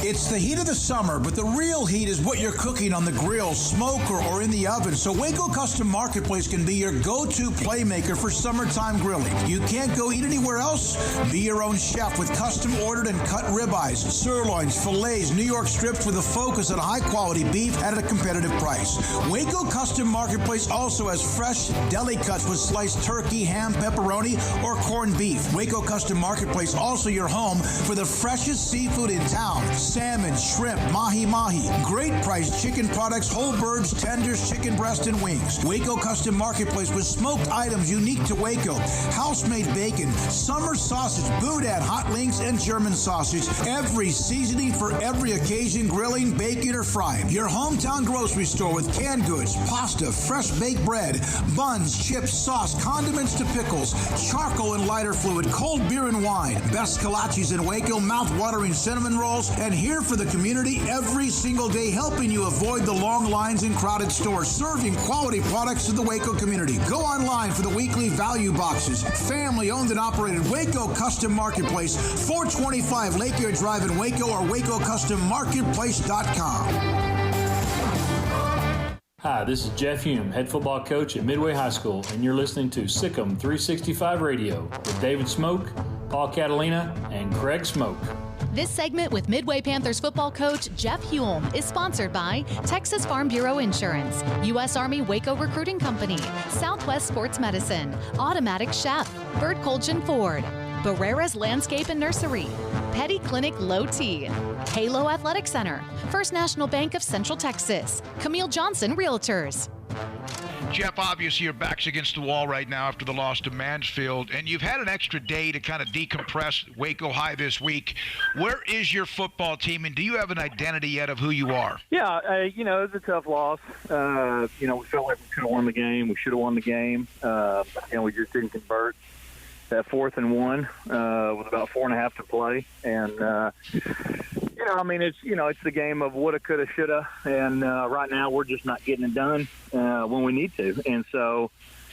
It's the heat of the summer, but the real heat is what you're cooking on the grill, smoker, or in the oven. So Waco Custom Marketplace can be your go-to playmaker for summertime grilling. You can't go eat anywhere else? Be your own chef with custom-ordered and cut ribeyes, sirloins, fillets, New York strips with a focus on high-quality beef at a competitive price. Waco Custom Marketplace also has fresh deli cuts with sliced turkey, ham, pepperoni, or corned beef. Waco Custom Marketplace also your home for the freshest seafood in town. Salmon, shrimp, mahi-mahi, great priced chicken products, whole birds, tenders, chicken breast, and wings. Waco Custom Marketplace with smoked items unique to Waco, house-made bacon, summer sausage, boudin, hot links, and German sausage. Every seasoning for every occasion, grilling, baking, or frying. Your hometown grocery store with canned goods, pasta, fresh baked bread, buns, chips, sauce, condiments to pickles, charcoal and lighter fluid, cold beer and wine, best kolaches in Waco, mouth-watering cinnamon rolls, and here for the community every single day, helping you avoid the long lines in crowded stores, serving quality products to the Waco community. Go online for the weekly value boxes. Family owned and operated Waco Custom Marketplace, 425 Lake Air Drive in Waco or WacoCustomMarketplace.com. Hi, this is Jeff Hume, head football coach at Midway High School, and you're listening to SicEm365 Radio with David Smoke, Paul Catalina, and Craig Smoke. This segment with Midway Panthers football coach Jeff Hume is sponsored by Texas Farm Bureau Insurance, U.S. Army Waco Recruiting Company, Southwest Sports Medicine, Automatic Chef, Bert Colchin Ford, Barrera's Landscape and Nursery, Petty Clinic Low T, Halo Athletic Center, First National Bank of Central Texas, Camille Johnson Realtors. Jeff, obviously your back's against the wall right now after the loss to Mansfield, and you've had an extra day to kind of decompress Waco High this week. Where is your football team, and do you have an identity yet of who you are? Yeah, it was a tough loss. We felt like we could have won the game. We should have won the game. We just didn't convert. That 4th and 1 with about 4.5 to play, and it's the game of woulda, coulda, shoulda, and right now we're just not getting it done when we need to, and so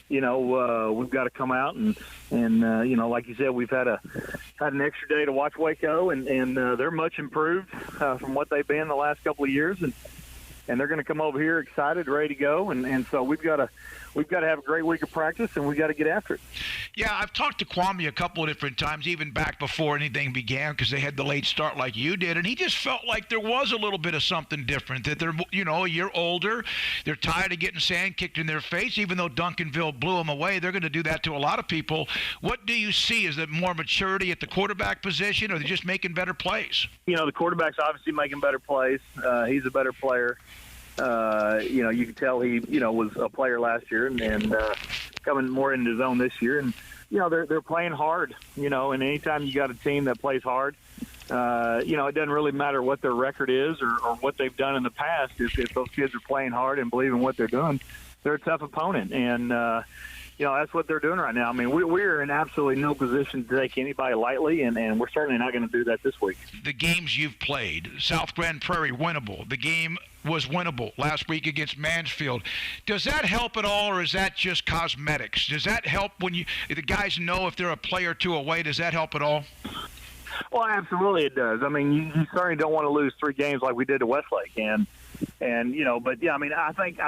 we've got to come out and like you said, we've had an extra day to watch Waco, and they're much improved from what they've been the last couple of years, and they're going to come over here excited, ready to go, and so we've got to have a great week of practice, and we've got to get after it. Yeah, I've talked to Kwame a couple of different times, even back before anything began, because they had the late start like you did, and he just felt like there was a little bit of something different, that they're, a year older, they're tired of getting sand kicked in their face. Even though Duncanville blew them away, they're going to do that to a lot of people. What do you see? Is it more maturity at the quarterback position, or are they just making better plays? The quarterback's obviously making better plays. He's a better player. You can tell he, was a player last year and coming more into his own this year. And, they're playing hard, and anytime you got a team that plays hard, it doesn't really matter what their record is or what they've done in the past. If those kids are playing hard and believe in what they're doing, they're a tough opponent. And, that's what they're doing right now. I mean, we're in absolutely no position to take anybody lightly, and we're certainly not going to do that this week. The games you've played, South Grand Prairie, winnable. The game was winnable last week against Mansfield. Does that help at all, or is that just cosmetics? Does that help when the guys know if they're a play or two away? Does that help at all? Well, absolutely it does. I mean, you certainly don't want to lose 3 games like we did to Westlake, and I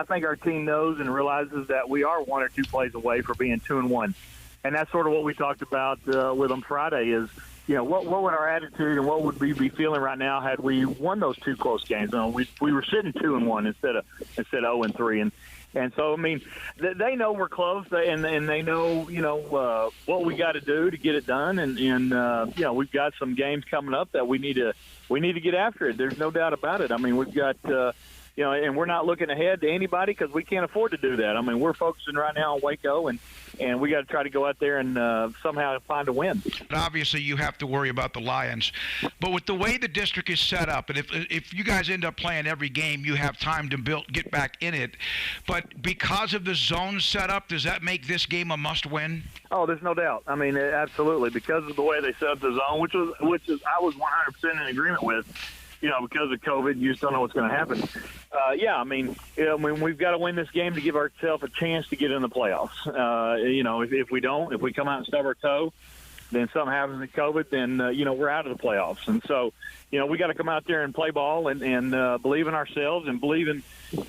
think our team knows and realizes that we are 1 or 2 plays away for being 2-1, and that's sort of what we talked about with them Friday. Is what would our attitude and what would we be feeling right now had we won those 2 close games? We were sitting 2-1 instead of 0-3, and so I mean they know we're close, and they know what we got to do to get it done, and we've got some games coming up that we need to get after it. There's no doubt about it. I mean, we've got and we're not looking ahead to anybody because we can't afford to do that. I mean, we're focusing right now on Waco, and we got to try to go out there and somehow find a win. Obviously, you have to worry about the Lions. But with the way the district is set up, and if you guys end up playing every game, you have time to get back in it. But because of the zone setup, does that make this game a must-win? Oh, there's no doubt. I mean, absolutely. Because of the way they set up the zone, which is I was 100% in agreement with. Because of COVID, you just don't know what's going to happen. We've got to win this game to give ourselves a chance to get in the playoffs. If we don't, if we come out and stub our toe, then something happens with COVID, then, we're out of the playoffs. And so, we got to come out there and play ball and believe in ourselves and believe in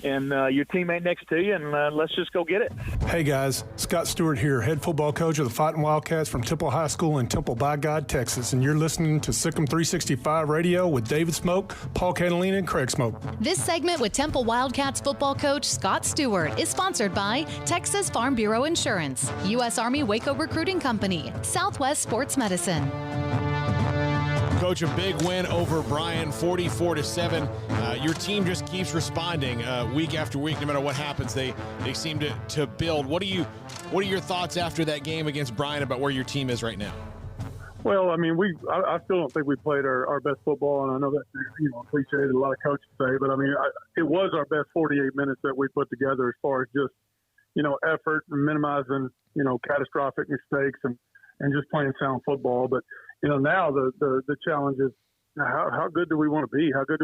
your teammate next to you, and let's just go get it. Hey, guys. Scott Stewart here, head football coach of the Fighting Wildcats from Temple High School in Temple by God, Texas, and you're listening to SicEm365 Radio with David Smoke, Paul Catalina, and Craig Smoke. This segment with Temple Wildcats football coach Scott Stewart is sponsored by Texas Farm Bureau Insurance, U.S. Army Waco Recruiting Company, Southwest Sports Medicine. Coach, a big win over Bryan, 44-7. Your team just keeps responding week after week. No matter what happens, they seem to build. What are your thoughts after that game against Bryan about where your team is right now? Well, I mean, I still don't think we played our best football, and I know that's cliche that a lot of coaches say, but I mean, it was our best 48 minutes that we put together as far as just effort and minimizing catastrophic mistakes and just playing sound football. But now the challenge is how good do we want to be? How good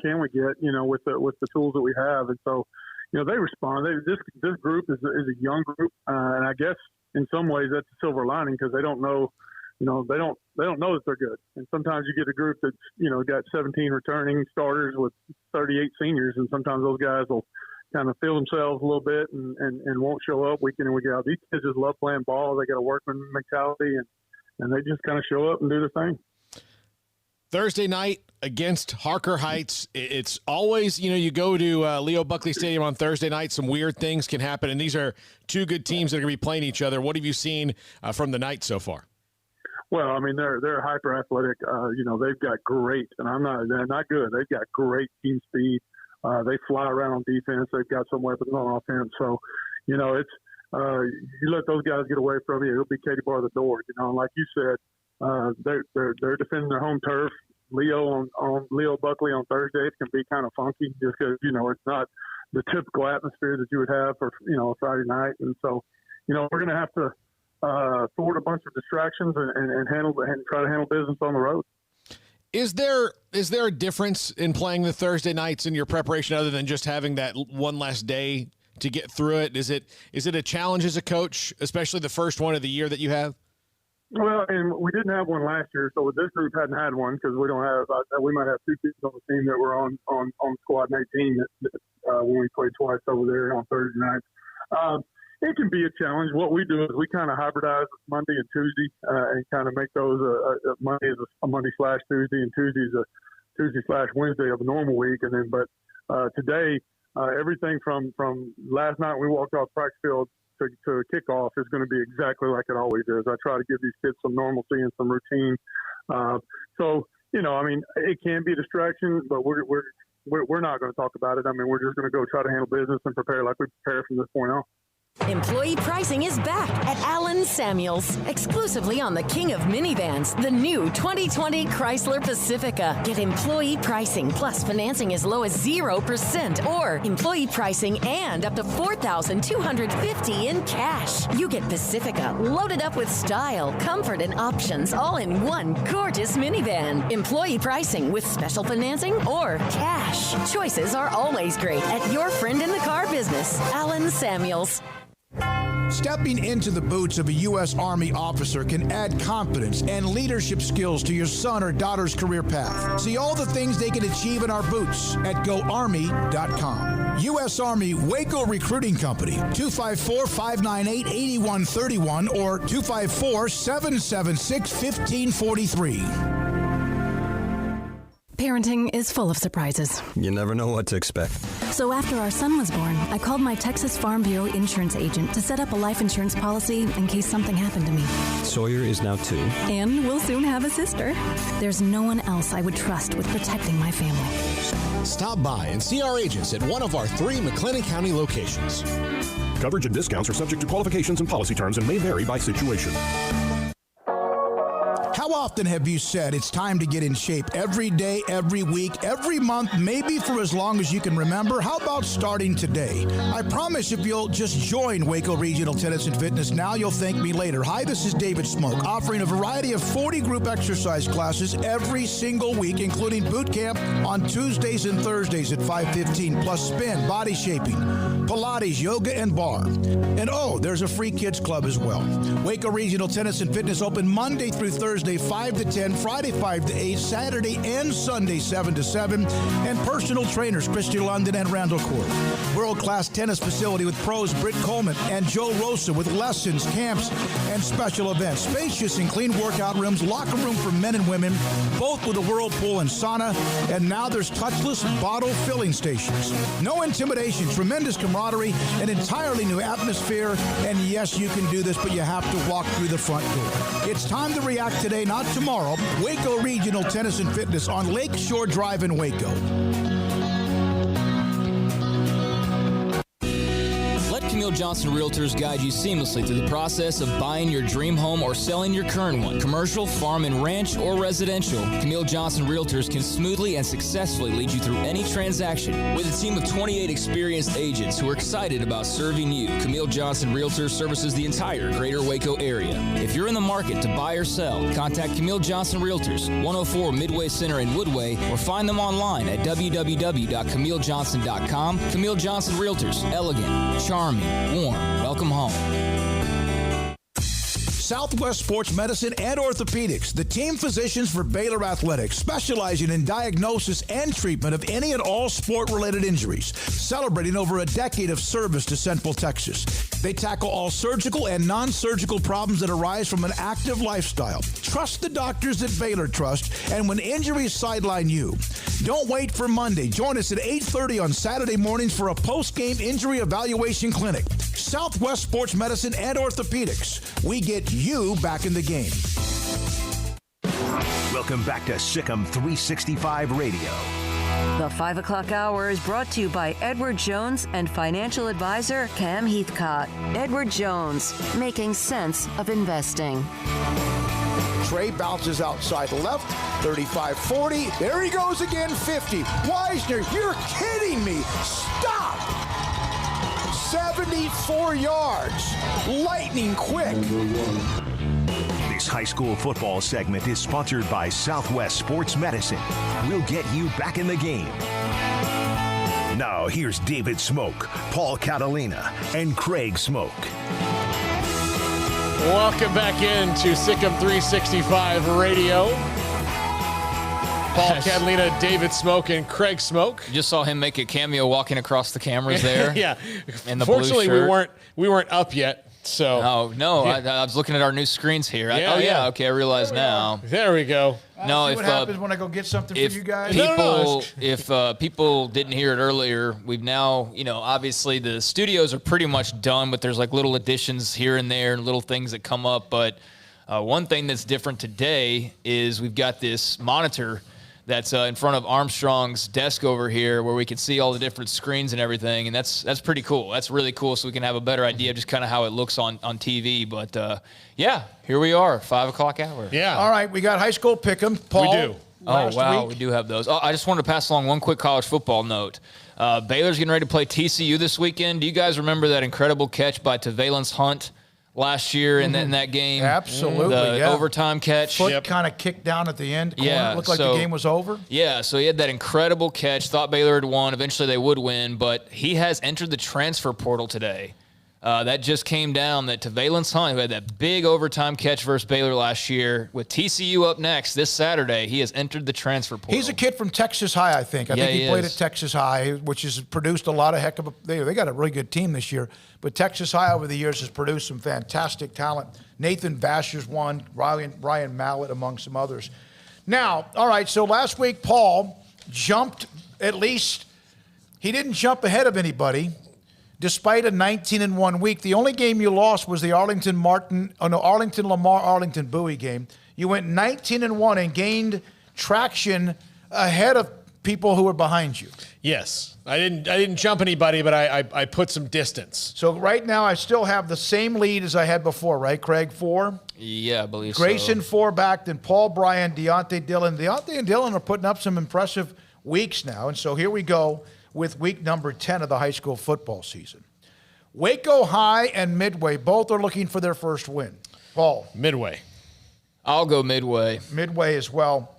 can we get? With the tools that we have, and so they respond. This group is a young group, and I guess in some ways that's a silver lining because they don't know. They don't know that they're good, and sometimes you get a group that's got 17 returning starters with 38 seniors, and sometimes those guys will kind of feel themselves a little bit and won't show up week in and week out. These kids just love playing ball. They got a workman mentality, and they just kind of show up and do their thing. Thursday night against Harker Heights. It's always, you go to Leo Buckley Stadium on Thursday night, some weird things can happen, and these are two good teams that are going to be playing each other. What have you seen from the night so far? Well, I mean, they're hyper athletic. They've got great, and they're not good. They've got great team speed. They fly around on defense. They've got some weapons on offense. So, it's you let those guys get away from you, it'll be Katie bar the door. And like you said, they're defending their home turf. Leo Buckley on Thursday, it can be kind of funky just because it's not the typical atmosphere that you would have for a Friday night, and so we're going to have to thwart a bunch of distractions and try to handle business on the road. Is there a difference in playing the Thursday nights in your preparation other than just having that one last day to get through it? Is it a challenge as a coach, especially the first one of the year that you have? Well, and we didn't have one last year, so this group hadn't had one because we don't have. We might have two kids on the team that were on squad 18 when we played twice over there on Thursday nights. It can be a challenge. What we do is we kind of hybridize Monday and Tuesday and kind of make those Monday is a Monday/Tuesday and Tuesday is a Tuesday/Wednesday of a normal week. And then, but today, everything from last night we walked off practice field to kickoff is going to be exactly like it always is. I try to give these kids some normalcy and some routine. So it can be a distraction, but we're not going to talk about it. I mean, we're just going to go try to handle business and prepare like we prepare from this point on. Employee pricing is back at Allen Samuels, exclusively on the king of minivans, the new 2020 Chrysler Pacifica. Get employee pricing plus financing as low as 0% or employee pricing and up to $4,250 in cash. You get Pacifica loaded up with style, comfort, and options all in one gorgeous minivan. Employee pricing with special financing or cash. Choices are always great at your friend in the car business, Allen Samuels. Stepping into the boots of a U.S. Army officer can add confidence and leadership skills to your son or daughter's career path. See all the things they can achieve in our boots at GoArmy.com. U.S. Army Waco Recruiting Company, 254-598-8131 or 254-776-1543. Parenting is full of surprises. You never know what to expect. So after our son was born, I called my Texas Farm Bureau insurance agent to set up a life insurance policy in case something happened to me. Sawyer is now 2. And we'll soon have a sister. There's no one else I would trust with protecting my family. Stop by and see our agents at one of our 3 McLennan County locations. Coverage and discounts are subject to qualifications and policy terms and may vary by situation. How often have you said it's time to get in shape every day, every week, every month, maybe for as long as you can remember? How about starting today? I promise if you'll just join Waco Regional Tennis and Fitness now, you'll thank me later. Hi, this is David Smoke, offering a variety of 40 group exercise classes every single week, including boot camp on Tuesdays and Thursdays at 5:15, plus spin, body shaping, Pilates, yoga, and bar. And there's a free kids club as well. Waco Regional Tennis and Fitness open Monday through Thursday, 5 to 10, Friday 5 to 8, Saturday and Sunday 7 to 7, and personal trainers Christy London and Randall Court. World-class tennis facility with pros Britt Coleman and Joe Rosa with lessons, camps, and special events. Spacious and clean workout rooms, locker room for men and women, both with a whirlpool and sauna, and now there's touchless bottle filling stations. No intimidation, tremendous camaraderie, an entirely new atmosphere, and yes, you can do this, but you have to walk through the front door. It's time to react today, not tomorrow. Waco Regional Tennis and Fitness on Lakeshore Drive in Waco. Camille Johnson Realtors guide you seamlessly through the process of buying your dream home or selling your current one. Commercial, farm and ranch, or residential, Camille Johnson Realtors can smoothly and successfully lead you through any transaction. With a team of 28 experienced agents who are excited about serving you, Camille Johnson Realtors services the entire greater Waco area. If you're in the market to buy or sell, contact Camille Johnson Realtors, 104 Midway Center in Woodway, or find them online at www.camillejohnson.com. Camille Johnson Realtors, elegant, charming, warm. Welcome home. Southwest Sports Medicine and Orthopedics, the team physicians for Baylor Athletics, specializing in diagnosis and treatment of any and all sport-related injuries, celebrating over a decade of service to Central Texas. They tackle all surgical and non-surgical problems that arise from an active lifestyle. Trust the doctors that Baylor trust, and when injuries sideline you, don't wait for Monday. Join us at 8:30 on Saturday mornings for a post-game injury evaluation clinic. Southwest Sports Medicine and Orthopedics. We get you back in the game. Welcome back to SicEm365 Radio. The 5 o'clock hour is brought to you by Edward Jones and financial advisor Cam Heathcott. Edward Jones, making sense of investing. Trey bounces outside left, 35-40. There he goes again, 50. Weisner, you're kidding me. Stop! 74 yards. Lightning quick. This high school football segment is sponsored by Southwest Sports Medicine. We'll get you back in the game. Now, here's David Smoke, Paul Catalina, and Craig Smoke. Welcome back into SicEm365 Radio. Paul Catalina, David Smoke, and Craig Smoke. You just saw him make a cameo walking across the cameras there. Yeah. In the Fortunately, blue shirt. we weren't up yet. So no. Yeah. I was looking at our new screens here. Yeah. Okay, I realize now. There we go. No, See if what happens when I go get something for you guys? If people didn't hear it earlier, we've now, obviously the studios are pretty much done, but there's like little additions here and there and little things that come up. But one thing that's different today is we've got this monitor that's in front of Armstrong's desk over here where we can see all the different screens and everything, and that's pretty cool. That's really cool, so we can have a better idea of just kind of how it looks on TV. But, here we are, 5 o'clock hour. Yeah. All right, we got high school pick'em. Paul. We do. Oh, wow, we do have those. Oh, I just wanted to pass along one quick college football note. Baylor's getting ready to play TCU this weekend. Do you guys remember that incredible catch by Tavalence Hunt last year in that game? Absolutely, the overtime catch. Foot kind of kicked down at the end. Corner. It looked like the game was over. Yeah, so he had that incredible catch. Thought Baylor had won. Eventually they would win, but he has entered the transfer portal today. That just came down that Tavalence Hunt, who had that big overtime catch versus Baylor last year, with TCU up next this Saturday, he has entered the transfer portal. He's a kid from Texas High, I think. I think he played at Texas High, which has produced a lot of they got a really good team this year. But Texas High over the years has produced some fantastic talent. Nathan Vasher's one, Ryan Mallett among some others. Now, all right, so last week Paul jumped he didn't jump ahead of anybody. Despite a 19-1 week, the only game you lost was the Arlington Bowie game. You went 19-1 and gained traction ahead of people who were behind you. Yes, I didn't jump anybody, but I put some distance. So right now I still have the same lead as I had before, right, Craig? 4. Yeah, I believe Grayson so. 4 back, then Paul Bryan, Deontay Dillon. Deontay and Dillon are putting up some impressive weeks now, and so here we go with week number 10 of the high school football season. Waco High and Midway both are looking for their first win. Paul. Midway. I'll go Midway. Midway as well.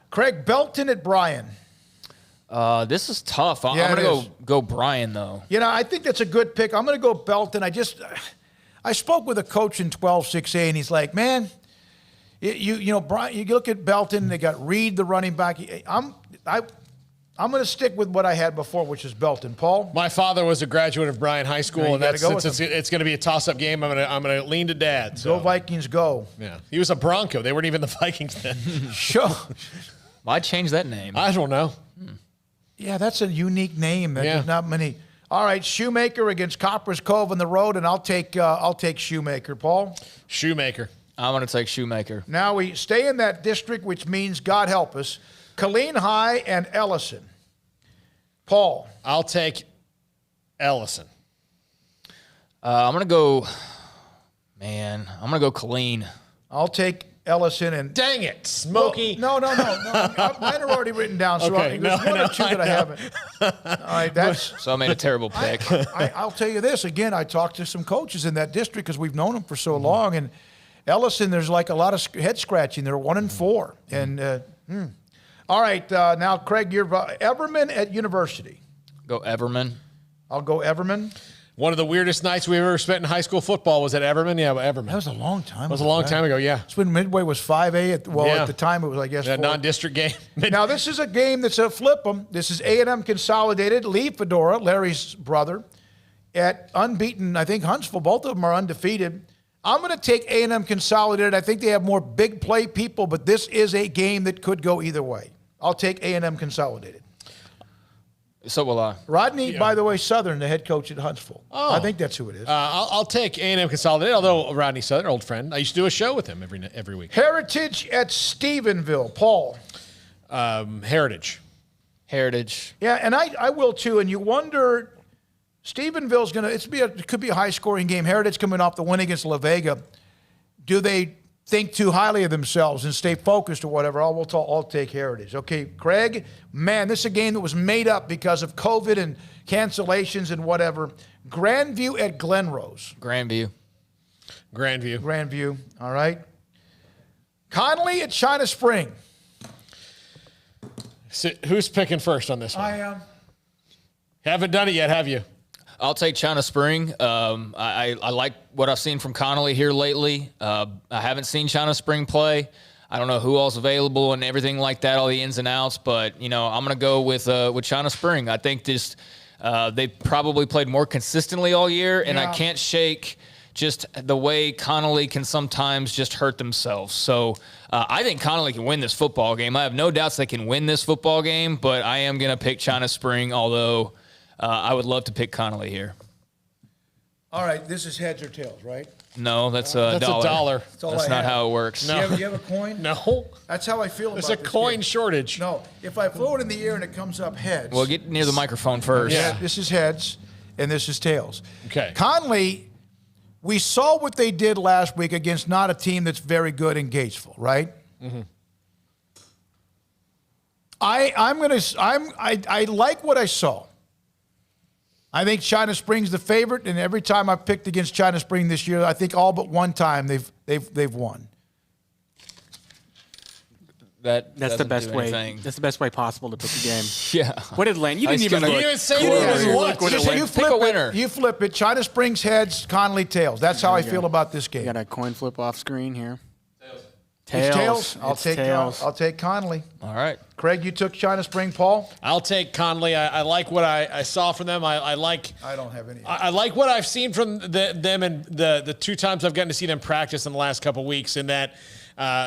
Craig, Belton at Bryan. This is tough. I'm going to go Bryan, though. I think that's a good pick. I'm going to go Belton. I spoke with a coach in 12-6A, and he's like, man, Bryan, you look at Belton, they got Reed, the running back. I'm going to stick with what I had before, which is Belton. Paul? My father was a graduate of Bryan High School, and since it's going to be a toss-up game, I'm going to lean to Dad. So. Go Vikings, go. Yeah, he was a Bronco. They weren't even the Vikings then. Sure. Why change that name? I don't know. Yeah, that's a unique name. There's not many. All right, Shoemaker against Copper's Cove on the road, and I'll take Shoemaker. Paul? Shoemaker. I'm going to take Shoemaker. Now we stay in that district, which means, God help us, Killeen High and Ellison. Paul. I'll take Ellison. I'm going to go Killeen. I'll take Ellison and... Dang it, Smokey. Well, no. Mine are already written down, so there's one or two that I haven't. All right, So I made a terrible pick. I'll tell you this. Again, I talked to some coaches in that district because we've known them for so long, and Ellison, there's like a lot of head scratching. They're 1-4. And... All right, now, Craig, you're Everman at University. Go Everman. I'll go Everman. One of the weirdest nights we ever spent in high school football was at Everman. Yeah, Everman. That was a long time ago. It was a long time ago, yeah. It's when Midway was 5A. At the time it was, I guess, a non-district game. Now, this is a game that's a flip 'em. This is A&M Consolidated. Lee Fedora, Larry's brother, at unbeaten, I think, Huntsville. Both of them are undefeated. I'm going to take A&M Consolidated. I think they have more big play people, but this is a game that could go either way. I'll take A&M Consolidated. So will I. Rodney, by the way, Southern, the head coach at Huntsville. Oh. I think that's who it is. I'll take A&M Consolidated, although Rodney Southern, old friend. I used to do a show with him every week. Heritage at Stephenville. Paul. Heritage. Yeah, and I will too. And you wonder, Stephenville's going to, it could be a high-scoring game. Heritage coming off the win against La Vega. Do they think too highly of themselves and stay focused or whatever? I'll take Heritage. Okay, Craig, man, this is a game that was made up because of COVID and cancellations and whatever. Grandview at Glenrose. Grandview, all right. Connolly at China Spring. So who's picking first on this one? I am. Haven't done it yet, have you? I'll take China Spring. I like what I've seen from Connolly here lately. I haven't seen China Spring play. I don't know who else available and everything like that, all the ins and outs. But I'm going to go with China Spring. I think they probably played more consistently all year, and I can't shake just the way Connolly can sometimes just hurt themselves. So I think Connolly can win this football game. I have no doubts they can win this football game, but I am going to pick China Spring, although I would love to pick Connolly here. All right, this is heads or tails, right? No, that's a dollar. That's not how it works. No. You have a coin? No. That's how I feel about There's this a coin game. shortage. No, if I throw it in the air and it comes up heads. Well, get near the microphone first. Yeah, this is heads, and this is tails. Okay. Conley, we saw what they did last week against not a team that's very good in Gatesville, right? Mm-hmm. I like what I saw. I think China Spring's the favorite, and every time I've picked against China Spring this year, I think all but one time they've won. That's the best way. That's the best way possible to pick the game. Yeah. What did Lane? You didn't even look. You didn't say what. You flip it. You flip it. China Springs heads, Conley tails. That's how I feel about this game. You got a coin flip off screen here. Tails. I'll take Conley. All right. Craig, you took China Spring. Paul? I'll take Conley. I like what I saw from them. I don't have any. I like what I've seen from them and the two times I've gotten to see them practice in the last couple of weeks, in that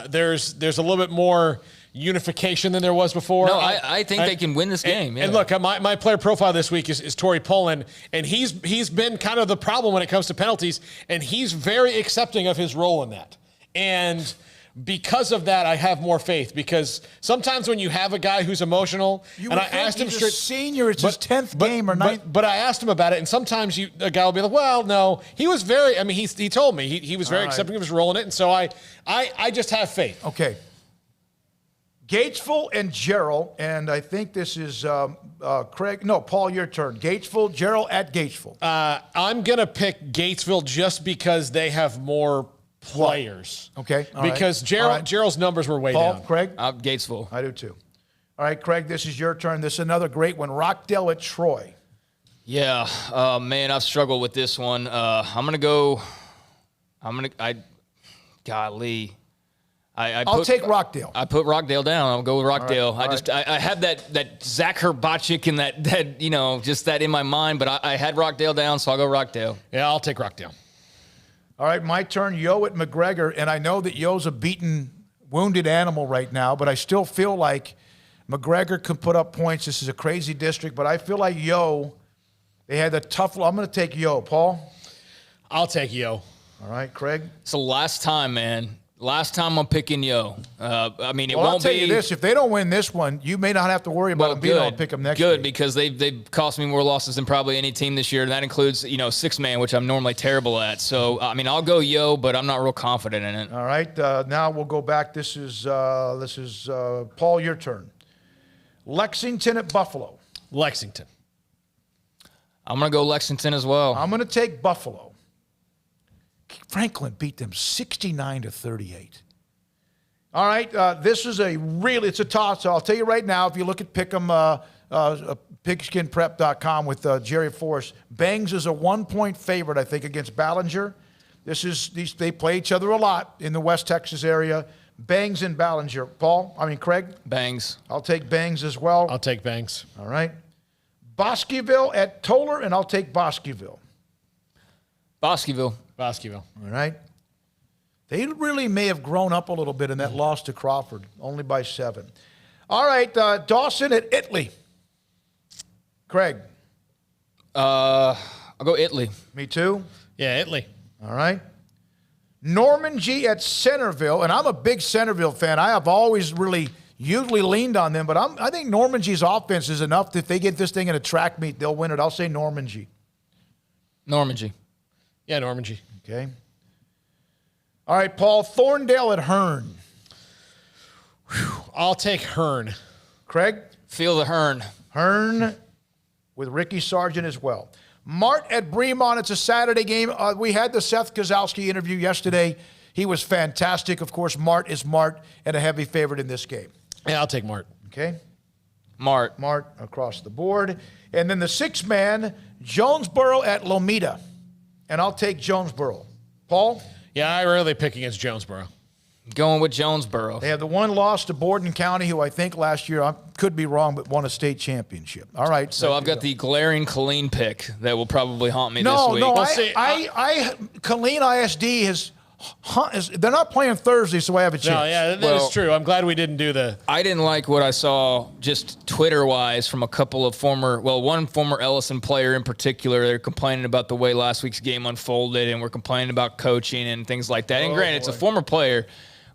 there's a little bit more unification than there was before. No, I think they can win this game. And look, my player profile this week is Torrey Pullen, and he's been kind of the problem when it comes to penalties, and he's very accepting of his role in that. And because of that, I have more faith, because sometimes when you have a guy who's emotional, and I asked him, he's a senior, it's his 10th game or 9th. But I asked him about it, and sometimes a guy will be like, well, no. He was very, he told me he was very accepting of his role in it, and so I just have faith. Okay. Gatesville and Gerald, and I think this is Craig. No, Paul, your turn. Gatesville, Gerald at Gatesville. I'm going to pick Gatesville just because they have more players. Okay. Because Gerald's numbers were way Paul, down. Craig? Gatesville. I do too. All right, Craig, this is your turn. This is another great one. Rockdale at Troy. Yeah. Man, I've struggled with this one. Golly. I'll take Rockdale. I put Rockdale down. I'll go with Rockdale. Right, I have that Zach Herbachick and that just that in my mind, but I had Rockdale down, so I'll go Rockdale. Yeah, I'll take Rockdale. All right, my turn. Yo at McGregor, and I know that Yo's a beaten, wounded animal right now, but I still feel like McGregor could put up points. This is a crazy district, but I feel like Yo, they had a tough. I'm going to take Yo. Paul? I'll take Yo. All right, Craig? It's the last time, man. Last time I'm picking Yo. It won't be. I'll tell you this: if they don't win this one, you may not have to worry about them being able to pick them next week. Good, because they've cost me more losses than probably any team this year, and that includes six-man, which I'm normally terrible at. So I'll go Yo, but I'm not real confident in it. All right, now we'll go back. This is Paul. Your turn. Lexington at Buffalo. Lexington. I'm gonna go Lexington as well. I'm gonna take Buffalo. Franklin beat them 69-38. All right, this is it's a toss. I'll tell you right now, if you look at Pick'em, pigskinprep.com with Jerry Forrest. Bangs is a 1-point favorite, I think, against Ballinger. They play each other a lot in the West Texas area. Bangs and Ballinger. Craig? Bangs. I'll take Bangs as well. I'll take Bangs. All right. Bosqueville at Toller, and I'll take Bosqueville. Bosqueville. All right. They really may have grown up a little bit in that loss to Crawford, only by 7. All right, Dawson at Italy. Craig. I'll go Italy. Me too. Yeah, Italy. All right. Norman G at Centerville, and I'm a big Centerville fan. I have always really usually leaned on them, but I think Norman G's offense is enough that if they get this thing in a track meet, they'll win it. I'll say Norman G. Norman G. Yeah, Norman G. Okay. All right, Paul, Thorndale at Hearn. I'll take Hearn. Craig? Feel the Hearn. Hearn with Ricky Sargent as well. Mart at Bremont. It's a Saturday game. We had the Seth Kozlowski interview yesterday. He was fantastic. Of course, Mart is Mart and a heavy favorite in this game. Yeah, I'll take Mart. Okay. Mart across the board. And then the 6-man, Jonesboro at Lomita. And I'll take Jonesboro. Paul? Yeah, I rarely pick against Jonesboro. Going with Jonesboro. They have the one loss to Borden County, who I think last year, I could be wrong, but won a state championship. All right. So I've got the glaring Killeen pick that will probably haunt me this week. No, Killeen ISD they're not playing Thursday, so I have a chance. No, yeah, that is true. I'm glad we didn't do the... I didn't like what I saw just Twitter-wise from a couple of one former Ellison player in particular. They're complaining about the way last week's game unfolded, and we're complaining about coaching and things like that. And granted, it's a former player,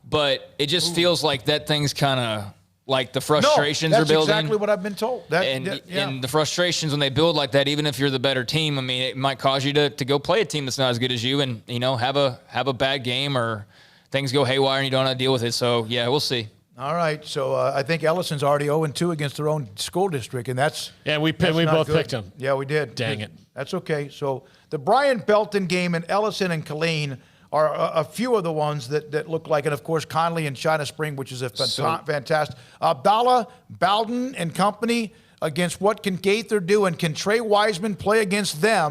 but it just feels like that thing's kind of like the frustrations are building. That's exactly what I've been told. And the frustrations when they build like that, even if you're the better team, I mean, it might cause you to go play a team that's not as good as you and, have a bad game or things go haywire and you don't have to deal with it. So, yeah, we'll see. All right. So, I think Ellison's already 0-2 against their own school district, and that's we both picked him. Yeah, we did. Dang it. That's okay. So, the Brian Belton game and Ellison and Killeen are a few of the ones that look like, and of course, Conley and China Spring, which is a fantastic. Abdallah, Bowden, and company against what can Gaither do, and can Trey Wiseman play against them?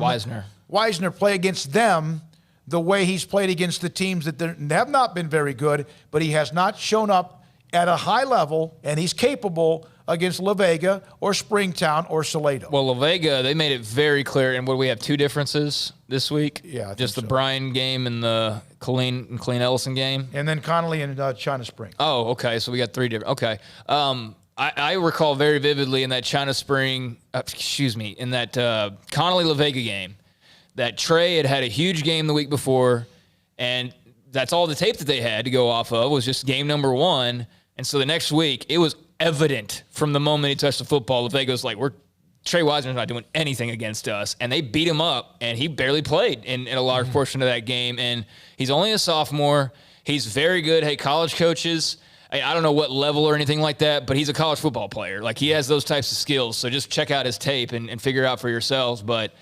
Wisner play against them the way he's played against the teams that have not been very good, but he has not shown up at a high level, and he's capable against La Vega or Springtown or Salado. Well, La Vega, they made it very clear. And what do we have, 2 differences this week? Yeah, just the Bryan game and the Killeen Ellison game? And then Connolly and China Spring. Oh, okay. So we got 3 different. Okay. I recall very vividly in that China Spring, in that Connolly La Vega game, that Trey had a huge game the week before, and that's all the tape that they had to go off of was just game number 1. And so the next week, it was evident from the moment he touched the football, La Vega's like, Trey Wiseman's not doing anything against us. And they beat him up, and he barely played in a large portion of that game. And he's only a sophomore. He's very good. Hey, college coaches, I don't know what level or anything like that, but he's a college football player. Like, he has those types of skills. So just check out his tape and figure it out for yourselves. But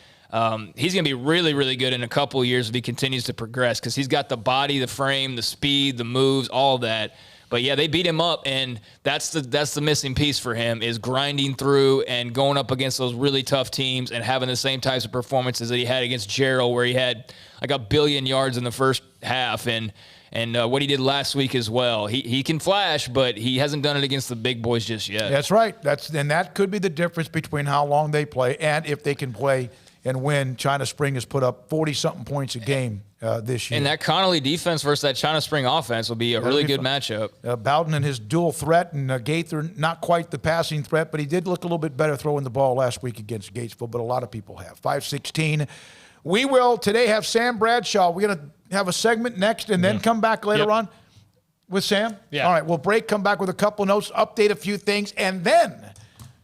he's going to be really, really good in a couple of years if he continues to progress, because he's got the body, the frame, the speed, the moves, all of that. But, yeah, they beat him up, and that's the missing piece for him, is grinding through and going up against those really tough teams and having the same types of performances that he had against Gerald, where he had like 1 billion yards in the first half, and what he did last week as well. He can flash, but he hasn't done it against the big boys just yet. That's right. And that could be the difference between how long they play and if they can play and win. China Spring has put up 40-something points a game this year. And that Connolly defense versus that China Spring offense will be a really good matchup. Bowden and his dual threat, and Gaither, not quite the passing threat, but he did look a little bit better throwing the ball last week against Gatesville, but a lot of people have. 5:16. We will today have Sam Bradshaw. We're going to have a segment next and then come back later on with Sam? Yeah. All right, we'll break, come back with a couple notes, update a few things, and then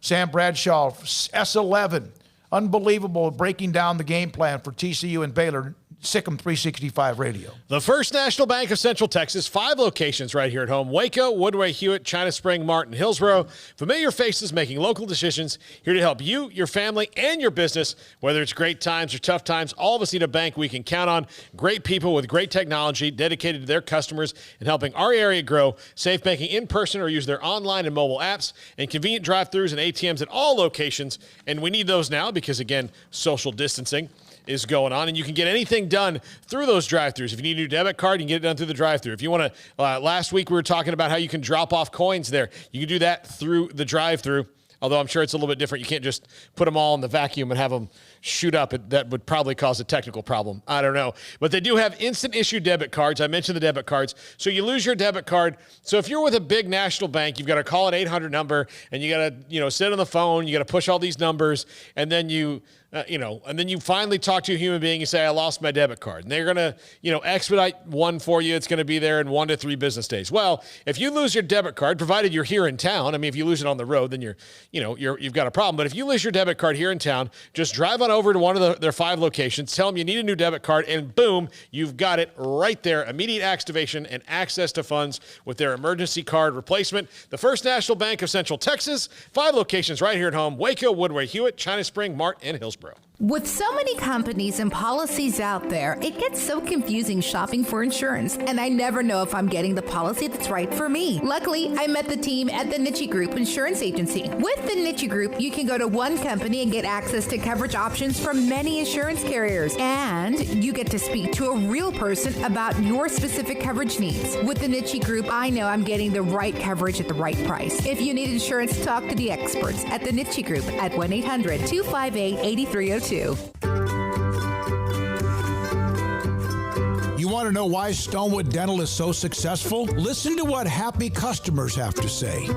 Sam Bradshaw, S11. Unbelievable, breaking down the game plan for TCU and Baylor. SicEm365 Radio. The First National Bank of Central Texas, 5 locations right here at home. Waco, Woodway, Hewitt, China Spring, Martin, Hillsboro. Familiar faces making local decisions, here to help you, your family, and your business. Whether it's great times or tough times, all of us need a bank we can count on. Great people with great technology dedicated to their customers and helping our area grow. Safe banking in person or use their online and mobile apps, and convenient drive-thrus and ATMs at all locations. And we need those now because, again, social distancing is going on, and you can get anything done through those drive-thrus. If you need a new debit card, you can get it done through the drive-thru. If you want to, last week we were talking about how you can drop off coins there. You can do that through the drive-thru, although I'm sure it's a little bit different. You can't just put them all in the vacuum and have them shoot up. That would probably cause a technical problem. I don't know. But they do have instant issue debit cards. I mentioned the debit cards. So you lose your debit card. So if you're with a big national bank, you've got to call an 800 number, and you got to, sit on the phone. You got to push all these numbers, and then and then you finally talk to a human being and say, I lost my debit card. And they're going to, expedite one for you. It's going to be there in 1 to 3 business days. Well, if you lose your debit card, provided you're here in town, if you lose it on the road, then you've got a problem. But if you lose your debit card here in town, just drive on over to one of their 5 locations, tell them you need a new debit card, and boom, you've got it right there. Immediate activation and access to funds with their emergency card replacement. The First National Bank of Central Texas, 5 locations right here at home: Waco, Woodway, Hewitt, China Spring, Martin, and Hillsboro. With so many companies and policies out there, it gets so confusing shopping for insurance, and I never know if I'm getting the policy that's right for me. Luckily, I met the team at the Niche Group Insurance Agency. With the Niche Group, you can go to one company and get access to coverage options from many insurance carriers, and you get to speak to a real person about your specific coverage needs. With the Niche Group, I know I'm getting the right coverage at the right price. If you need insurance, talk to the experts at the Niche Group at 1-800-258-8302. You want to know why Stonewood Dental is so successful? Listen to what happy customers have to say.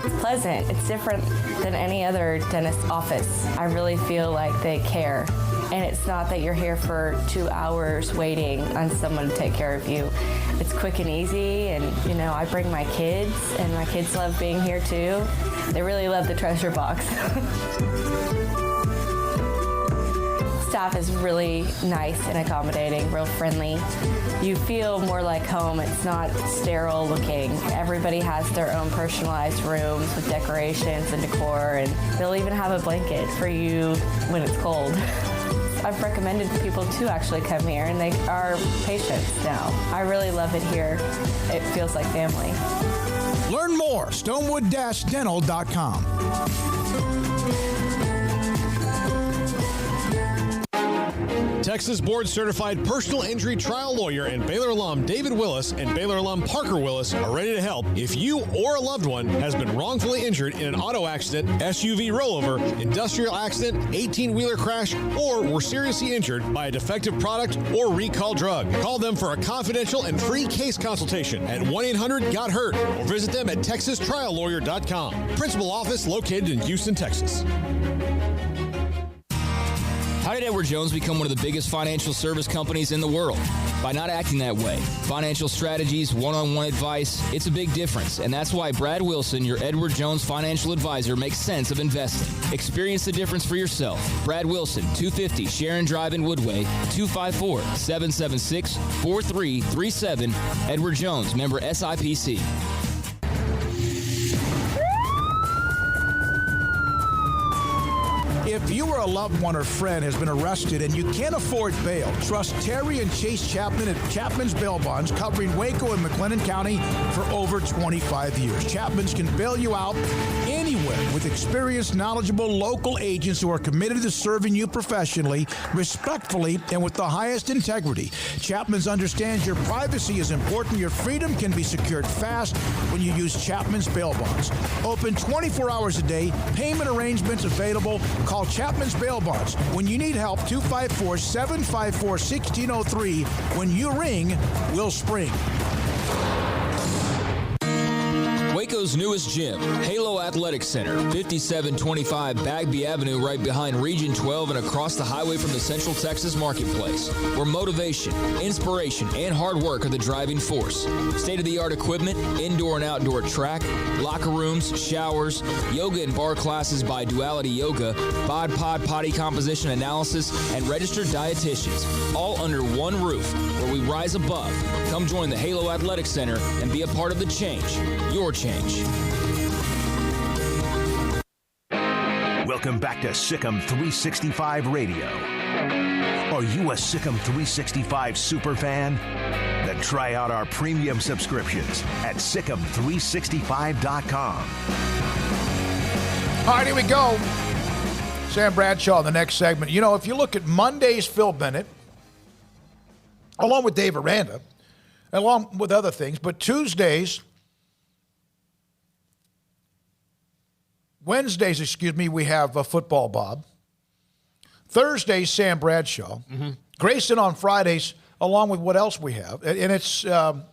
It's pleasant. It's different than any other dentist office. I really feel like they care. And it's not that you're here for 2 hours waiting on someone to take care of you. It's quick and easy, and I bring my kids, and my kids love being here too. They really love the treasure box. Staff is really nice and accommodating, real friendly. You feel more like home. It's not sterile looking. Everybody has their own personalized rooms with decorations and decor, and they'll even have a blanket for you when it's cold. I've recommended people to actually come here, and they are patients now. I really love it here. It feels like family. Learn more, stonewood-dental.com. Texas board-certified personal injury trial lawyer and Baylor alum David Willis and Baylor alum Parker Willis are ready to help if you or a loved one has been wrongfully injured in an auto accident, SUV rollover, industrial accident, 18-wheeler crash, or were seriously injured by a defective product or recall drug. Call them for a confidential and free case consultation at 1-800-GOT-HURT or visit them at texastriallawyer.com. Principal office located in Houston, Texas. How did Edward Jones become one of the biggest financial service companies in the world? By not acting that way. Financial strategies, one-on-one advice, it's a big difference. And that's why Brad Wilson, your Edward Jones financial advisor, makes sense of investing. Experience the difference for yourself. Brad Wilson, 250 Sharon Drive in Woodway, 254-776-4337. Edward Jones, member SIPC. If you or a loved one or friend has been arrested and you can't afford bail, trust Terry and Chase Chapman at Chapman's Bail Bonds, covering Waco and McLennan County for over 25 years. Chapman's can bail you out anywhere with experienced, knowledgeable local agents who are committed to serving you professionally, respectfully, and with the highest integrity. Chapman's understands your privacy is important. Your freedom can be secured fast when you use Chapman's Bail Bonds. Open 24 hours a day. Payment arrangements available. Call Chapman's Bail Bonds. When you need help, 254-754-1603. When you ring, we'll spring. Waco's Waco's newest gym, Halo Athletic Center, 5725 Bagby Avenue, right behind Region 12 and across the highway from the Central Texas Marketplace, where motivation, inspiration, and hard work are the driving force. State-of-the-art equipment, indoor and outdoor track, locker rooms, showers, yoga and bar classes by Duality Yoga, bod pod potty composition analysis, and registered dietitians, all under one roof, where we rise above. Come join the Halo Athletic Center and be a part of the change. Your change. Welcome back to SicEm365 Radio. Are you a SicEm365 super fan? Then try out our premium subscriptions at SicEm365.com. All right, here we go. Sam Bradshaw in the next segment. You know, if you look at Monday's Phil Bennett, along with Dave Aranda, along with other things, but Wednesdays, we have Football Bob. Thursdays, Sam Bradshaw. Mm-hmm. Grayson on Fridays, along with what else we have. And it's, you're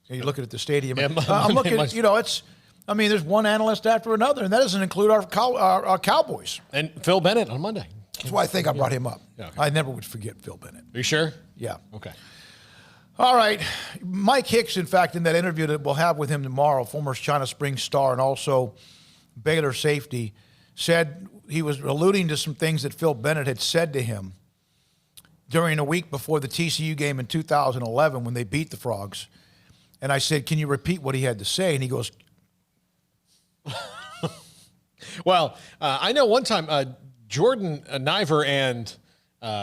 looking at the stadium. Yeah, I'm looking, there's one analyst after another, and that doesn't include our Cowboys. And Phil Bennett on Monday. That's why I think I brought him up. Yeah, okay. I never would forget Phil Bennett. Are you sure? Yeah. Okay. All right. Mike Hicks, in fact, in that interview that we'll have with him tomorrow, former China Springs star and also Baylor safety, said he was alluding to some things that Phil Bennett had said to him during a week before the TCU game in 2011 when they beat the Frogs. And I said, can you repeat what he had to say? And he goes, well, I know one time Jordan Niver and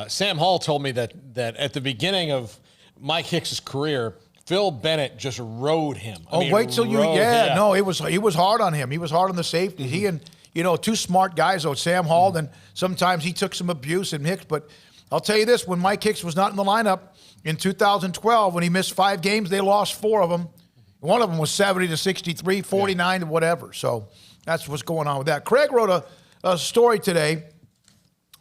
Sam Hall told me that at the beginning of Mike Hicks' career, Phil Bennett just rode him. Wait till he was hard on him. He was hard on the safety. Mm-hmm. He and, two smart guys, though, Sam Hall, mm-hmm. then sometimes he took some abuse and Hicks. But I'll tell you this, when Mike Hicks was not in the lineup in 2012, when he missed 5 games, they lost 4 of them. One of them was 70-63, 49 to whatever. So that's what's going on with that. Craig wrote a story today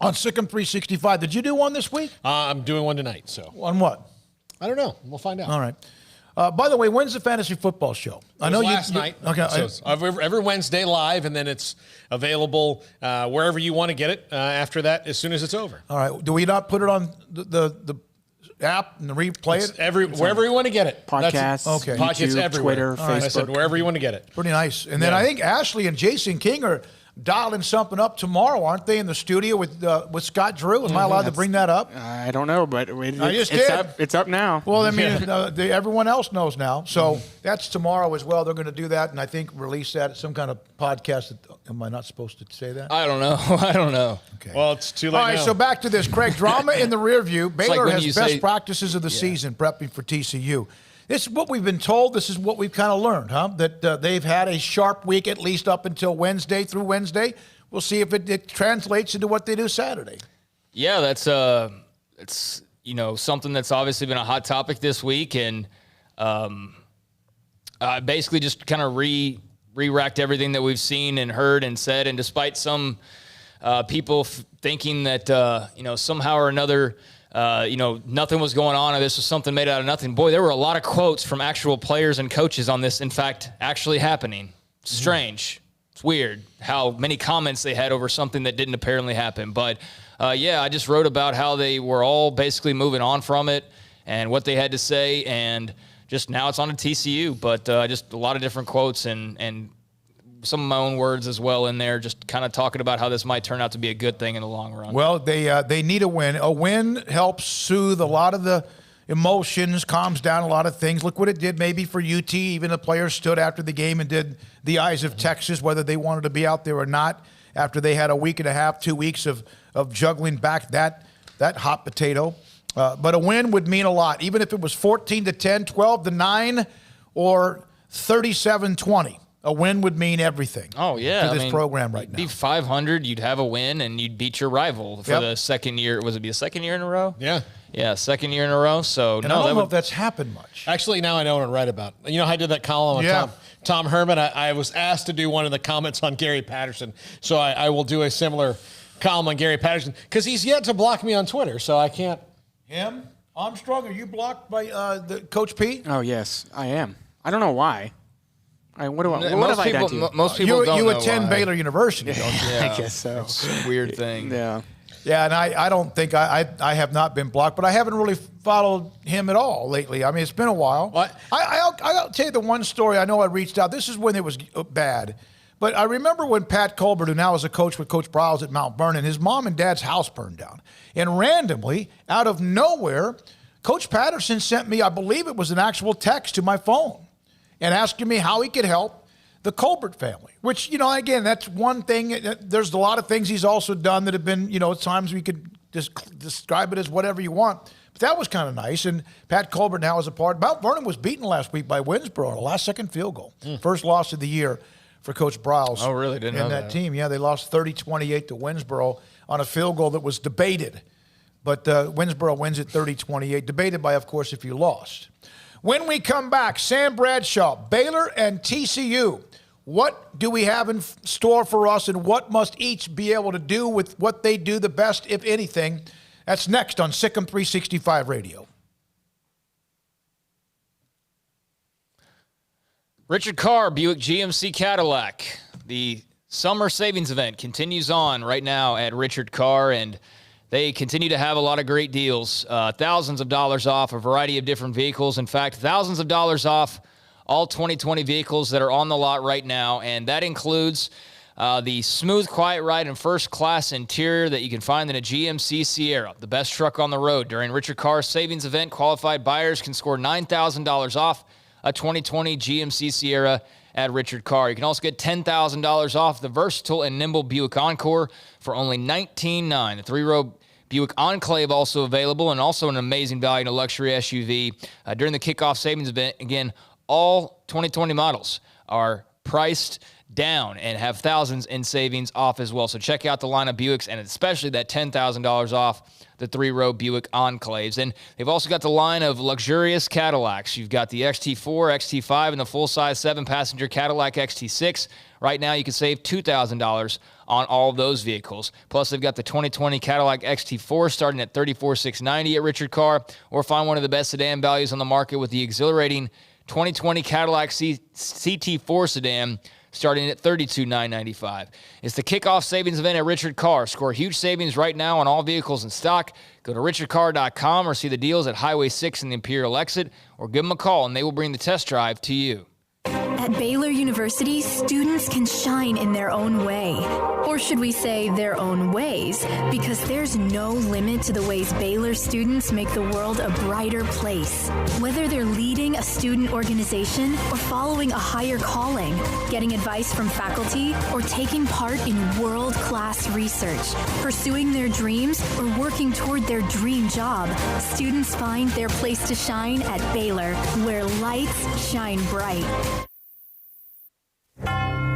on SicEm365. Did you do one this week? I'm doing one tonight. So on what? I don't know. We'll find out. All right. By the way, when's the fantasy football show? I know last night. Okay. So it's every Wednesday live, and then it's available wherever you want to get it after that as soon as it's over. All right. Do we not put it on the app and replay it? Wherever you want to get it. Podcasts, okay. Podcasts everywhere. Twitter, Facebook. I said wherever you want to get it. Pretty nice. And then I think Ashley and Jason King are dialing something up tomorrow, aren't they, in the studio with Scott Drew? Am I allowed to bring that up? I don't know, but it's up now. Well, I mean, everyone else knows now. So that's tomorrow as well. They're going to do that, and I think release that at some kind of podcast. Am I not supposed to say that? I don't know. Okay. Well, it's too late All right, now. So back to this, Craig. Drama in the rear view. Baylor has best practices of the season prepping for TCU. This is what we've been told. This is what we've kind of learned, that they've had a sharp week at least up until through Wednesday. We'll see if it translates into what they do Saturday. Yeah, that's something that's obviously been a hot topic this week, and basically just kind of re-racked everything that we've seen and heard and said. And despite some people thinking that somehow or another, nothing was going on, or this was something made out of nothing. Boy, there were a lot of quotes from actual players and coaches on this, in fact, actually happening. Strange. It's weird how many comments they had over something that didn't apparently happen. But, I just wrote about how they were all basically moving on from it and what they had to say, and just now it's on to TCU. But just a lot of different quotes and some of my own words as well in there, just kind of talking about how this might turn out to be a good thing in the long run. Well, they need a win. A win helps soothe a lot of the emotions, calms down a lot of things. Look what it did maybe for UT. Even the players stood after the game and did the eyes of Texas, whether they wanted to be out there or not, after they had a week and a half, 2 weeks of juggling back that hot potato. But a win would mean a lot, even if it was 14-10, 12-9, or 37-20. A win would mean everything. Oh, yeah. To this program right now. Be 500, you'd have a win, and you'd beat your rival for the second year. Was it the second year in a row? Yeah. Yeah, second year in a row. So, I don't know if that's happened much. Actually, now I know what to write about. You know how I did that column on Tom Herman? I was asked to do one of the comments on Gary Patterson, so I will do a similar column on Gary Patterson, because he's yet to block me on Twitter, so I can't. Him? Armstrong, are you blocked by the Coach P? Oh, yes, I am. I don't know why. What have I done to you? Most people don't you know attend why. Baylor University, don't you? I guess so. It's a weird thing. Yeah. Yeah, and I don't think I have not been blocked, but I haven't really followed him at all lately. I mean, it's been a while. I'll tell you the one story. I know I reached out. This is when it was bad. But I remember when Pat Colbert, who now is a coach with Coach Briles at Mount Vernon, his mom and dad's house burned down. And randomly, out of nowhere, Coach Patterson sent me, I believe it was an actual text to my phone, and asking me how he could help the Colbert family, which, again, that's one thing. There's a lot of things he's also done that have been, at times we could just describe it as whatever you want. But that was kind of nice. And Pat Colbert now is a part. Mount Vernon was beaten last week by Winsboro on a last-second field goal. First loss of the year for Coach Briles. Oh, really? Didn't know that team. Yeah, they lost 30-28 to Winsboro on a field goal that was debated. But Winsboro wins it 30-28, debated by, of course, if you lost. When we come back, Sam Bradshaw, Baylor and TCU. What do we have in store for us, and what must each be able to do with what they do the best, if anything? That's next on SicEm365 Radio. Richard Carr, Buick GMC Cadillac. The summer savings event continues on right now at Richard Carr, and they continue to have a lot of great deals. Thousands of dollars off a variety of different vehicles. In fact, thousands of dollars off all 2020 vehicles that are on the lot right now, and that includes the smooth, quiet ride and first-class interior that you can find in a GMC Sierra, the best truck on the road. During Richard Carr's savings event, qualified buyers can score $9,000 off a 2020 GMC Sierra at Richard Carr. You can also get $10,000 off the versatile and nimble Buick Encore for only $19,900. The three-row Buick Enclave also available, and also an amazing value in a luxury SUV. During the kickoff savings event, again, all 2020 models are priced down and have thousands in savings off as well. So check out the line of Buicks, and especially that $10,000 off the three-row Buick Enclaves. And they've also got the line of luxurious Cadillacs. You've got the XT4, XT5, and the full-size 7-passenger Cadillac XT6. Right now, you can save $2,000 on all of those vehicles. Plus, they've got the 2020 Cadillac XT4 starting at $34,690 at Richard Carr, or find one of the best sedan values on the market with the exhilarating 2020 Cadillac CT4 sedan starting at $32,995. It's the kickoff savings event at Richard Carr. Score huge savings right now on all vehicles in stock. Go to richardcarr.com or see the deals at Highway 6 and the Imperial Exit, or give them a call and they will bring the test drive to you. At Baylor University, students can shine in their own way. Or should we say their own ways? Because there's no limit to the ways Baylor students make the world a brighter place. Whether they're leading a student organization or following a higher calling, getting advice from faculty, or taking part in world-class research, pursuing their dreams, or working toward their dream job, students find their place to shine at Baylor, where lights shine bright.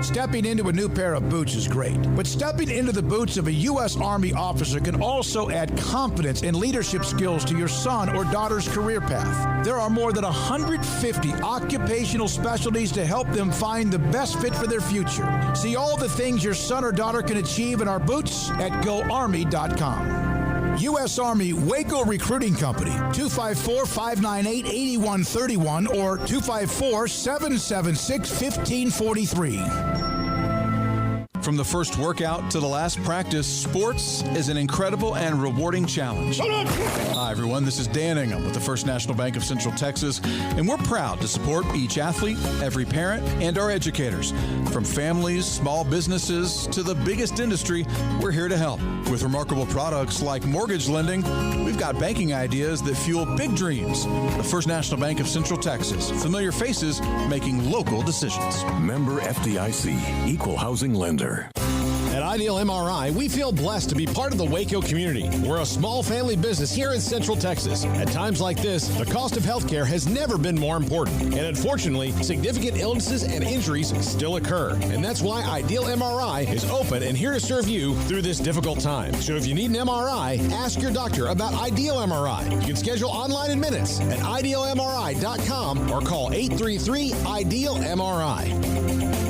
Stepping into a new pair of boots is great, but stepping into the boots of a U.S. Army officer can also add confidence and leadership skills to your son or daughter's career path. There are more than 150 occupational specialties to help them find the best fit for their future. See all the things your son or daughter can achieve in our boots at GoArmy.com. U.S. Army Waco Recruiting Company, 254-598-8131 or 254-776-1543. From the first workout to the last practice, sports is an incredible and rewarding challenge. Hi, everyone. This is Dan Ingham with the First National Bank of Central Texas, and we're proud to support each athlete, every parent, and our educators. From families, small businesses, to the biggest industry, we're here to help. With remarkable products like mortgage lending, we've got banking ideas that fuel big dreams. The First National Bank of Central Texas. Familiar faces making local decisions. Member FDIC, Equal Housing Lender. At Ideal MRI, we feel blessed to be part of the Waco community. We're a small family business here in Central Texas. At times like this, the cost of healthcare has never been more important. And unfortunately, significant illnesses and injuries still occur. And that's why Ideal MRI is open and here to serve you through this difficult time. So if you need an MRI, ask your doctor about Ideal MRI. You can schedule online in minutes at idealmri.com or call 833-IDEAL-MRI.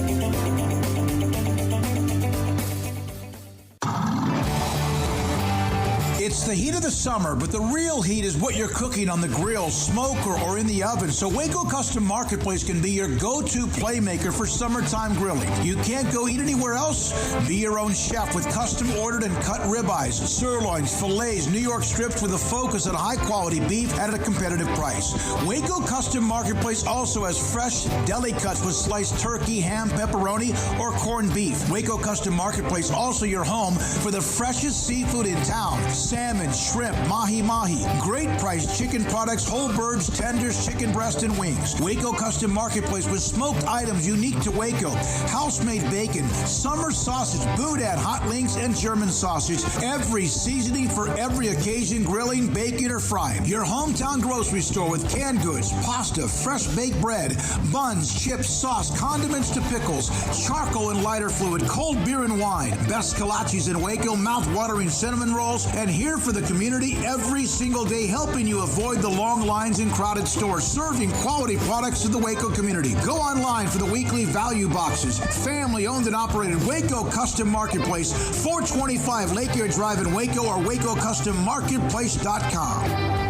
It's the heat of the summer, but the real heat is what you're cooking on the grill, smoker, or in the oven. So Waco Custom Marketplace can be your go-to playmaker for summertime grilling. You can't go eat anywhere else? Be your own chef with custom ordered and cut ribeyes, sirloins, fillets, New York strips with a focus on high-quality beef at a competitive price. Waco Custom Marketplace also has fresh deli cuts with sliced turkey, ham, pepperoni, or corned beef. Waco Custom Marketplace also your home for the freshest seafood in town. Salmon, shrimp, mahi-mahi. Great priced chicken products, whole birds, tenders, chicken breast, and wings. Waco Custom Marketplace with smoked items unique to Waco. House-made bacon, summer sausage, boudin, hot links, and German sausage. Every seasoning for every occasion, grilling, baking, or frying. Your hometown grocery store with canned goods, pasta, fresh baked bread, buns, chips, sauce, condiments to pickles, charcoal and lighter fluid, cold beer and wine. Best kolaches in Waco, mouth-watering cinnamon rolls, and here for the community every single day, helping you avoid the long lines in crowded stores, serving quality products to the Waco community. Go online for the weekly value boxes. Family owned and operated Waco Custom Marketplace, 425 Lake Air Drive in Waco, or WacoCustomMarketplace.com.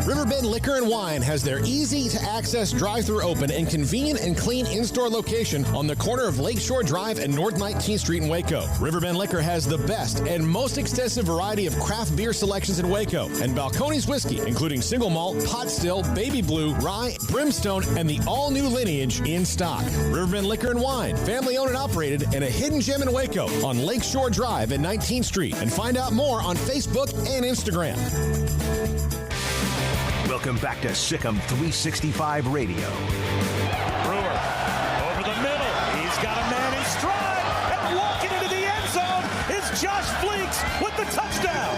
Riverbend Liquor and Wine has their easy-to-access drive-thru open and convenient and clean in-store location on the corner of Lakeshore Drive and North 19th Street in Waco. Riverbend Liquor has the best and most extensive variety of craft beer selections in Waco, and Balcones whiskey, including single malt, pot still, baby blue, rye, brimstone, and the all-new lineage in stock. Riverbend Liquor and Wine, family-owned and operated, and a hidden gem in Waco on Lakeshore Drive and 19th Street. And find out more on Facebook and Instagram. Welcome back to SicEm365 Radio. Brewer over the middle. He's got a man in stride. And walking into the end zone is Josh Fleeks with the touchdown.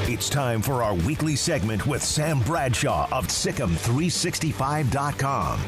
It's time for our weekly segment with Sam Bradshaw of SicEm365.com.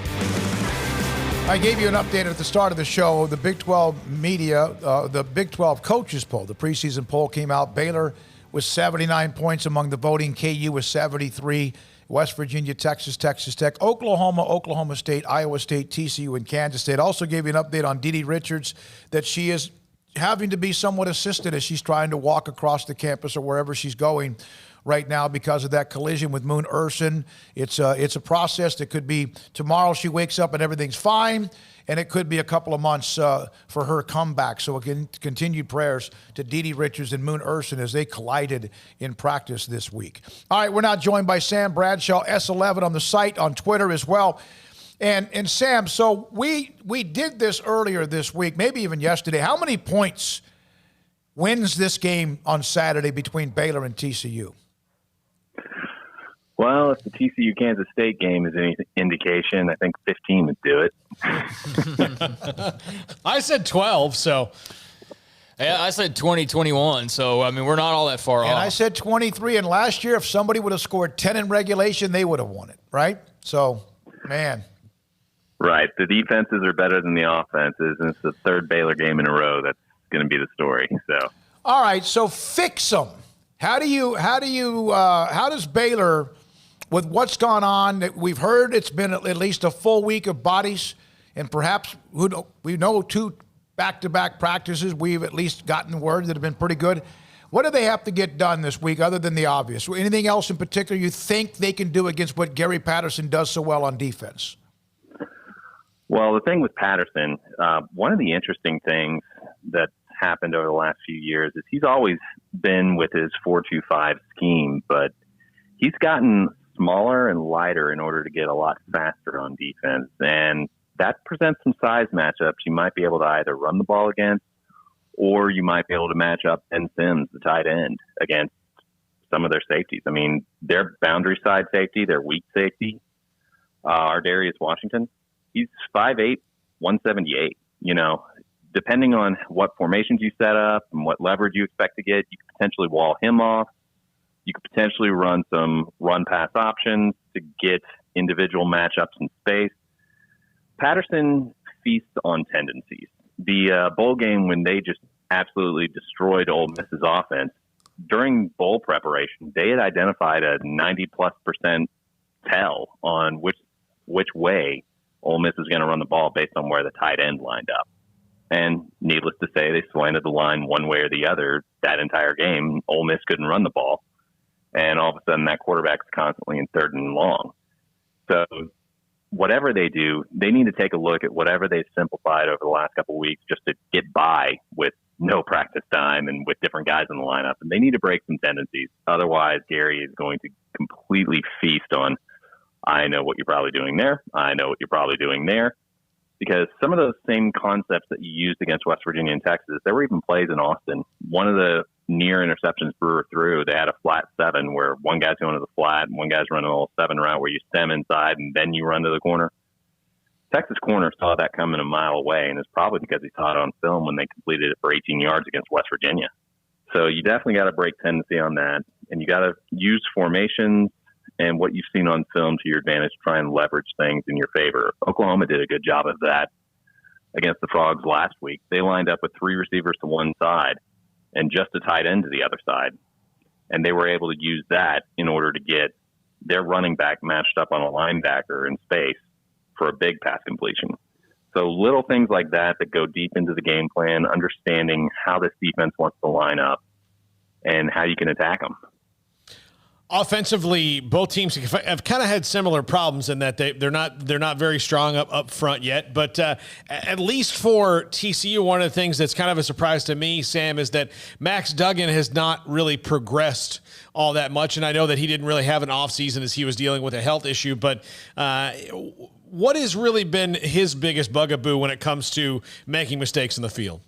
I gave you an update at the start of the show. The Big 12 media, the Big 12 coaches poll, the preseason poll came out. Baylor with 79 points among the voting. KU with 73. West Virginia, Texas, Texas Tech, Oklahoma, Oklahoma State, Iowa State, TCU, and Kansas State. Also gave you an update on Dede Richards that she is having to be somewhat assisted as she's trying to walk across the campus or wherever she's going right now because of that collision with Moon Ursin. It's a process that could be tomorrow she wakes up and everything's fine, and it could be a couple of months for her comeback. So again, continued prayers to Dede Richards and Moon Ursin as they collided in practice this week. All right, we're now joined by Sam Bradshaw, S11 on the site, on Twitter as well. And Sam, so we did this earlier this week, maybe even yesterday. How many points wins this game on Saturday between Baylor and TCU? Well, if the TCU-Kansas State game is any indication, I think 15 would do it. I said 12, so. Yeah, I said 2021, so, I mean, we're not all that far off. And I said 23, and last year, if somebody would have scored 10 in regulation, they would have won it, right? So, man. Right. The defenses are better than the offenses, and it's the third Baylor game in a row that's going to be the story. So. All right, so fix them. How does Baylor, with what's gone on, that we've heard it's been at least a full week of bodies, and perhaps we know 2 back-to-back practices. We've at least gotten word that have been pretty good. What do they have to get done this week other than the obvious? Anything else in particular you think they can do against what Gary Patterson does so well on defense? Well, the thing with Patterson, one of the interesting things that happened over the last few years is he's always been with his 4-2-5 scheme, but he's gotten smaller and lighter in order to get a lot faster on defense. And that presents some size matchups you might be able to either run the ball against, or you might be able to match up Ben Sims, the tight end, against some of their safeties. I mean, their boundary side safety, their weak safety, Ardarius Washington, he's 5'8", 178. You know, depending on what formations you set up and what leverage you expect to get, you could potentially wall him off. You could potentially run some run-pass options to get individual matchups in space. Patterson feasts on tendencies. The bowl game, when they just absolutely destroyed Ole Miss's offense, during bowl preparation, they had identified a 90+% tell on which way Ole Miss is going to run the ball based on where the tight end lined up. And needless to say, they slanted the line one way or the other that entire game. Ole Miss couldn't run the ball. And all of a sudden, that quarterback's constantly in 3rd and long. So whatever they do, they need to take a look at whatever they've simplified over the last couple of weeks just to get by with no practice time and with different guys in the lineup. And they need to break some tendencies. Otherwise, Gary is going to completely feast on, I know what you're probably doing there. I know what you're probably doing there. Because some of those same concepts that you used against West Virginia and Texas, there were even plays in Austin. One of the near interceptions Brewer threw, they had a flat 7 where one guy's going to the flat and one guy's running a little 7 route where you stem inside and then you run to the corner. Texas corner saw that coming a mile away, and it's probably because he saw it on film when they completed it for 18 yards against West Virginia. So you definitely got to break tendency on that, and you got to use formations and what you've seen on film to your advantage, try and leverage things in your favor. Oklahoma did a good job of that against the Frogs last week. They lined up with 3 receivers to one side and just a tight end to the other side. And they were able to use that in order to get their running back matched up on a linebacker in space for a big pass completion. So little things like that go deep into the game plan, understanding how this defense wants to line up and how you can attack them. Offensively, both teams have kind of had similar problems in that they're not very strong up front yet. But at least for TCU, one of the things that's kind of a surprise to me, Sam, is that Max Duggan has not really progressed all that much. And I know that he didn't really have an offseason as he was dealing with a health issue. But what has really been his biggest bugaboo when it comes to making mistakes in the field?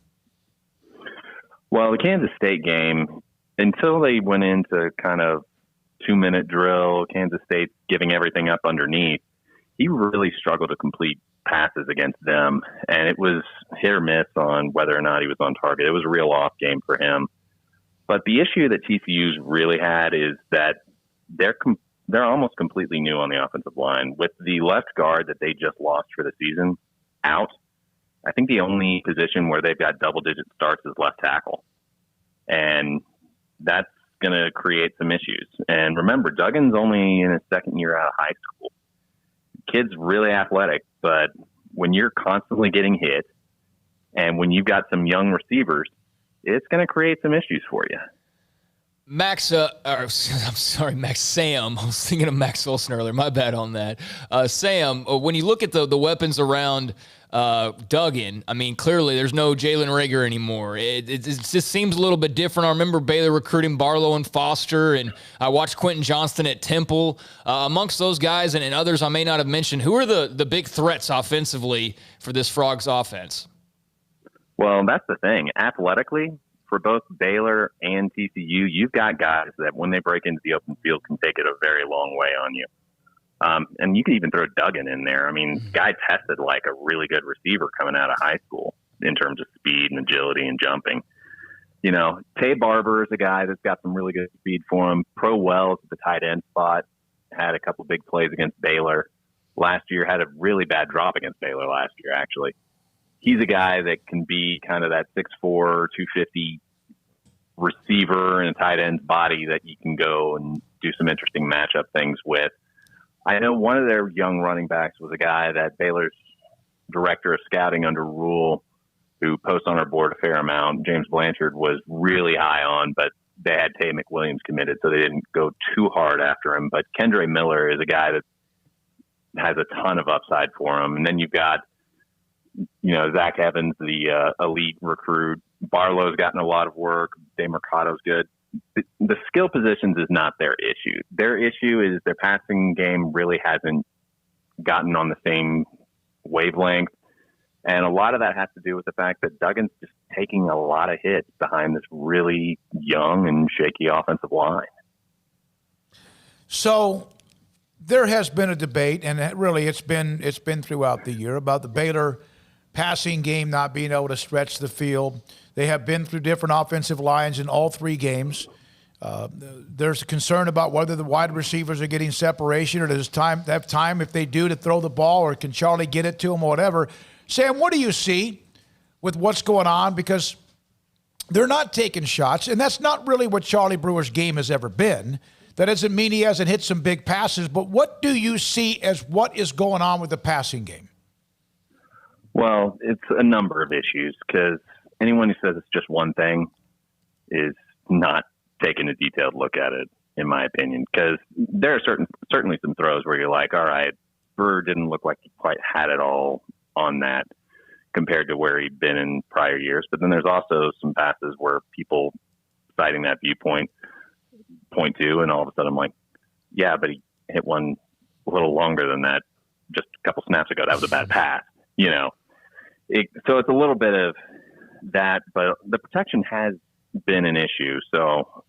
Well, the Kansas State game, until they went into kind of 2-minute drill, Kansas State giving everything up underneath, he really struggled to complete passes against them. And it was hit or miss on whether or not he was on target. It was a real off game for him. But the issue that TCU's really had is that they're almost completely new on the offensive line. With the left guard that they just lost for the season out, I think the only position where they've got double-digit starts is left tackle. And that's going to create some issues. And remember, Duggan's only in his 2nd year out of high school. Kid's really athletic, but when you're constantly getting hit and when you've got some young receivers, it's going to create some issues for you. Max, I'm sorry, Max Sam. I was thinking of Max Olson earlier. My bad on that. Sam, when you look at the weapons around Duggan, I mean, clearly there's no Jalen Reagor anymore. It just seems a little bit different. I remember Baylor recruiting Barlow and Foster, and I watched Quentin Johnston at Temple. Amongst those guys and others I may not have mentioned, who are the big threats offensively for this Frogs offense? Well, that's the thing. Athletically, for both Baylor and TCU, you've got guys that when they break into the open field can take it a very long way on you. And you can even throw Duggan in there. I mean, guy tested like a really good receiver coming out of high school in terms of speed and agility and jumping. You know, Tay Barber is a guy that's got some really good speed for him. Pro Wells at the tight end spot had a couple big plays against Baylor last year, had a really bad drop against Baylor last year, actually. He's a guy that can be kind of that 6'4", 250 receiver in a tight end's body that you can go and do some interesting matchup things with. I know one of their young running backs was a guy that Baylor's director of scouting under Rule, who posts on our board a fair amount, James Blanchard, was really high on, but they had Tay McWilliams committed, so they didn't go too hard after him. But Kendre Miller is a guy that has a ton of upside for him. And then you've got, you know, Zach Evans, the elite recruit. Barlow's gotten a lot of work. DeMercado's good. The skill positions is not their issue. Their issue is their passing game really hasn't gotten on the same wavelength. And a lot of that has to do with the fact that Duggan's just taking a lot of hits behind this really young and shaky offensive line. So there has been a debate, and really it's been throughout the year, about the Baylor passing game not being able to stretch the field. They have been through different offensive lines in all 3 games. There's a concern about whether the wide receivers are getting separation, or does time have time if they do to throw the ball, or can Charlie get it to them or whatever. Sam, what do you see with what's going on? Because they're not taking shots, and that's not really what Charlie Brewer's game has ever been. That doesn't mean he hasn't hit some big passes, but what do you see as what is going on with the passing game? Well, it's a number of issues because anyone who says it's just one thing is not taking a detailed look at it, in my opinion, because there are certainly some throws where you're like, all right, Brewer didn't look like he quite had it all on that compared to where he'd been in prior years. But then there's also some passes where people citing that viewpoint point to, and all of a sudden I'm like, yeah, but he hit one a little longer than that just a couple snaps ago. That was a bad pass, you know. So it's a little bit of that, but the protection has been an issue, so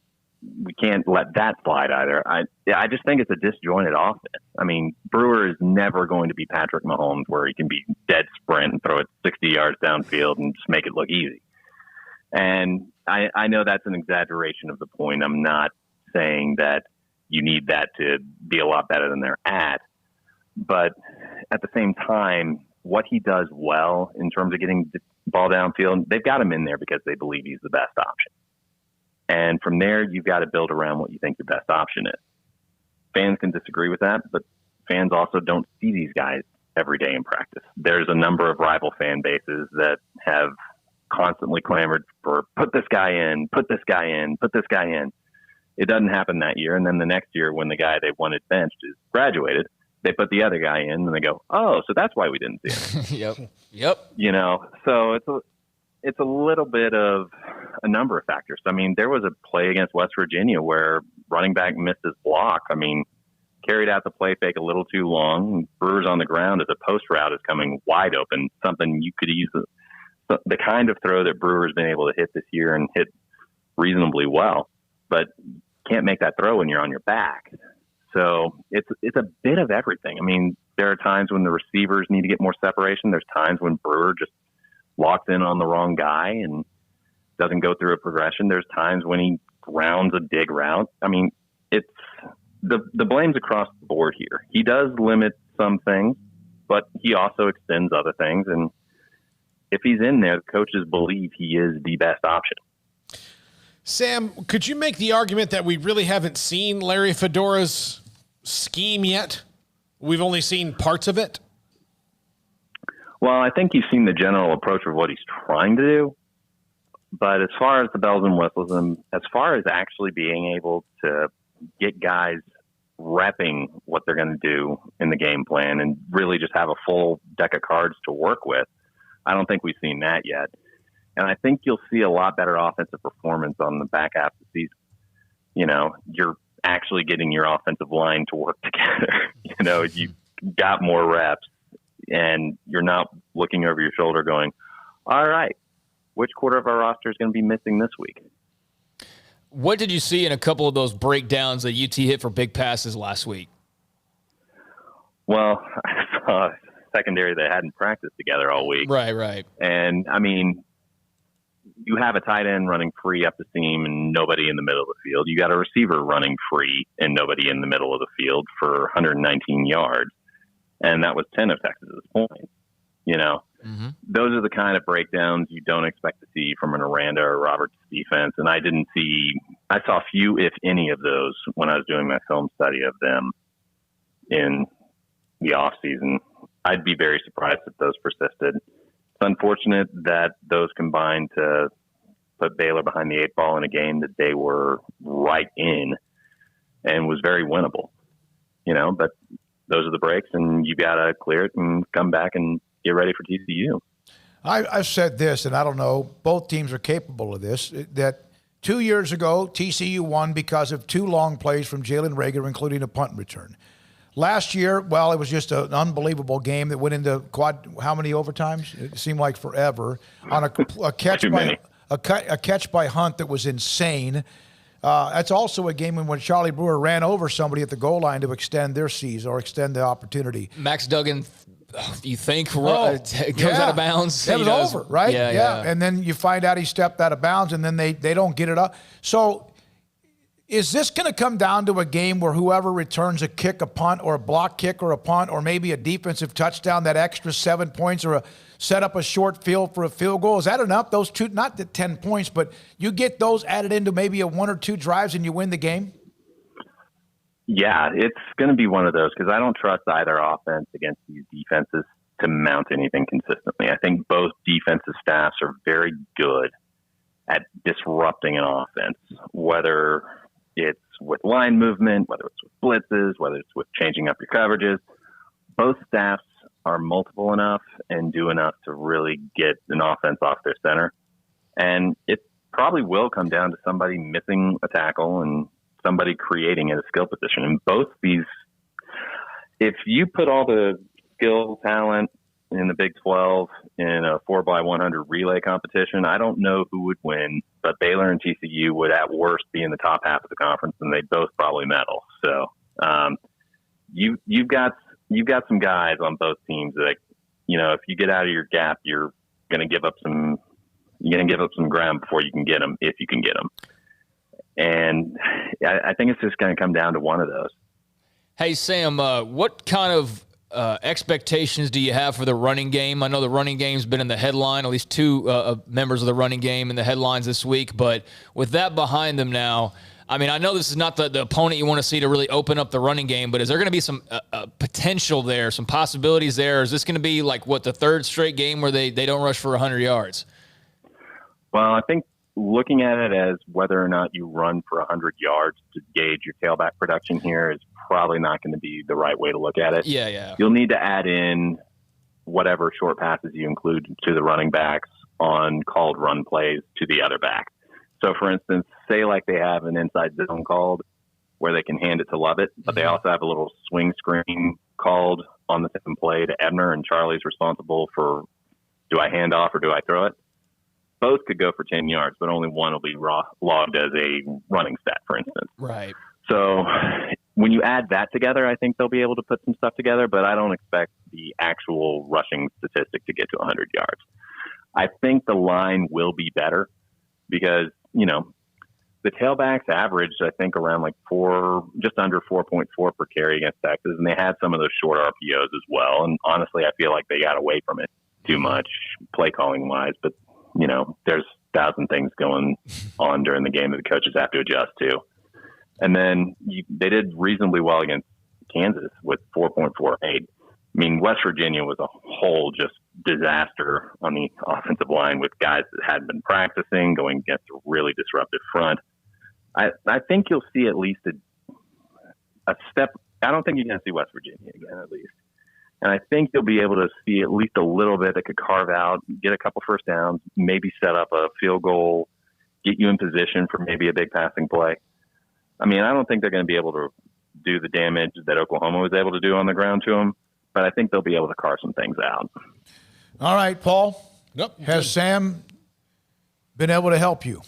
we can't let that slide either. I just think it's a disjointed offense. I mean, Brewer is never going to be Patrick Mahomes where he can be dead sprint and throw it 60 yards downfield and just make it look easy. And I know that's an exaggeration of the point. I'm not saying that you need that to be a lot better than they're at. But at the same time, what he does well in terms of getting the ball downfield, they've got him in there because they believe he's the best option. And from there, you've got to build around what you think your best option is. Fans can disagree with that, but fans also don't see these guys every day in practice. There's a number of rival fan bases that have constantly clamored for put this guy in, put this guy in, put this guy in. It doesn't happen that year. And then the next year when the guy they wanted benched is graduated, they put the other guy in and they go, oh, so that's why we didn't see him. Yep. You know, so it's a little bit of a number of factors. I mean, there was a play against West Virginia where running back missed his block. I mean, carried out the play fake a little too long. Brewer's on the ground as a post route is coming wide open, something you could use the kind of throw that Brewer's been able to hit this year and hit reasonably well, but can't make that throw when you're on your back. So it's a bit of everything. I mean, there are times when the receivers need to get more separation. There's times when Brewer just locks in on the wrong guy and doesn't go through a progression. There's times when he grounds a dig route. I mean, it's the blame's across the board here. He does limit some things, but he also extends other things. And if he's in there, the coaches believe he is the best option. Sam, could you make the argument that we really haven't seen Larry Fedora's scheme yet? We've only seen parts of it? Well, I think you've seen the general approach of what he's trying to do. But as far as the bells and whistles, and as far as actually being able to get guys repping what they're going to do in the game plan and really just have a full deck of cards to work with, I don't think we've seen that yet. And I think you'll see a lot better offensive performance on the back half of the season. You know, you're actually getting your offensive line to work together. You know, you got more reps and you're not looking over your shoulder going, all right, which quarter of our roster is going to be missing this week? What did you see in a couple of those breakdowns that UT hit for big passes last week? Well, I saw a secondary that hadn't practiced together all week. Right. And, I mean, you have a tight end running free up the seam and nobody in the middle of the field. You got a receiver running free and nobody in the middle of the field for 119 yards. And that was 10 of Texas's points. You know, those are the kind of breakdowns you don't expect to see from an Aranda or Roberts defense. And I saw few, if any, of those when I was doing my film study of them in the off season. I'd be very surprised if those persisted. It's unfortunate that those combined to put Baylor behind the eight ball in a game that they were right in and was very winnable, you know, but those are the breaks and you got to clear it and come back and get ready for TCU. I've said this, and I don't know, both teams are capable of this, that 2 years ago, TCU won because of two long plays from Jalen Reagor, including a punt return. Last year, well, it was just an unbelievable game that went into how many overtimes? It seemed like forever. On a catch by Hunt that was insane. That's also a game in when Charlie Brewer ran over somebody at the goal line to extend their season or extend the opportunity. Max Duggan, you think, goes out of bounds? That was over, right? Yeah. And then you find out he stepped out of bounds, and then they don't get it up. So is this going to come down to a game where whoever returns a kick, a punt, or a block kick, or a punt, or maybe a defensive touchdown, that extra 7 points, or set up a short field for a field goal? Is that enough? Those two, not the 10 points, but you get those added into maybe a 1 or 2 drives and you win the game? Yeah, it's going to be one of those because I don't trust either offense against these defenses to mount anything consistently. I think both defensive staffs are very good at disrupting an offense, whether it's with line movement, whether it's with blitzes, whether it's with changing up your coverages. Both staffs are multiple enough and do enough to really get an offense off their center. And it probably will come down to somebody missing a tackle and somebody creating at a skill position. And both these, if you put all the skill talent in the Big 12 in a 4x100 relay competition, I don't know who would win, but Baylor and TCU would at worst be in the top half of the conference, and they'd both probably medal. So you've got some guys on both teams that, if you get out of your gap, you're going to give up some ground before you can get them, if you can get them. And I think it's just going to come down to one of those. Hey, Sam, what kind of expectations do you have for the running game? I know the running game's been in the headline, at least two members of the running game in the headlines this week. But with that behind them now, I mean, I know this is not the opponent you want to see to really open up the running game, but is there going to be some potential there, some possibilities there? Or is this going to be like, the third straight game where they don't rush for 100 yards? Well, I think looking at it as whether or not you run for 100 yards to gauge your tailback production here is probably not going to be the right way to look at it. Yeah. You'll need to add in whatever short passes you include to the running backs on called run plays to the other back. So, for instance, say like they have an inside zone called where they can hand it to Lovett, but they also have a little swing screen called on the same play to Ebner, and Charlie's responsible for, do I hand off or do I throw it? Both could go for 10 yards, but only one will be logged as a running stat, for instance. Right. So when you add that together, I think they'll be able to put some stuff together, but I don't expect the actual rushing statistic to get to 100 yards. I think the line will be better because, the tailbacks averaged, I think, around just under 4.4 per carry against Texas, and they had some of those short RPOs as well. And honestly, I feel like they got away from it too much play calling wise, but there's 1,000 things going on during the game that the coaches have to adjust to. And then they did reasonably well against Kansas with 4.48. I mean, West Virginia was a whole just disaster on the offensive line with guys that hadn't been practicing, going against a really disruptive front. I think you'll see at least a step. I don't think you're going to see West Virginia again, at least. And I think you'll be able to see at least a little bit that could carve out, get a couple first downs, maybe set up a field goal, get you in position for maybe a big passing play. I mean, I don't think they're going to be able to do the damage that Oklahoma was able to do on the ground to them, but I think they'll be able to carve some things out. All right, Paul. Yep. Has Sam been able to help you?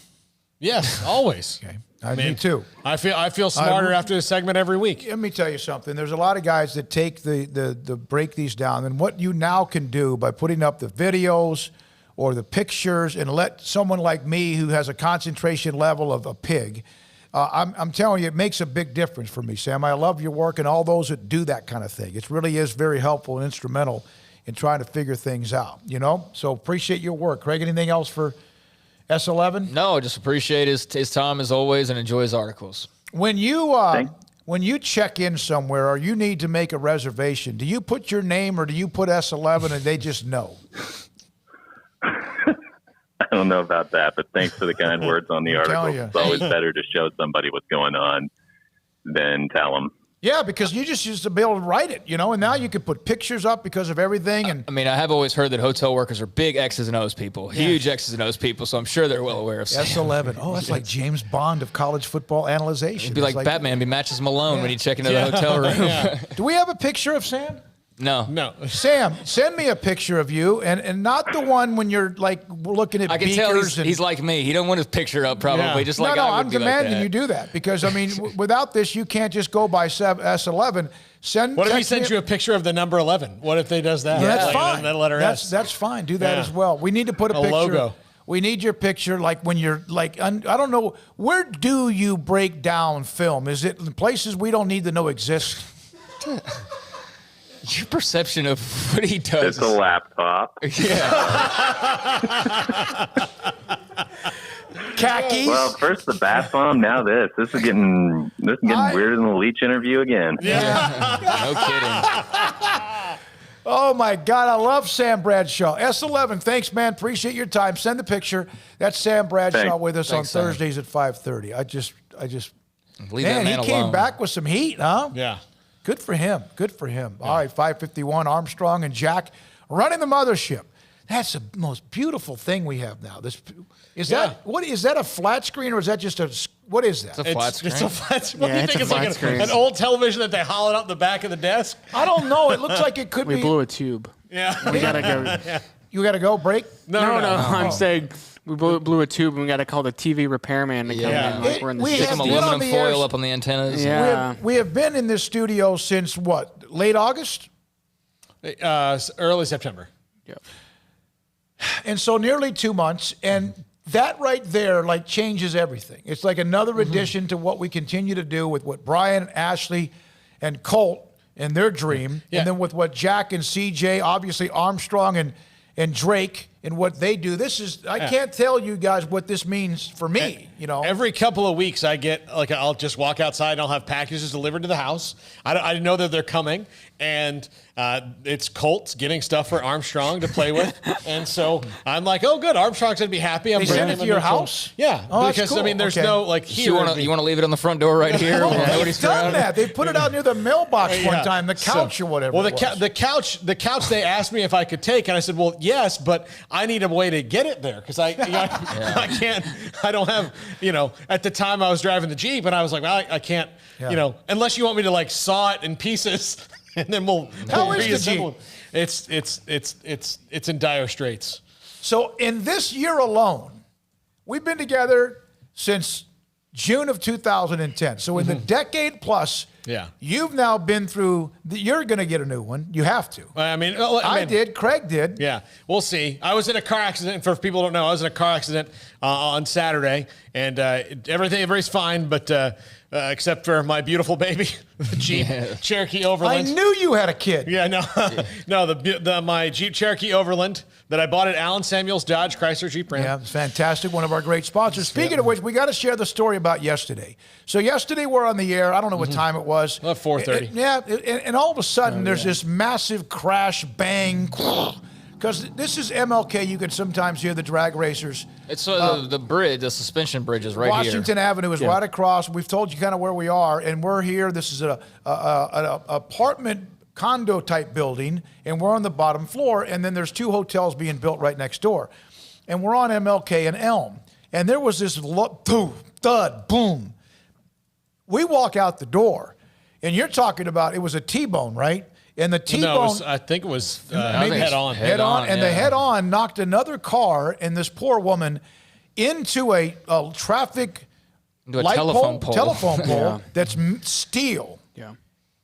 Yes, always. Okay. Me too. I feel smarter after this segment every week. Let me tell you something. There's a lot of guys that take the break these down, and what you now can do by putting up the videos or the pictures and let someone like me who has a concentration level of a pig, I'm telling you, it makes a big difference for me, Sam. I love your work and all those that do that kind of thing. It really is very helpful and instrumental in trying to figure things out, So appreciate your work. Craig, anything else for S11? No, just appreciate his time as always and enjoy his articles. When you check in somewhere or you need to make a reservation, do you put your name or do you put S11 and they just know? I don't know about that, but thanks for the kind words on the article. It's always better to show somebody what's going on than tell them. Yeah, because you just used to be able to write it, and now you can put pictures up because of everything. And I mean, I have always heard that hotel workers are big X's and O's people, huge X's and O's people, so I'm sure they're well aware of S11. Oh, that's like James Bond of college football analyzation. It'd be like Batman. He matches Malone when you check into the hotel room. Do we have a picture of Sam? No. Sam, send me a picture of you, and not the one when you're looking at. I can tell he's like me. He don't want his picture up probably. Just like I would I'm demanding you do that because I mean, without this, you can't just go by S11. What if he sends you a picture of the number 11? What if they does that? Yeah, that's fine. That letter S. That's fine. Do that as well. We need to put a picture. Logo. We need your picture, when you're I don't know, where do you break down film? Is it in places we don't need to know exist? Your perception of what he does. It's a laptop. Yeah. Khakis. Well, first the bath bomb, now this. This is getting weirder than the Leach interview again. Yeah. No kidding. Oh, my God. I love Sam Bradshaw. S11, thanks, man. Appreciate your time. Send the picture. That's Sam Bradshaw with us on Thursdays at 5:30. I just leave that man he came alone. back with some heat, huh? Yeah. Good for him. Good for him. All right, 5:51, Armstrong and Jack running the mothership. That's the most beautiful thing we have now. Is that a flat screen or is that just what is that? It's a flat screen. It's a flat screen. What do you it's think? a It's flat like screen. an old television that they hollowed out the back of the desk? I don't know. It looks like it could be. We blew a tube. Yeah. We got to go. Yeah. You got to go break? No. I'm saying we blew a tube and we got to call the TV repairman to come in. Like we're in the Stick some aluminum foil up on the antennas. Yeah. We have been in this studio since what? Late August? Early September. Yep. And so nearly 2 months. And that right there like changes everything. It's like another addition to what we continue to do with what Brian, Ashley, and Colt and their dream. Yeah. And then with what Jack and CJ, obviously Armstrong and Drake and what they do. I can't tell you guys what this means for me, Every couple of weeks I get, I'll just walk outside and I'll have packages delivered to the house. I know that they're coming, and it's Colt's getting stuff for Armstrong to play with. And so I'm like, oh, good, Armstrong's going to be happy. I'm They bringing send it him to a your new phone. house? Yeah, Oh, that's because, cool. there's Okay. no, here. You want to leave it on the front door right here? They've done that. They put it out near the mailbox one time, the couch or whatever. Well, the couch they asked me if I could take, and I said, well, yes, but I need a way to get it there because I can't. I don't have. At the time I was driving the Jeep, and I was like, well, I can't. Unless you want me to saw it in pieces, and then we'll reassemble it. It's in dire straits. So in this year alone, we've been together since June of 2010. So in the decade plus, you've now been through. You're going to get a new one. You have to. I did. Craig did. Yeah, we'll see. I was in a car accident. For people who don't know, I was in a car accident on Saturday, and everything's fine, but except for my beautiful baby, the Jeep Cherokee Overland. I knew you had a kid. Yeah, no, my Jeep Cherokee Overland that I bought at Allen Samuels Dodge Chrysler Jeep Ram. Yeah, it's fantastic. One of our great sponsors. Speaking of which, we got to share the story about yesterday. So yesterday we're on the air. I don't know what time it was. 4:30. And all of a sudden there's this massive crash, bang, because this is MLK. You can sometimes hear the drag racers. It's the bridge, the suspension bridge is right here. Washington Avenue is right across. We've told you kind of where we are, and we're here. This is an apartment condo type building, and we're on the bottom floor, and then there's 2 hotels being built right next door. And we're on MLK and Elm. And there was this thud, boom. We walk out the door, and you're talking about it was a T-bone, right? And the T-bone, I think it was head on. And the head on knocked another car and this poor woman into a traffic light telephone pole that's steel. Yeah.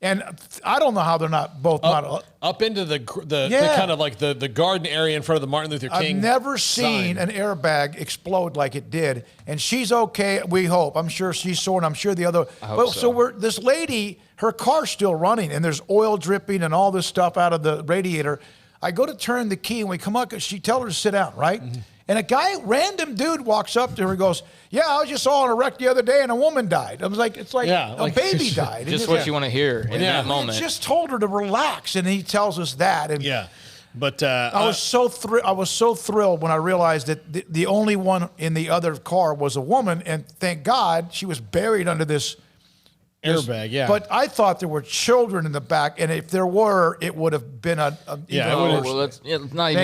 And I don't know how they're not both up into the kind of like the garden area in front of the Martin Luther King. I've never seen an airbag explode like it did, and she's okay. We hope. I'm sure she's sore, and I'm sure the other. So this lady, her car's still running, and there's oil dripping and all this stuff out of the radiator. I go to turn the key, and we come up. She tells her to sit down, right? Mm-hmm. And random dude walks up to her and goes, yeah, I just saw a wreck the other day and a woman died. I was like, it's like a baby died. Just what you want to hear in that moment. He just told her to relax, and he tells us that. And but I was so thrilled when I realized that the only one in the other car was a woman, and thank God she was buried under this airbag. Yeah, but I thought there were children in the back, and if there were, it would have been a thank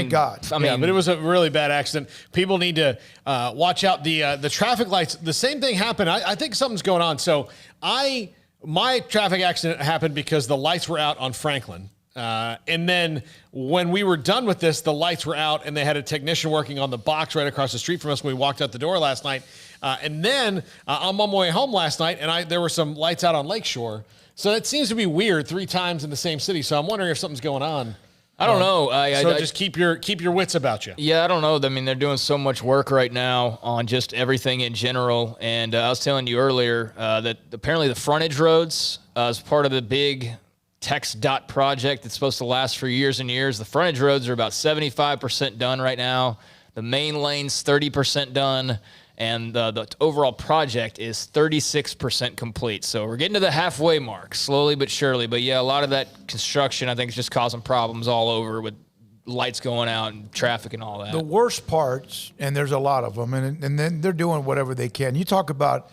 God. But it was a really bad accident. People need to watch out the traffic lights. The same thing happened. I think something's going on. So my traffic accident happened because the lights were out on Franklin. And then when we were done with this, the lights were out, and they had a technician working on the box right across the street from us when we walked out the door last night. And then I'm on my way home last night, and there were some lights out on Lakeshore. So it seems to be weird 3 times in the same city. So I'm wondering if something's going on. I don't know. Just keep your wits about you. Yeah, I don't know. I mean, they're doing so much work right now on just everything in general. And I was telling you earlier that apparently the frontage roads is part of the big TxDOT project that's supposed to last for years and years. The frontage roads are about 75% done right now. The main lane's 30% done. and the overall project is 36% complete. So we're getting to the halfway mark, slowly but surely. But yeah, a lot of that construction, I think, is just causing problems all over with lights going out and traffic and all that. The worst parts, and there's a lot of them, and then they're doing whatever they can. You talk about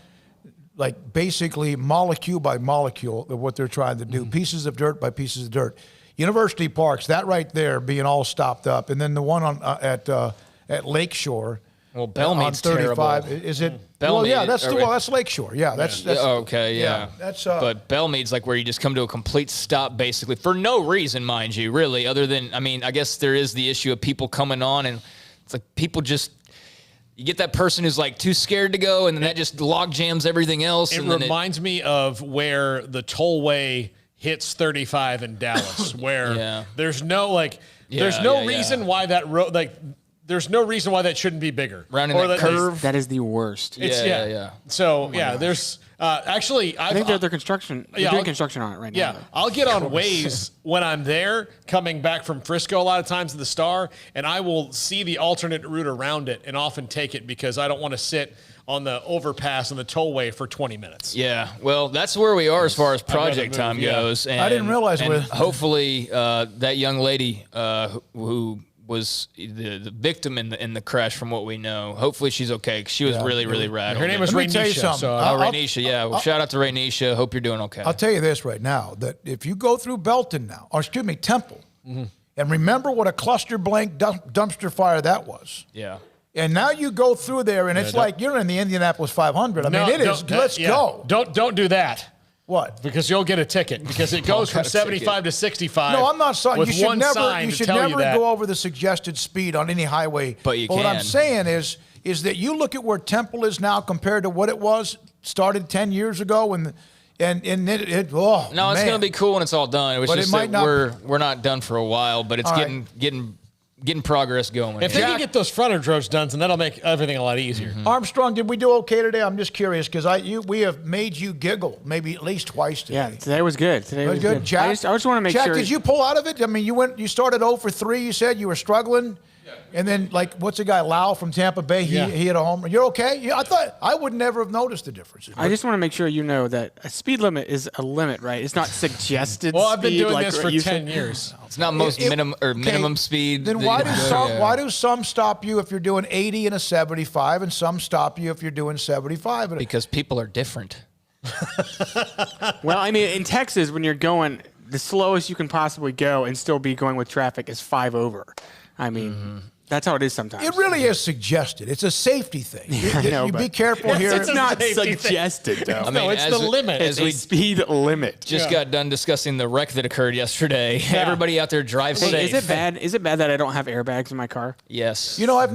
like basically molecule by molecule of what they're trying to do, pieces of dirt by pieces of dirt. University Parks, that right there being all stopped up, and then the one on at Lakeshore. Well, Belmead's on 35. terrible. Is it? Belmead, well, yeah, that's Lakeshore. Yeah, that's okay. Yeah, that's. But Belmead's like where you just come to a complete stop, basically, for no reason, mind you, really, other than, I mean, I guess there is the issue of people coming on, and it's like people just. You get that person who's like too scared to go, and then that just log jams everything else. It reminds me of where the tollway hits 35 in Dallas, where there's no reason why that road there's no reason why that shouldn't be bigger. Rounding that curve. That is the worst. Yeah. So there's actually I think they're construction. They're doing construction on it right now. Yeah, I'll get on Waze when I'm there, coming back from Frisco a lot of times to the Star, and I will see the alternate route around it and often take it because I don't want to sit on the overpass and the tollway for 20 minutes. Yeah, well, that's where we are as far as project time goes. And, I didn't realize hopefully that young lady who was the victim in the crash, from what we know. Hopefully she's okay, 'cause she was really, really rad. Her name was Rainisha. Rainisha, yeah. Well, shout out to Rainisha. Hope you're doing okay. I'll tell you this right now, that if you go through Belton now, or excuse me, Temple, and remember what a cluster blank dumpster fire that was. Yeah. And now you go through there, and it's like you're in the Indianapolis 500. I mean, it is. Let's go. Don't do that. What? Because you'll get a ticket. Because it goes from 75 to 65. No, I'm not saying with you should one never. sign You to should tell never go over the suggested speed on any highway. But you can. What I'm saying is that you look at where Temple is now compared to what it was started 10 years ago, and it's going to be cool when it's all done. It was just that we're not done for a while, but it's getting progress going. If they can get those frontage roads done, then that'll make everything a lot easier. Armstrong, did we do okay today? I'm just curious because we have made you giggle maybe at least twice today. Yeah, today was good. Today was good. Jack, I just want to make Jack, sure. Did you pull out of it? I mean, you started 0 for 3. You said you were struggling. And then, what's the guy, Lau from Tampa Bay? He hit a home run. You're okay? Yeah, I thought I would never have noticed the difference. I just want to make sure you know that a speed limit is a limit, right? It's not suggested Well, I've been speed doing this for 10 years. It's not minimum speed. Then why do some stop you if you're doing 80 and a 75, and some stop you if you're doing 75? Because people are different. Well, I mean, in Texas, when you're going the slowest you can possibly go and still be going with traffic is 5 over. I mean, that's how it is sometimes. It really is suggested. It's a safety thing. You be careful here. It's not suggested, though. I mean, it's the limit. It's a speed limit. Just got done discussing the wreck that occurred yesterday. Yeah. Everybody out there drive safe. Is it bad that I don't have airbags in my car? Yes. You know, I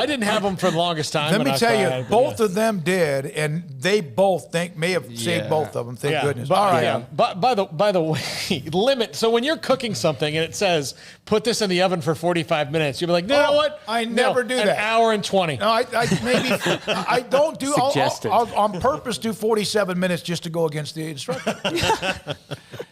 didn't have them for the longest time. Let me tell you, both of them did, and they both may have saved both of them. Thank goodness. All right. Yeah. By the way, limit. So when you're cooking something and it says put this in the oven for 45 minutes, you'll be like, you know what? I never do that. An hour and 20. No, I don't do. I'll on purpose do 47 minutes just to go against the instruction.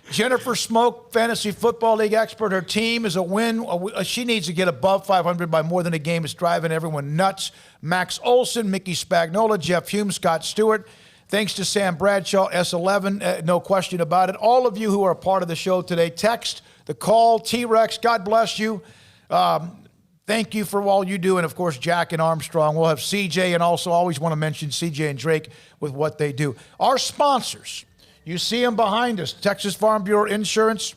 Jennifer Smoke, Fantasy Football League expert. Her team is a win. She needs to get above 500 by more than a game. It's driving everyone nuts. Max Olson, Mickey Spagnola, Jeff Hume, Scott Stewart. Thanks to Sam Bradshaw, S11, no question about it. All of you who are a part of the show today, text, the call, T-Rex, God bless you. Thank you for all you do. And, of course, Jack and Armstrong. We'll have CJ, and also always want to mention CJ and Drake with what they do. Our sponsors. You see them behind us. Texas Farm Bureau Insurance,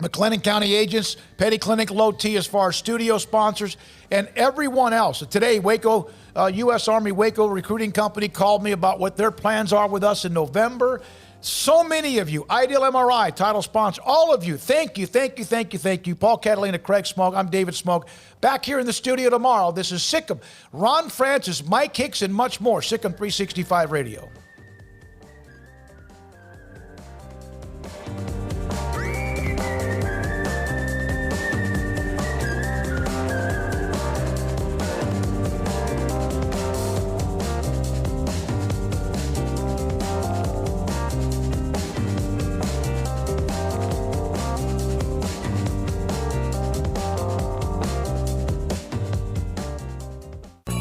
McLennan County Agents, Petty Clinic, Low T as far as studio sponsors, and everyone else. Today, Waco, U.S. Army Waco Recruiting Company called me about what their plans are with us in November. So many of you, Ideal MRI, title sponsor, all of you, thank you. Paul Catalina, Craig Smoke, I'm David Smoke. Back here in the studio tomorrow, this is SicEm, Ron Francis, Mike Hicks, and much more. SicEm365 Radio.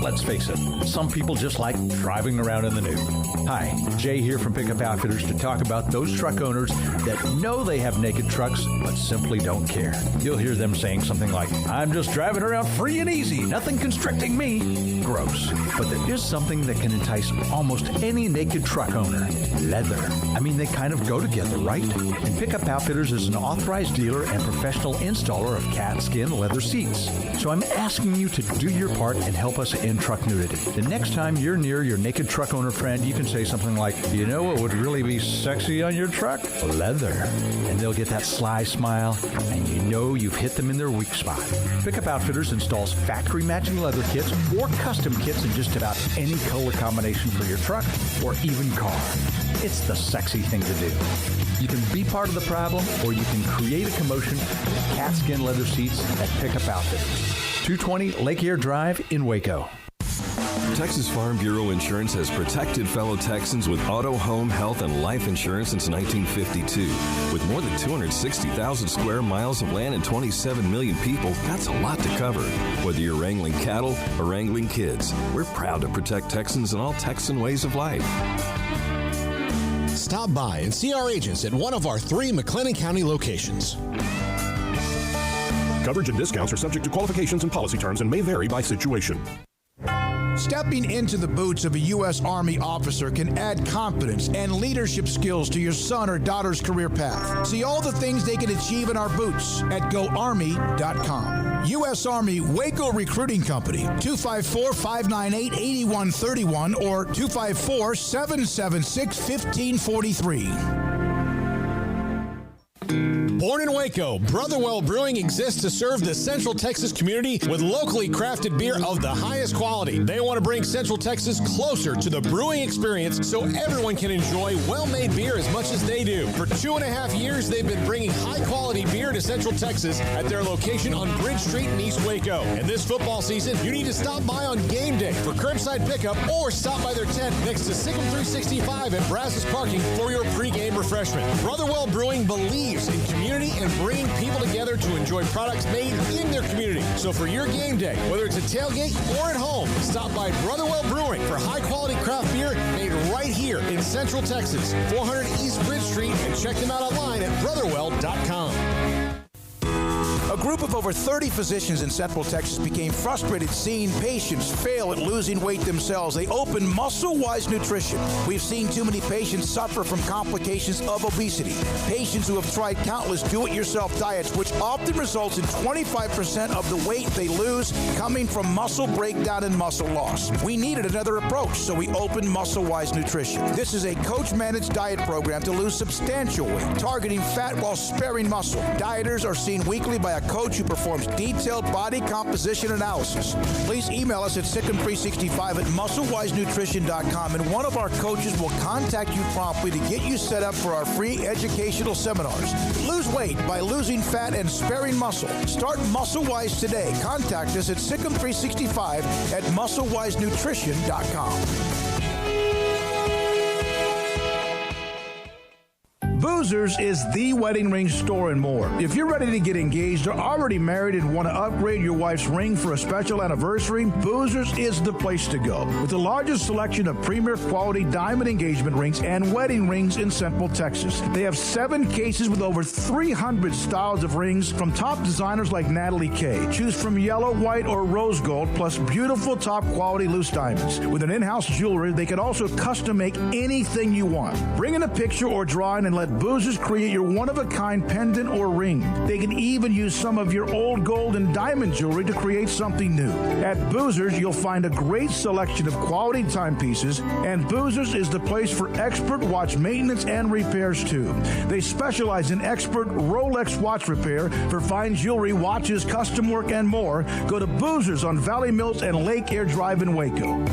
Let's face it, some people just like driving around in the nude. Hi, Jay here from Pickup Outfitters to talk about those truck owners that know they have naked trucks but simply don't care. You'll hear them saying something like, I'm just driving around free and easy, nothing constricting me. Gross. But there is something that can entice almost any naked truck owner. Leather. I mean, they kind of go together, right? And Pickup Outfitters is an authorized dealer and professional installer of cat skin leather seats. So I'm asking you to do your part and help us end truck nudity. The next time you're near your naked truck owner friend, you can say something like, you know what would really be sexy on your truck? Leather. And they'll get that sly smile, and you know you've hit them in their weak spot. Pickup Outfitters installs factory matching leather kits or custom kits in just about any color combination for your truck or even car. It's the sexy thing to do. You can be part of the problem, or you can create a commotion with cat skin leather seats at Pickup Outfitters. 220 Lake Air Drive in Waco. Texas Farm Bureau Insurance has protected fellow Texans with auto, home, health, and life insurance since 1952. With more than 260,000 square miles of land and 27 million people, that's a lot to cover. Whether you're wrangling cattle or wrangling kids, we're proud to protect Texans in all Texan ways of life. Stop by and see our agents at one of our 3 McLennan County locations. Coverage and discounts are subject to qualifications and policy terms and may vary by situation. Stepping into the boots of a U.S. Army officer can add confidence and leadership skills to your son or daughter's career path. See all the things they can achieve in our boots at GoArmy.com. U.S. Army Waco Recruiting Company, 254-598-8131 or 254-776-1543. Born in Waco, Brotherwell Brewing exists to serve the Central Texas community with locally crafted beer of the highest quality. They want to bring Central Texas closer to the brewing experience so everyone can enjoy well-made beer as much as they do. For 2.5 years, they've been bringing high-quality beer to Central Texas at their location on Bridge Street in East Waco. And this football season, you need to stop by on game day for curbside pickup or stop by their tent next to SicEm365 at Brazos Parking for your pregame refreshment. Brotherwell Brewing believes in community and bringing people together to enjoy products made in their community. So for your game day, whether it's a tailgate or at home, stop by Brotherwell Brewing for high-quality craft beer made right here in Central Texas, 400 East Bridge Street, and check them out online at brotherwell.com. A group of over 30 physicians in Central Texas became frustrated seeing patients fail at losing weight themselves. They opened Muscle Wise Nutrition. We've seen too many patients suffer from complications of obesity. Patients who have tried countless do-it-yourself diets, which often results in 25% of the weight they lose coming from muscle breakdown and muscle loss. We needed another approach, so we opened Muscle Wise Nutrition. This is a coach-managed diet program to lose substantial weight, targeting fat while sparing muscle. Dieters are seen weekly by a coach who performs detailed body composition analysis. Please email us at SicEm365 at MuscleWiseNutrition.com, and one of our coaches will contact you promptly to get you set up for our free educational seminars. Lose weight by losing fat and sparing muscle. Start MuscleWise today. Contact us at SicEm365 at MuscleWiseNutrition.com. Boozers is the wedding ring store and more. If you're ready to get engaged or already married and want to upgrade your wife's ring for a special anniversary, Boozers is the place to go. With the largest selection of premier quality diamond engagement rings and wedding rings in Central Texas. They have 7 cases with over 300 styles of rings from top designers like Natalie Kay. Choose from yellow, white, or rose gold, plus beautiful top quality loose diamonds. With an in-house jewelry, they can also custom make anything you want. Bring in a picture or drawing and let Boozers create your one-of-a-kind pendant or ring. They can even use some of your old gold and diamond jewelry to create something new. At Boozers, you'll find a great selection of quality timepieces, and Boozers is the place for expert watch maintenance and repairs, too. They specialize in expert Rolex watch repair for fine jewelry, watches, custom work, and more. Go to Boozers on Valley Mills and Lake Air Drive in Waco.